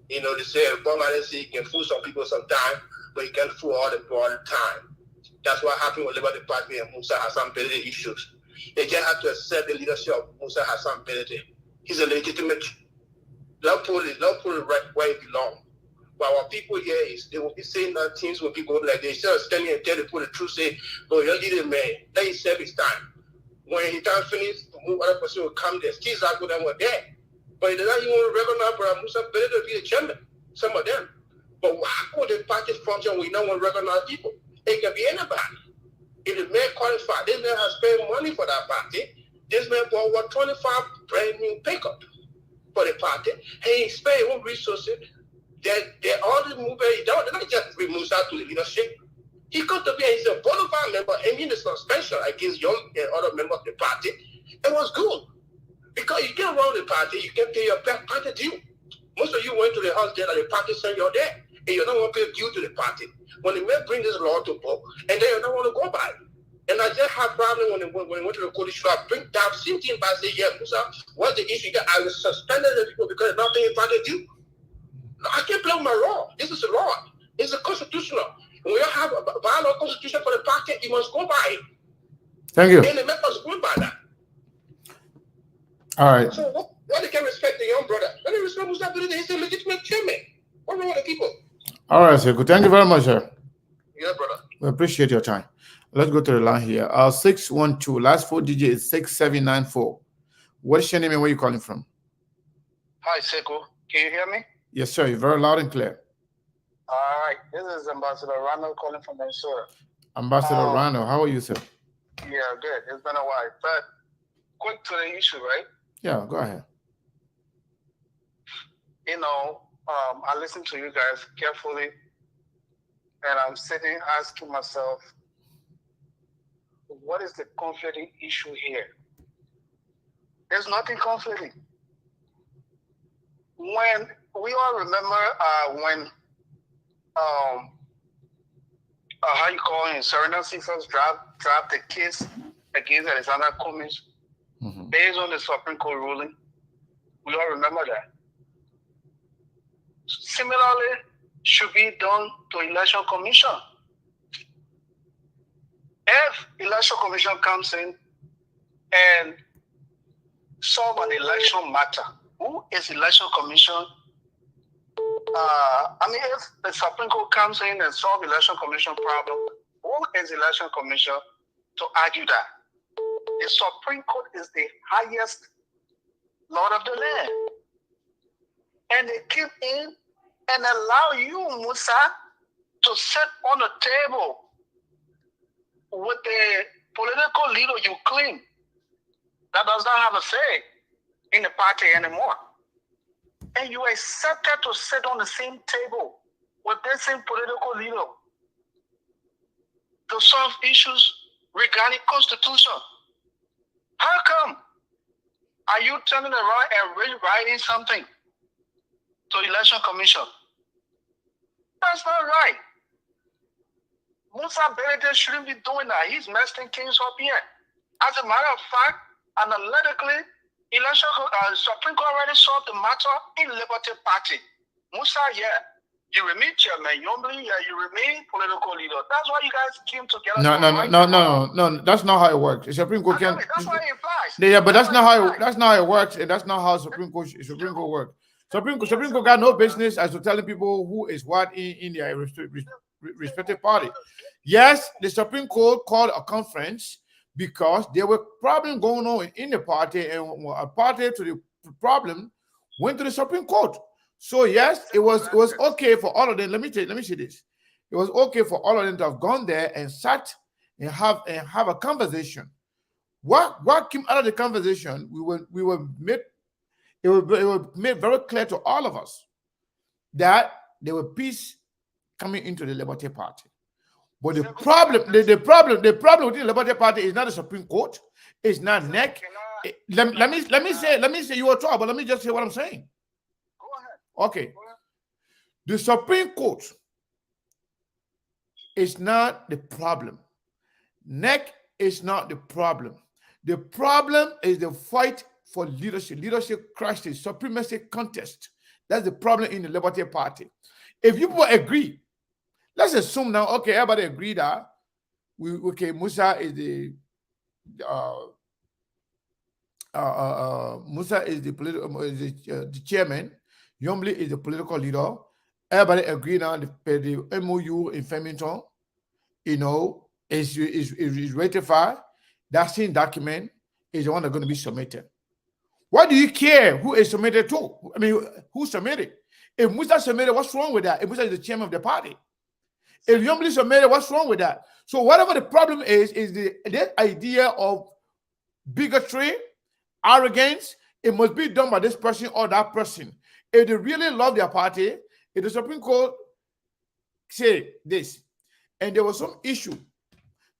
You know, they say you can fool some people sometimes, but you can't fool all the time. That's what happened with Liberty Party and Musa Hassan Belete issues. They just have to accept the leadership of Musa Hassan Belete. He's a legitimate. Love put it right where it belongs. But our people here they will be saying that things will be going like they start standing and tell the people the truth, say, "Oh, your leader man, let him serve his time." When he time finished, other person will come there. Still out with them were there. But they don't even recognize Brother Musa Belete to be the chairman. Some of them. But how could the party function when we don't want to recognize people? It can be anybody. If the man qualified, this man has spent money for that party. This man bought what 25 brand new pickup for the party. He spent his own resources. They all the movement. They're not just bring Musa to the leadership. He got to be he's a bona fide member and in the suspension against young and other members of the party. It was good. Because you get around the party, you can pay your party due. Most of you went to the house there and the party sent you there. And you don't want to pay due to the party. When the men bring this law to book, and then you don't want to go by it. And I just had problem when we went to the court issue. I bring down same thing by say, yeah, Musa, what's the issue? I was suspended the people because they're not paying party due. No, I can't play with my law. This is a law. It's a constitutional. When you have a bylaw constitution for the party, you must go by it. Thank you. And the members go by that. All right. So why they can respect the young brother? When they respect Musa Belete, he's a legitimate chairman. What's wrong with the people? All right, Sekou. Thank you very much, sir. Yeah, brother. We appreciate your time. Let's go to the line here. 612, last 4 digits is 6794. What is your name and where are you calling from? Hi, Sekou. Can you hear me? Yes, sir. You're very loud and clear. All right. This is Ambassador Ronald calling from Minnesota. Ambassador Rano, how are you, sir? Yeah, good. It's been a while. But quick to the issue, right? Yeah, go ahead. You know, I listen to you guys carefully, and I'm sitting asking myself, what is the conflicting issue here? There's nothing conflicting. When we all remember when how you call it, Serena first dropped the case against Alexander Cummings based on the Supreme Court ruling. We all remember that. Similarly, should be done to Election Commission. If election commission comes in and solve an election matter, who is election commission? If the Supreme Court comes in and solve election commission problem, who is election commission to argue that? The Supreme Court is the highest Lord of the land. And they came in and allow you, Musa, to sit on a table with the political leader you claim that does not have a say in the party anymore. And you accepted to sit on the same table with the same political leader to solve issues regarding constitution. How come? Are you turning around and rewriting something to election commission? That's not right. Musa Belede shouldn't be doing that. He's messing things up here. As a matter of fact, analytically, Supreme Court already solved the matter in Liberty Party. Musa, you remain chairman. Yombly, you remain political leader. That's why you guys came together. No. That's not how it works. The Supreme Court can't. That's what it implies. Yeah, but that's not how it works, and that's not how Supreme Court works. Supreme Court got no business as to telling people who is what in their respective party. Yes, the Supreme Court called a conference because there were problems going on in the party, and a party to the problem went to the Supreme Court. So yes, it was okay for all of them. Let me say this. It was okay for all of them to have gone there and sat and have a conversation. What came out of the conversation? It was made very clear to all of us that there were peace coming into the Liberty Party. But the problem with the Liberty Party is not the Supreme Court. It's not NEC. Let me say you are trouble, but let me just say what I'm saying. Go ahead. Okay. The Supreme Court is not the problem. NEC is not the problem. The problem is the fight for leadership crisis, supremacy contest. That's the problem in the Liberty Party. If you people agree, let's assume now, okay, everybody agree that Musa is the the chairman, Yombly is the political leader. Everybody agree now the MOU in Flemington, is ratified. That same document is the one that's going to be submitted. Why do you care who is submitted to? I mean, who submitted? If Musa submitted, what's wrong with that? If Musa is the chairman of the party. If Yombly submitted, what's wrong with that? So whatever the problem is the idea of bigotry, arrogance. It must be done by this person or that person. If they really love their party, if the Supreme Court say this, and there was some issue,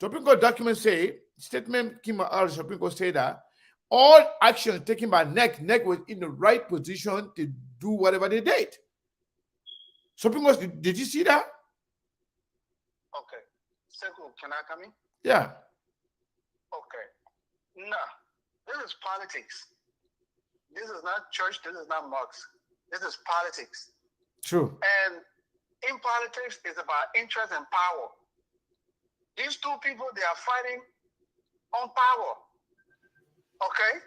Supreme Court documents say, statement came out of the Supreme Court say that all actions taken by NEC was in the right position to do whatever they did. Supreme Court, did you see that? Okay. Sekou, can I come in? Yeah. Okay. No, this is politics. This is not church. This is not mosque. This is politics. True. And in politics, it's about interest and power. These two people, they are fighting on power. Okay?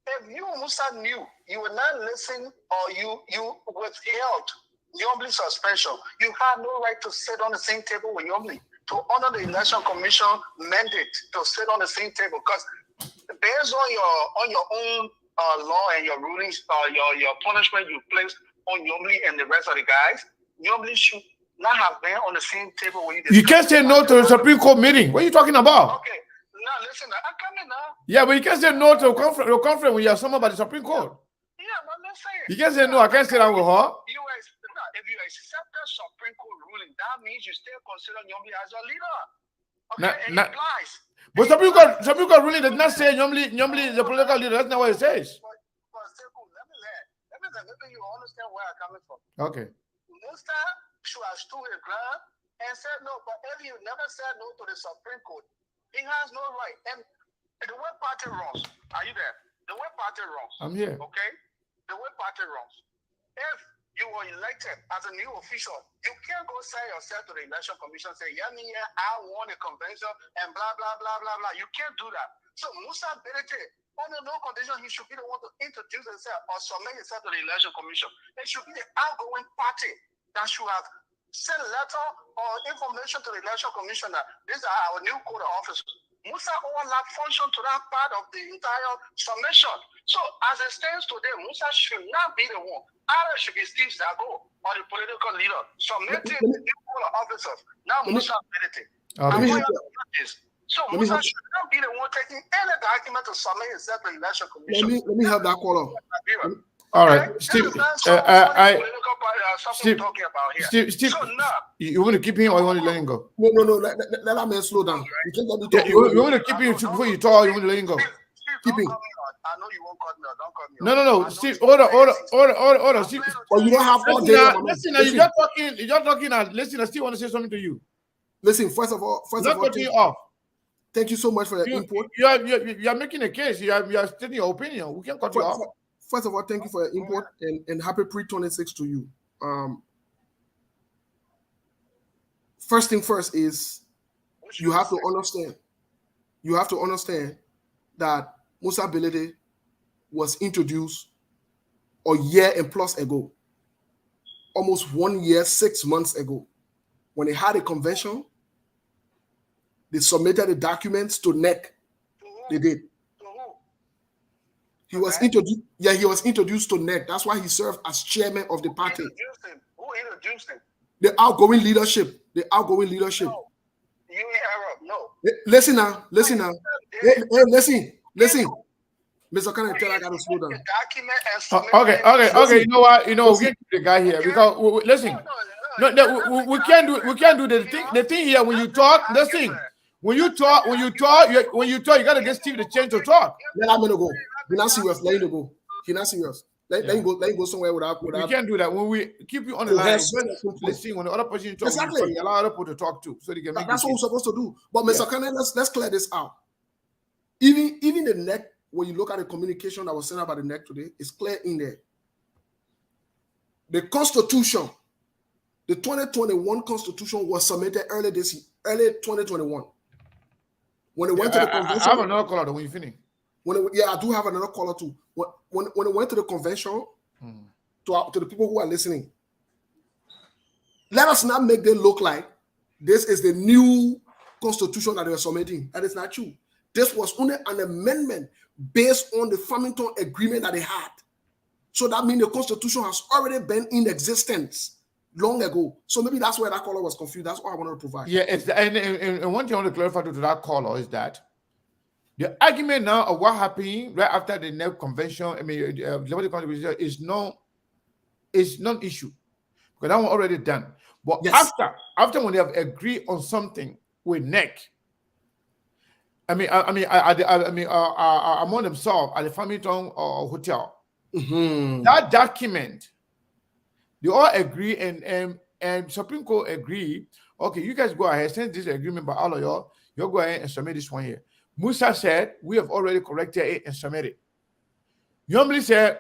If you, Musa, knew you would not listen or you withheld Yombly suspension, you had no right to sit on the same table with Yombly, to honor the Election Commission mandate to sit on the same table. Because based on your own law and your rulings, your punishment you placed on Yombly and the rest of the guys, Yombly should not have been on the same table with you. You can't say no to the Supreme Court meeting. What are you talking about? Okay. Now listen, I'm coming now. Yeah, but you can't say no to a conference when you have someone by the Supreme Court. Yeah, but let's say You can't say no. I can't sit down with her. If you accept the Supreme Court ruling, that means you still consider Yombly as a leader. Okay, it applies. But Supreme Court ruling does not say Yombly is a political leader. That's not what it says. But maybe you understand where I'm coming from. Okay. Musa should have stood his ground and said no. But if you never said no to the Supreme Court, he has no right. And the way party runs, are you there? The way party runs. I'm here. Okay? The way party runs. If You were elected as a new official. You can't go say yourself to the election commission and say, yeah, me, yeah, I won a convention and blah, blah, blah, blah, blah. You can't do that. So Musa Belete, under no condition, he should be the one to introduce himself or submit himself to the election commission. It should be the outgoing party that should have sent a letter or information to the election commission that these are our new code of officers. Musa overlap function to that part of the entire submission. So as it stands today, Musa should not be the one. Either should be Steve Zago or the political leader submitting the new code of officers. Now Musa Belete. So Musa should not be the one taking any document to submit himself to the election commission. Let me help that caller. All right, Steve. Steve, talking about here. Steve, so now, you want to keep him or you want to let him go? No. Let that man slow down. You can't let me talk. You want to keep him before you talk, or you want to let him go? Keep him. I know you won't cut me out. Don't cut me out. No. Steve, order. Steve. But you don't have all day. Listen, you're talking. Listen, I still want to say something to you. Listen, first of all, thank you so much for your input. You are making a case. You are stating your opinion. We can cut you off. First of all, thank you for your input and happy pre-26 to you. First thing first is you have to understand. You have to understand that Musa Belete was introduced a year and plus ago, almost 1 year, 6 months ago, when they had a convention. They submitted the documents to NEC. They did. He was introduced. Yeah, he was introduced to NEC. That's why he served as chairman of the party. Who introduced him? The outgoing leadership. No, you Arab, no. Listen now. Hey, listen. Mr. Kenneth, I got to slow down. Okay. You know what? We can't keep the guy here because listen. No, we can't do the thing here. When you talk, listen. When you talk, you gotta get Steve the chance to talk. Let him go. He's not serious. Let him go. He's not serious. Let him go somewhere without. We can't do that. When we keep you on the line, listen. When the other person talks, exactly. You allow other people to talk too, so they can make. That's what we're supposed to do. But Mr. Kenneth, let's clear this out. Even the NEC, when you look at the communication that was sent out by the NEC today, it's clear in there. The Constitution, the 2021 Constitution was submitted early 2021. When it went to the convention, I have another caller when you finish. I do have another caller too. When it went to the convention, to the people who are listening, let us not make them look like this is the new constitution that they are submitting. That is not true. This was only an amendment based on the Farmington Agreement that they had. So that means the constitution has already been in existence long ago. So maybe that's where that caller was confused. That's what I wanted to provide. Yeah, and one thing I want to clarify to that caller is that the argument now of what happened right after the NEC convention, Liberty convention is non-issue because that one already done. But yes, after when they have agreed on something with NEC, among themselves at the Farmington Hotel, that document. They all agree, and Supreme Court agree. Okay, you guys go ahead, send this agreement by all of y'all. You'll go ahead and submit this one here. Musa said, we have already corrected it and submitted it. Yombly said,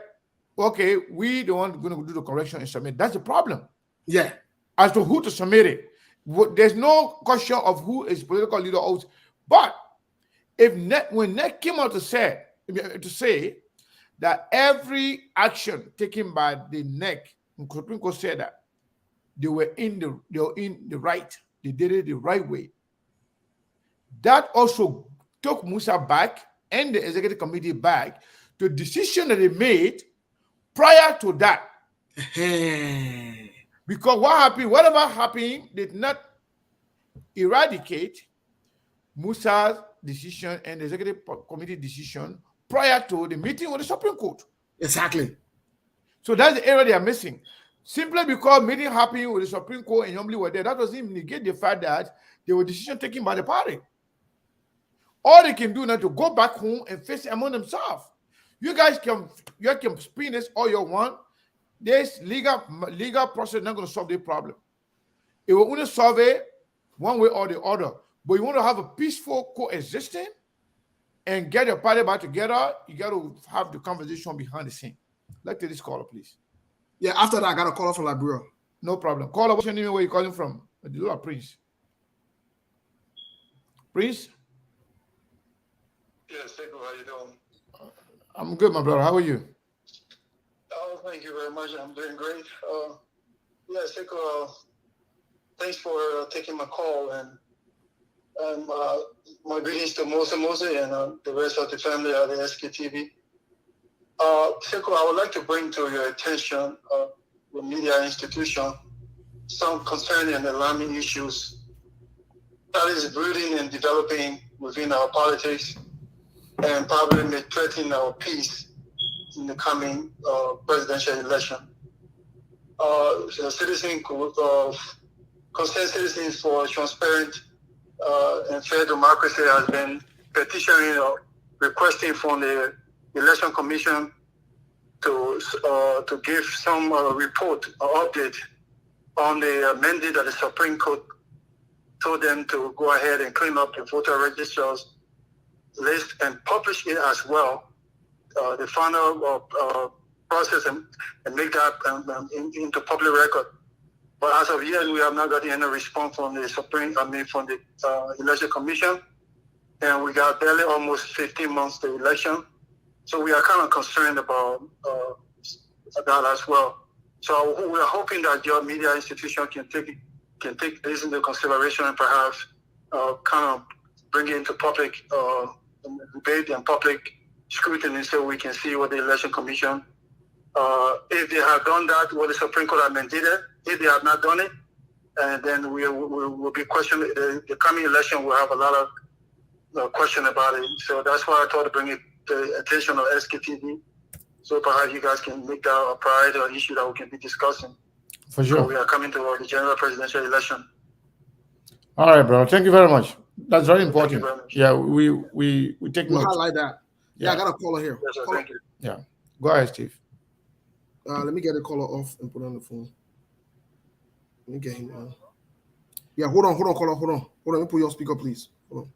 okay, we the one going to do the correction and submit. That's the problem. Yeah. As to who to submit it, there's no question of who is political leader. But when NEC came out to say that every action taken by the NEC, Supreme Court said that they were in the right. They did it the right way. That also took Musa back and the executive committee back to the decision that they made prior to that. Because whatever happened did not eradicate Musa's decision and the executive committee decision prior to the meeting with the Supreme Court. Exactly. So that's the area they are missing. Simply because meeting happened with the Supreme Court and Yombly were there, that doesn't negate the fact that there were decisions taken by the party. All they can do now to go back home and face it among themselves. You can spin this all you want. This legal process is not going to solve the problem. It will only solve it one way or the other. But you want to have a peaceful coexistence and get your party back together, you got to have the conversation behind the scene. Let's take this caller, please. Yeah, after that, I got a call from Liberia. No problem. Caller, what's your name and where you calling from? Prince. Prince? Yes, Seiko, how you doing? I'm good, my brother. How are you? Oh, thank you very much. I'm doing great. Yeah, Seiko, thanks for taking my call, and my greetings to Mose and the rest of the family at the SKTV. Seiko, I would like to bring to your attention the media institution some concerning and alarming issues that is brooding and developing within our politics and probably may threaten our peace in the coming presidential election. Concerned citizens for transparent and fair democracy has been petitioning or requesting from the election commission to give some report or update on the mandate that the Supreme Court told them to go ahead and clean up the voter registers list and publish it as well, the final process and make that into public record. But as of yet, we have not gotten any response from the from the election commission, and we got barely almost 15 months to election. So we are kind of concerned about that as well. So we are hoping that your media institution can take this into consideration and perhaps kind of bring it into public debate and public scrutiny, so we can see what the election commission, if they have done that, what the Supreme Court has mandated. If they have not done it, and then we will be questioning. The coming election will have a lot of question about it. So that's why I thought to bring it to the attention of SKTV. So perhaps you guys can make that a priority or issue that we can be discussing. For sure. So we are coming to the general presidential election. All right, bro. Thank you very much. That's very important. Very much. Yeah, we take We'll note. highlight that. Yeah, I got a caller here. Yes, sir, Caller. thank you. Yeah. Go ahead, Steve. Let me get the caller off and put it on the phone. Let me get him on. Yeah, hold on, caller, hold on. Let me put your speaker, please. Hold on.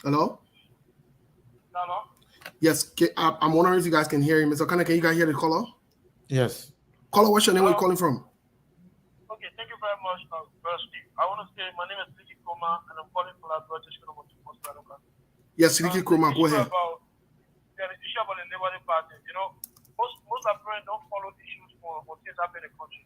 Hello? Hello? Yes, I'm wondering if you guys can hear him. Mr. Kana, can you guys hear the caller? Yes. Caller, what's your name? Where you calling from? Okay, thank you very much, Brother Steve. I want to say my name is Liki Koma, and I'm calling from the British Columbia. Yes, Sidiki Kroma, go ahead. The issue about the Liberia Party, you know, most of friends don't follow issues for things happening in the country.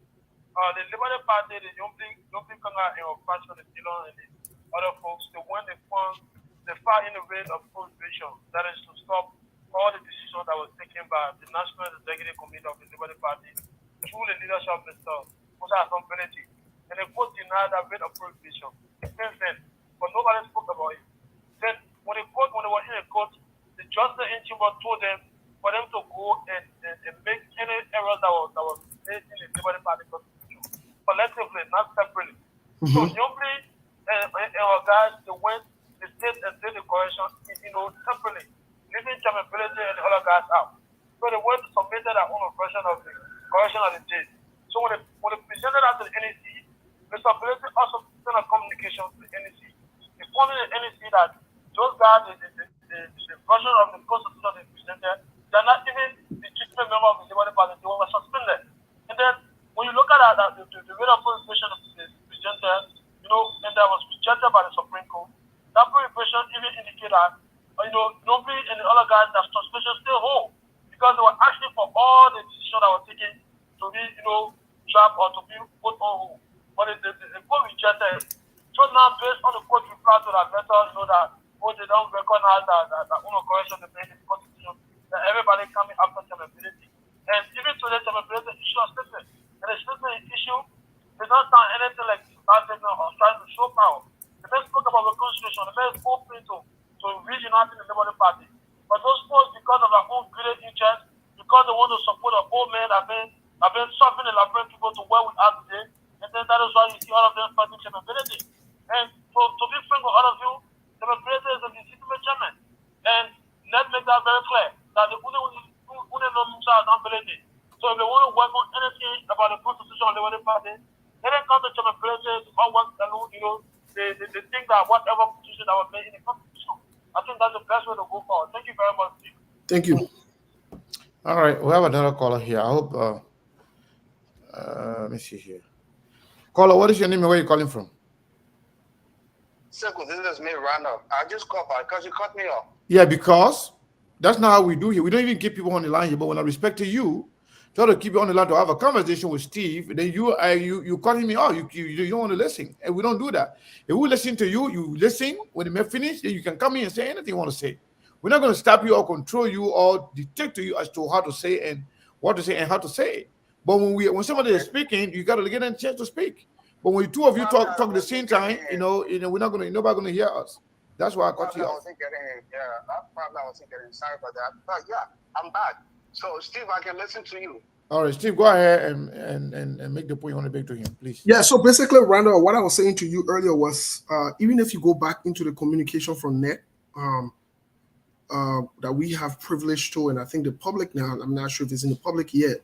The Liberia Party, the Young Kanga and Passion and Dillon and the other folks, they want to fund the far innovative of prohibition, that is to stop all the decisions that was taken by the National Executive Committee of the Liberia Party through the leadership of Mr. Musa Benedict. And they both denied that rate of prohibition. Since then, but nobody spoke about it. Then when they were in the court, the justice in chamber told them for them to go and make any errors that was made in the Liberia Party constitution collectively, not separately. So Youngly and our guys, they went, the state and did the correction, separately, leaving Chamberlain and the other guys out. So they went to submit their own version of the correction of the date. So when they presented that to the NEC, Mr. Pelosi also sent a communication to the NEC, informing the NEC that those guys, the version of the constitution they presented, they're not even the legitimate member of the Liberty Party, they were suspended. And then when you look at that, the rate of prohibition is presented, and that was rejected by the Supreme Court, that prohibition even indicated that, nobody and the other guys, that suspension still hold, because they were asking for all the decisions that were taken to be, trapped or to be put on hold. But the court rejected it. So now, based on the court reply to that letter, that they don't recognize that own correction they made in the constitution, that everybody coming after terminability. And even today, terminability issue a statement. And the statement issue does not sound anything like starting or trying to show power. The man spoke about the constitution, the man spoke to reunite the Liberty Party. But those folks, because of their own great interest, because they want to support the old men have been suffering the Liberian people to where we are today, and then that is why you see all of them fighting terminability. And to be frank with all of you, terminability is a legitimate chairman. And let's make that very clear, that the only ability. So if they want to work on anything about the constitution of the Liberty Party, they don't come to terminability or work alone, they think that whatever position that was made in the constitution, I think that's the best way to go forward. Thank you very much, Steve. Thank you. All right, we have another caller here. I hope. Let me see here. Caller, what is your name and where are you calling from? Circle, this is me, Randall. I just called back because you cut me off. Yeah, because that's not how we do here. We don't even keep people on the line here. But when I respect to you, try to keep you on the line to have a conversation with Steve. Then you cutting me off. You don't want to listen, and we don't do that. If we listen to you, you listen. When you finish, then you can come in and say anything you want to say. We're not going to stop you or control you or dictate to you as to how to say and what to say and how to say it. But when somebody is speaking, you got to get a chance to speak. But when two of you talk at the same time, we're not gonna nobody gonna hear us. That's why I cut you off. Probably I wasn't getting sorry for that. But yeah, I'm back. So Steve, I can listen to you. All right, Steve, go ahead and make the point you want to make to him, please. Yeah, so basically, Randall, what I was saying to you earlier was even if you go back into the communication from NEC that we have privilege to, and I think the public now, I'm not sure if it's in the public yet,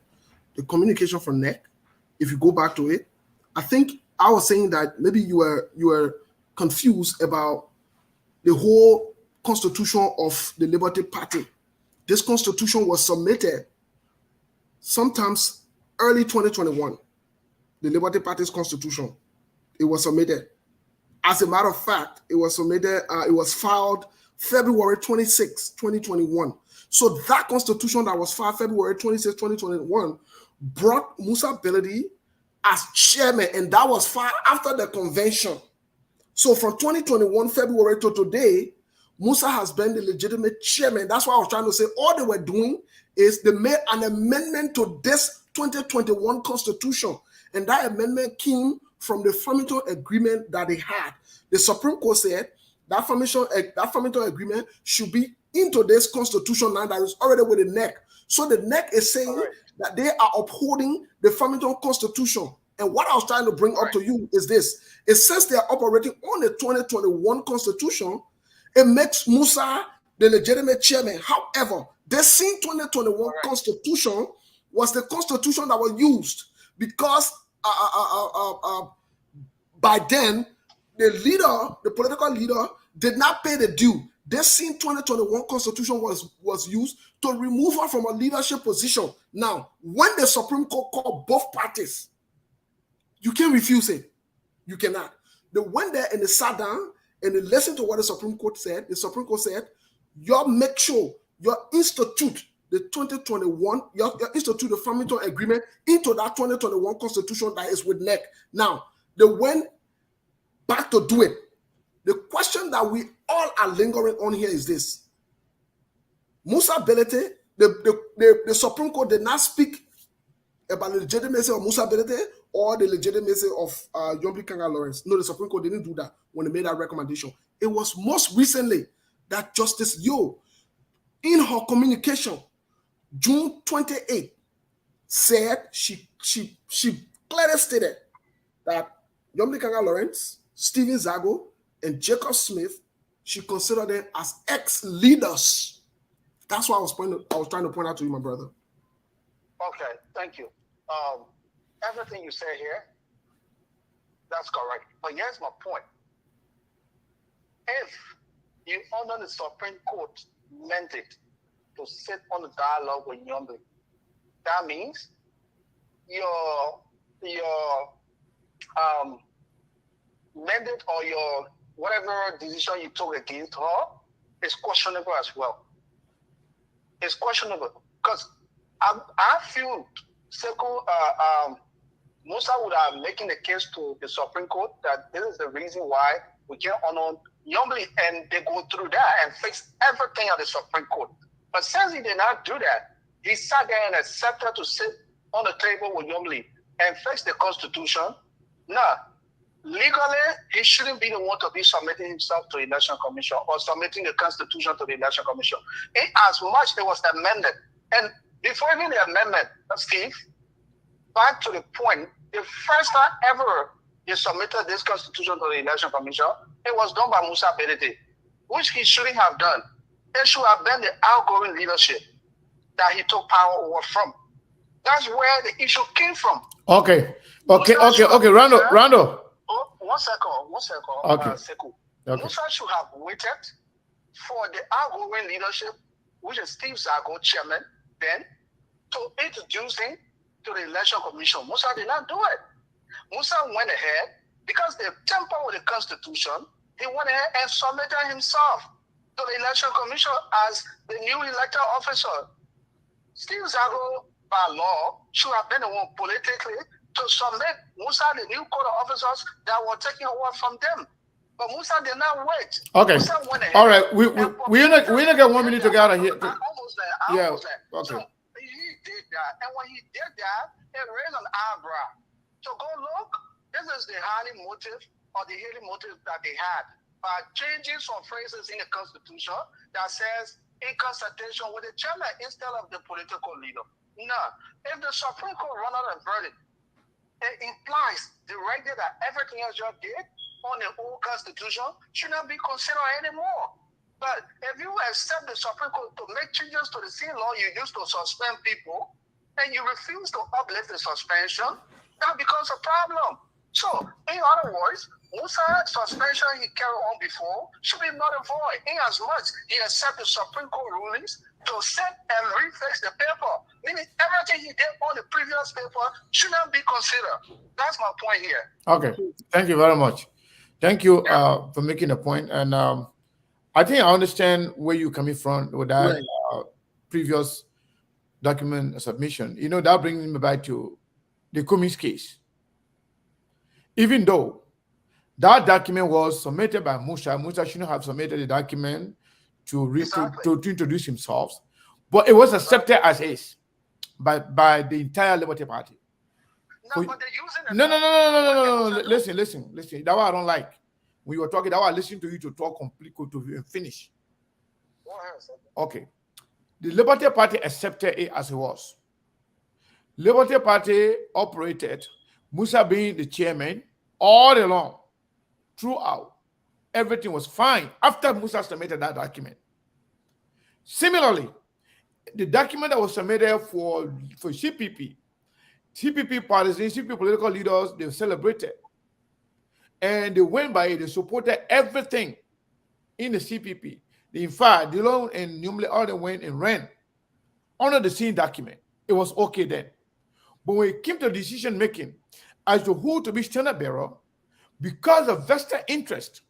the communication from NEC, if you go back to it, I think I was saying that maybe you were confused about the whole constitution of the Liberty Party. This constitution was submitted sometimes early 2021. The Liberty Party's constitution, it was submitted. As a matter of fact, it was submitted. It was filed February 26, 2021. So that constitution that was filed February 26, 2021, brought Musa Beledi as chairman, and that was far after the convention. So from 2021 February to today, Musa has been the legitimate chairman. That's what I was trying to say. All they were doing is they made an amendment to this 2021 constitution, and that amendment came from the Farmington Agreement that they had. The Supreme Court said that Farmington Agreement should be into this constitution now that is already with the NEC. So the NEC is saying that they are upholding the Farmington Constitution. And what I was trying to bring up to you is this. It says they are operating on the 2021 Constitution. It makes Musa the legitimate chairman. However, the same 2021 Constitution was the Constitution that was used because by then, the political leader did not pay the due. This same 2021 Constitution was used to remove her from a leadership position. Now, when the Supreme Court called both parties, you can't refuse it. You cannot. They went there and they sat down and they listened to what the Supreme Court said. The Supreme Court said, you make sure you institute the 2021, you institute the Farmington Agreement into that 2021 Constitution that is with NEC. Now, they went back to do it. The question that we all are lingering on here is this. Musa Beledi, the Supreme Court did not speak about the legitimacy of Musa Beledi or the legitimacy of Yombli Kanga Lawrence. No, the Supreme Court didn't do that when they made that recommendation. It was most recently that Justice Yo, in her communication, June 28, said she clearly stated that Yombli Kanga Lawrence, Stephen Zago, and Jacob Smith, she considered them as ex-leaders. That's what I was trying to point out to you, my brother. Okay, thank you. Everything you say here, that's correct. But here's my point. If you under the Supreme Court mandate to sit on the dialogue with Yombli, that means your mandate or your whatever decision you took against her is questionable as well. It's questionable because I feel Musa would have making the case to the Supreme Court that this is the reason why we can't honor Yombli, and they go through that and fix everything at the Supreme Court. But since he did not do that, he sat there and accepted to sit on the table with Yombli and fix the Constitution. Now, legally, he shouldn't be the one to be submitting himself to the Election Commission or submitting the Constitution to the Election Commission. In as much it was amended. And before even the amendment, Steve, back to the point, the first time ever they submitted this Constitution to the Election Commission, it was done by Musa Beledi, which he shouldn't have done. It should have been the outgoing leadership that he took power over from. That's where the issue came from. Okay. Randall. Oh, one second. Okay. Sekou. Okay. Musa should have waited for the outgoing leadership, which is Steve Zago, chairman, then to introduce him to the Election Commission. Musa did not do it. Musa went ahead, because they temper with the Constitution, he went ahead and submitted himself to the Election Commission as the new elected officer. Steve Zago, by law, should have been the one politically to submit Musa the new code of officers that were taking over from them. But Musa did not wait. Okay. Musa went ahead. All right. We're not get 1 minute to get out of here. I'm almost there. Okay. So he did that. And when he did that, it raised an eyebrow. So go look, this is the highly motive or the hidden motive that they had by changing some phrases in the Constitution that says in consultation with the chairman instead of the political leader. Now, if the Supreme Court run out a verdict, it implies directly that everything else you did on the old Constitution should not be considered anymore. But if you accept the Supreme Court to make changes to the same law you used to suspend people, and you refuse to uplift the suspension, that becomes a problem. So, in other words, Musa's suspension he carried on before should be null and void, in as much he accepted the Supreme Court rulings to set and refix the paper. Meaning everything he did on the previous paper should not be considered. That's my point here. Okay. Thank you very much. Thank you for making a point. And I think I understand where you're coming from with that previous document submission. You know, that brings me back to the Cummings case. Even though that document was submitted by Musa shouldn't have submitted the document to introduce himself, but it was accepted as is by the entire Liberty Party. No, but they're using No. Listen. That's what I don't like. When you were talking, that's why I listened to you to talk completely to finish. Okay. The Liberty Party accepted it as it was. Liberty Party operated, Musa being the chairman, all along, throughout. Everything was fine after Musa submitted that document. Similarly, the document that was submitted for CPP partisans, CPP political leaders, they celebrated. And they went by it, they supported everything in the CPP. In fact, Dillon and Numley all they went and ran under the same document. It was okay then. But when it came to decision making as to who to be standard bearer, because of vested interest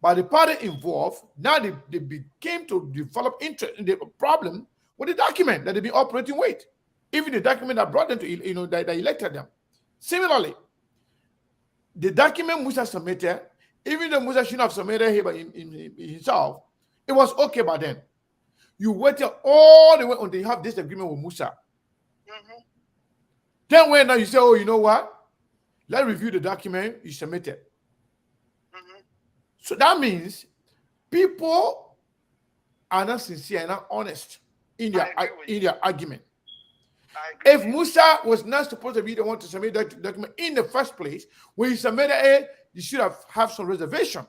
by the party involved, now they became to develop interest in the problem with the document that they've been operating with. Even the document that brought them to, that elected them. Similarly, the document Musa submitted, even though Musa shouldn't have submitted it by himself, it was okay by then. You waited all the way until you have this agreement with Musa. Mm-hmm. Then when now you say, oh, you know what? Let's review the document you submitted. Mm-hmm. So that means people are not sincere and not honest in their argument. If Musa was not supposed to be the one to submit that document in the first place, when you submitted it, you should have some reservation.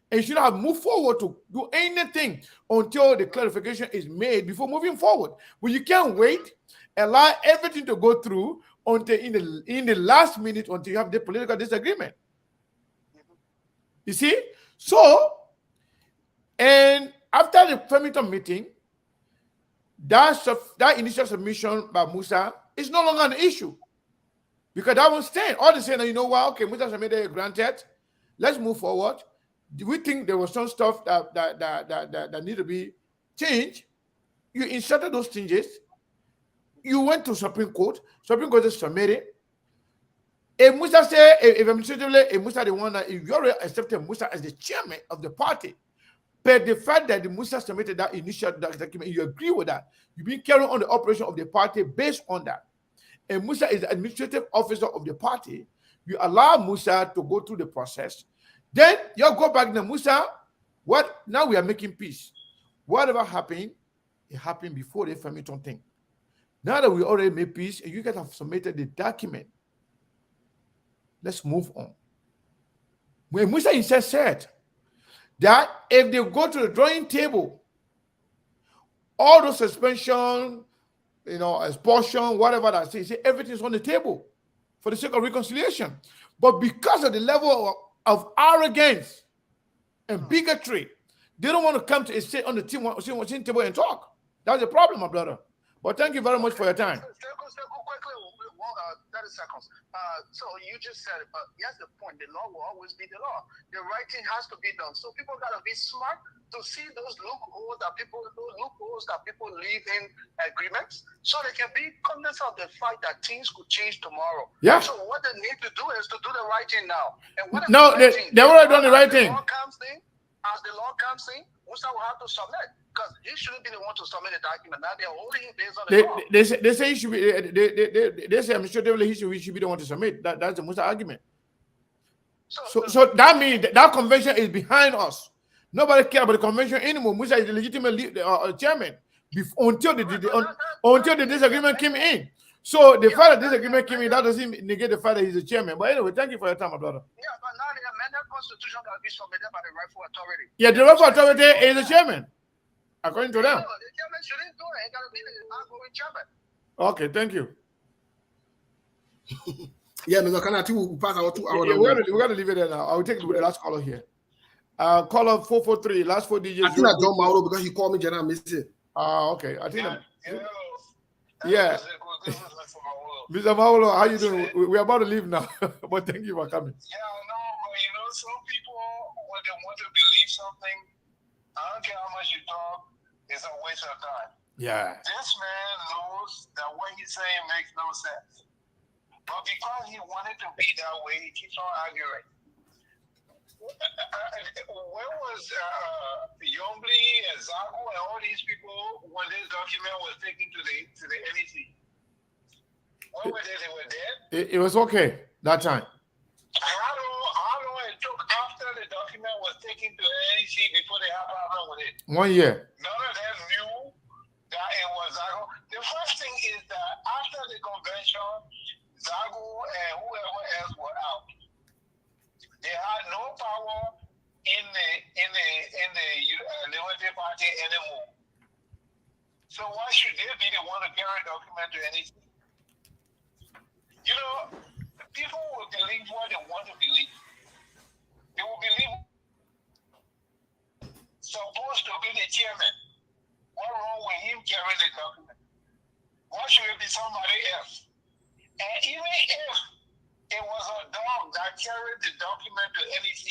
And you should have moved forward to do anything until the clarification is made before moving forward. But you can't wait, allow everything to go through until in the last minute until you have the political disagreement. You see? So, and after the Farmington meeting, that initial submission by Musa is no longer an issue. Because that won't stand. All they say, you know what, okay, Musa submitted it, granted. Let's move forward. Do we think there was some stuff that need to be changed? You inserted those changes. You went to Supreme Court. Supreme Court just submitted. If Musa say, if administratively, if Musa the one that if you already accepted Musa as the chairman of the party, but the fact that the Musa submitted that initial document, you agree with that. You've been carrying on the operation of the party based on that. And Musa is the administrative officer of the party. You allow Musa to go through the process. Then you go back to Musa. What now we are making peace. Whatever happened, it happened before the Farmington thing. Now that we already made peace and you guys have submitted the document, let's move on. When Musa instead said that if they go to the drawing table, all those suspension, expulsion, whatever that says, everything's on the table for the sake of reconciliation. But because of the level of arrogance and bigotry, they don't want to come to sit on the same table and talk. That's the problem, my brother. Well, thank you very much for your time. Quickly, 30 seconds. So you just said, here's the point: the law will always be the law. The right thing has to be done. So people gotta be smart to see those loopholes that people leave in agreements, so they can be cognizant of the fact that things could change tomorrow. Yeah. So what they need to do is to do the right thing now. And what No, they already done the right thing. As the law comes in, Musa will have to submit, because he shouldn't be the one to submit the document. Now they're holding him based on the law. They say he should be. They say administratively he should be the one to submit. That's the Musa argument. So that means that convention is behind us. Nobody cares about the convention anymore. Musa is the legitimate chairman until the disagreement came in. So the fact that disagreement came in, that doesn't negate the fact that he's a chairman. But anyway, thank you for your time, my brother. Yeah, but now the amended constitution can be submitted by the rightful authority. Yeah, the rightful authority is the chairman, according to them. No, the chairman shouldn't do it. It got to be the outgoing chairman. Okay, thank you. Yeah, Mr. Kanati will pass our 2 hours. We're going to leave it there now. I will take the last caller here. Caller 443, last 4 digits. I think I John Mauro because he called me and I missed it. Okay. I think yeah. Mr. Mauro, how you doing? We're about to leave now, but thank you for coming. Yeah, no, but some people, when they want to believe something, I don't care how much you talk, it's a waste of time. Yeah. This man knows that what he's saying makes no sense. But because he wanted to be that way, he keeps on arguing. Where was Yombly and Zago and all these people when this document was taken to the NEC? Where were they? They were dead? It was okay that time. How long it took after the document was taken to the NEC before they had a problem with it? 1 year. None of them knew that it was Zago. The first thing is that after the convention, Zago and whoever else were out. They had no power in the Liberty Party anymore. So why should they be the one to carry a document to anything? People will believe what they want to believe. They will believe supposed to be the chairman. What wrong with him carrying the document? Why should it be somebody else? And even if it was a dog that carried the document to NEC,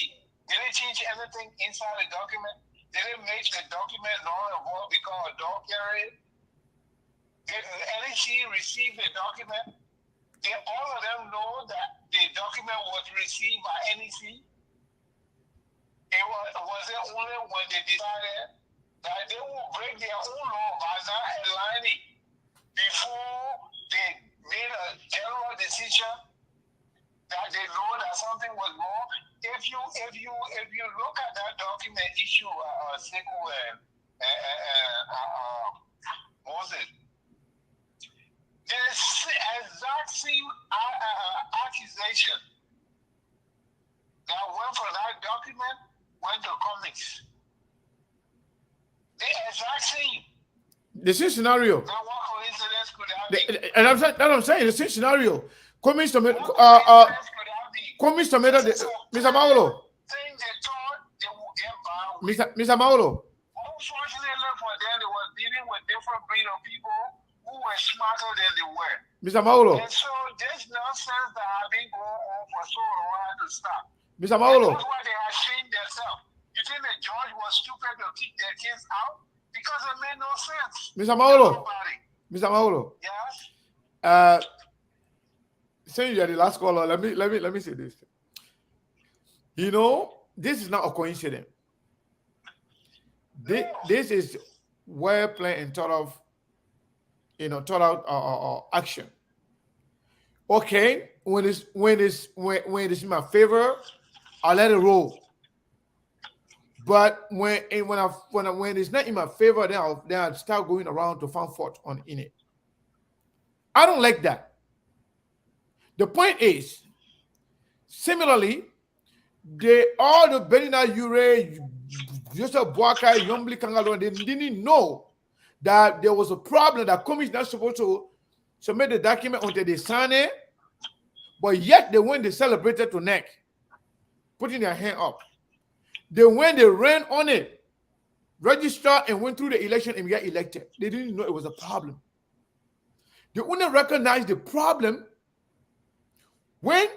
did it change anything inside the document? Did it make the document null and void because a dog carried it? Did the NEC receive the document? Did all of them know that the document was received by NEC? Was it only when they decided that they will break their own law by not aligning before they made a general decision that they know that something was wrong? If you look at that document issue, Sekou and Moses, the exact same accusation that went from that document went to comics. The exact same. The same scenario. Now, what coincidence could that be? And I'm saying the same scenario. Comics to Mr. Mauro. Mr. Mauro. Unfortunately for them, they were dealing with different breed of people who were smarter than they were. Mr. Mauro. And so this nonsense that has been going on for so long had to stop. Mr. Mauro. That's why they are ashamed themselves. You think the judge was stupid to kick their kids out? Because it made no sense. Mr. Mauro. Mr. Mauro. Yes. Saying you are the last caller, let me say this. This is not a coincidence. This is well planned and thought out action. Okay, when it's in my favor, I let it roll. But when it's not in my favor, then I'll start going around to find fault in it. I don't like that. The point is, similarly, all the Benina Ure, Joseph Boaka, Yombli Kangalo, they didn't know that there was a problem that commission not supposed to submit the document until they sign it, but yet they celebrated to neck, putting their hand up. They ran on it, registered and went through the election and got elected. They didn't know it was a problem. They only recognize the problem when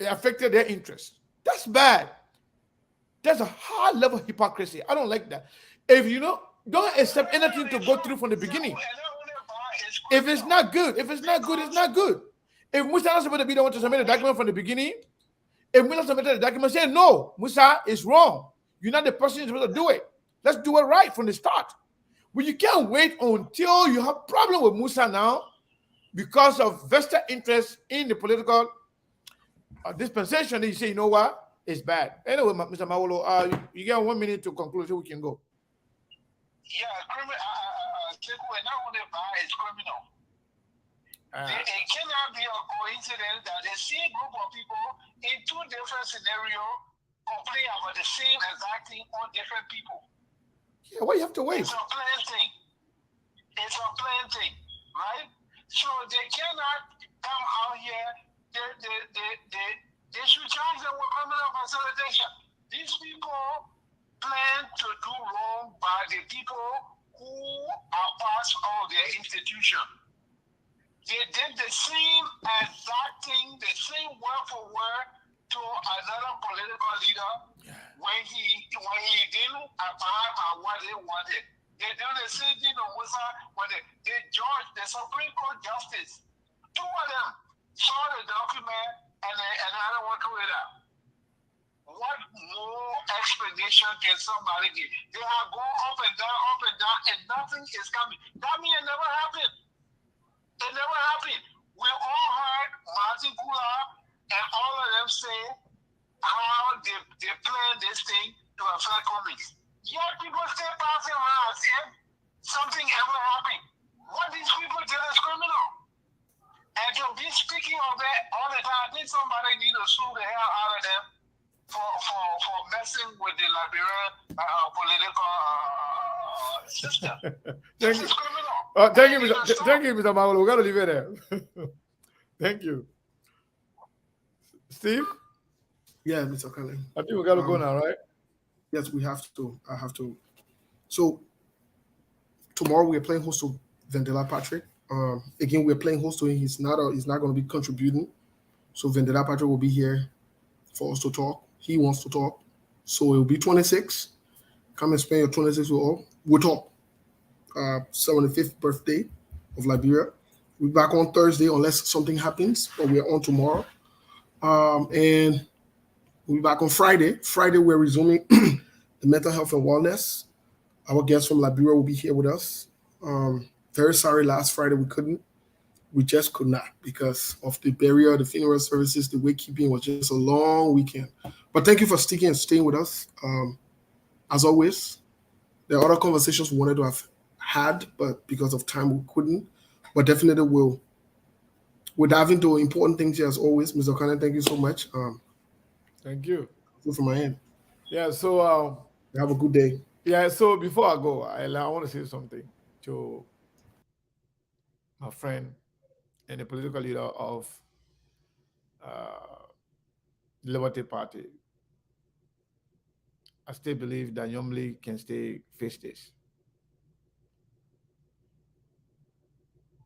it affected their interest. That's bad. That's a high level of hypocrisy. I don't like that. If you know, don't accept anything to go through from the beginning. If it's not good, it's not good. If Musa is supposed to be the one to submit the document from the beginning, if Musa submitted the document, say no, Musa is wrong. You're not the person who's supposed to do it. Let's do it right from the start. But you can't wait until you have problem with Musa now because of vested interest in the political dispensation. Then you say, you know what? It's bad. Anyway, Mr. Mawolo, you get 1 minute to conclude so we can go. Yeah, not only bad, it's criminal. It cannot be a coincidence that the same group of people in two different scenarios complain about the same exact thing on different people. Yeah, why you have to wait? It's a plain thing. Right? So they cannot come out here. They should charge them with criminal facilitation. These people plan to do wrong by the people who are part of their institution. They did the same exact thing, the same word for word to another political leader when he didn't abide by what they wanted. They did the same thing to Musa when the judge, the Supreme Court justice, two of them saw the document and another one threw it out. What more explanation can somebody give? They have gone up and down, and nothing is coming. That means it never happened. It never happened. We all heard Martin Kula and all of them say how they plan this thing to affect commies. Yet people still passing around as if something ever happened. What these people did is criminal. And to be speaking of that all the time, I think somebody need to sue the hell out of them for messing with the Liberian political system. This is criminal. Thank you, Mr. Mawolo. We got to leave it there. Thank you. Steve? Yeah, Mr. Kelly. I think we got to go now, right? Yes, we have to. I have to. So tomorrow we are playing host to Vendela Patrick. Again, we're playing host to him. He's not going to be contributing. So Vendela Patrick will be here for us to talk. He wants to talk. So it will be 26. Come and spend your 26 with all. We'll talk. 75th birthday of Liberia. We'll be back on Thursday unless something happens, but we're on tomorrow. And we'll be back on Friday. Friday, we're resuming the mental health and wellness. Our guest from Liberia will be here with us. Very sorry last Friday we couldn't. We just could not because of the burial, the funeral services, the wakekeeping was just a long weekend. But thank you for sticking and staying with us. As always, there are other conversations we wanted to have had, but because of time we couldn't. But definitely we'll dive into important things here as always. Mr. O'Connor, thank you so much. Thank you. From my end. Yeah, so have a good day. Yeah, so before I go, I want to say something to my friend and the political leader of the Liberty Party. I still believe that Yomli can stay face this.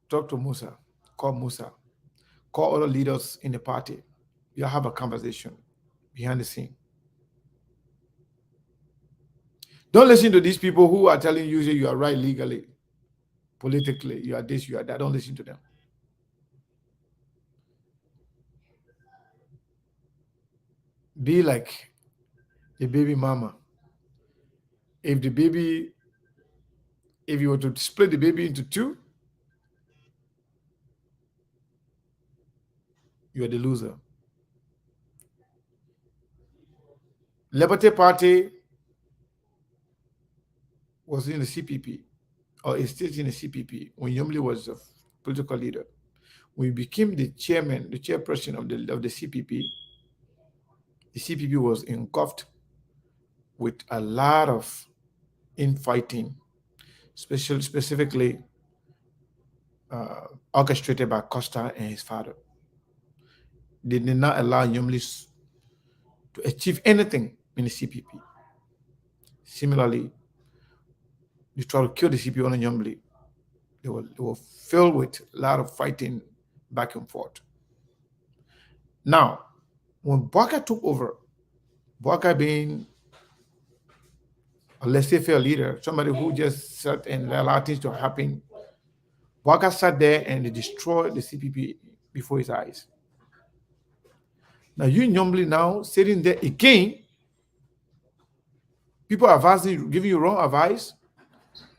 Talk to Musa, call other leaders in the party. You have a conversation behind the scene. Don't listen to these people who are telling you that you are right legally, politically, you are this, you are that. Don't listen to them. Be like a baby mama. If you were to split the baby into two, you are the loser. Liberty Party was in the CPP, or is still in the CPP, when Yomli was a political leader. When he became the chairperson of the CPP, the CPP was engulfed with a lot of infighting, specifically orchestrated by Costa and his father. They did not allow Yomli to achieve anything in the CPP. Similarly, they tried to kill the CPP on Yomli. They were filled with a lot of fighting back and forth. Now, when Baka took over, Baka being a laissez-faire leader, somebody who just sat and allowed things to happen, Baka sat there and they destroyed the CPP before his eyes. Now you Nyombli now sitting there again, people are advising, giving you wrong advice,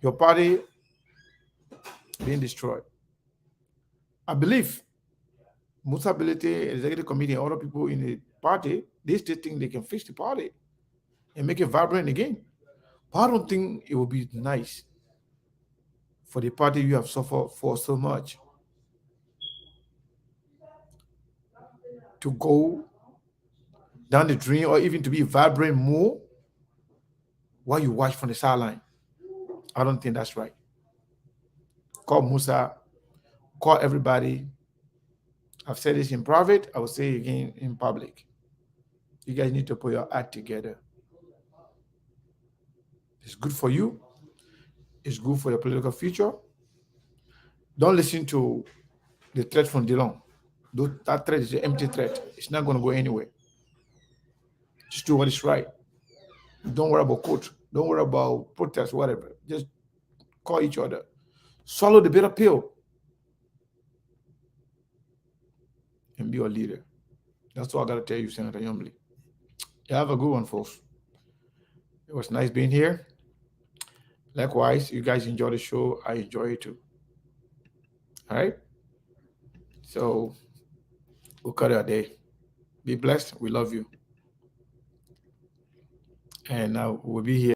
your party being destroyed. I believe Musa Bilete, executive committee, and other people in the party, they still think they can fix the party and make it vibrant again. But I don't think it would be nice for the party you have suffered for so much to go down the drain or even to be vibrant more while you watch from the sideline. I don't think that's right. Call Musa, call everybody. I've said this in private, I will say it again in public. You guys need to put your act together. It's good for you. It's good for your political future. Don't listen to the threat from Dillon. That threat is an empty threat. It's not going to go anywhere. Just do what is right. Don't worry about court. Don't worry about protest, whatever. Just call each other. Swallow the bitter pill and be a leader. That's all I got to tell you, Senator Yombly. You have a good one, folks. It was nice being here. Likewise, you guys enjoy the show. I enjoy it too. All right? So we'll cut it a day. Be blessed. We love you. And we'll be here.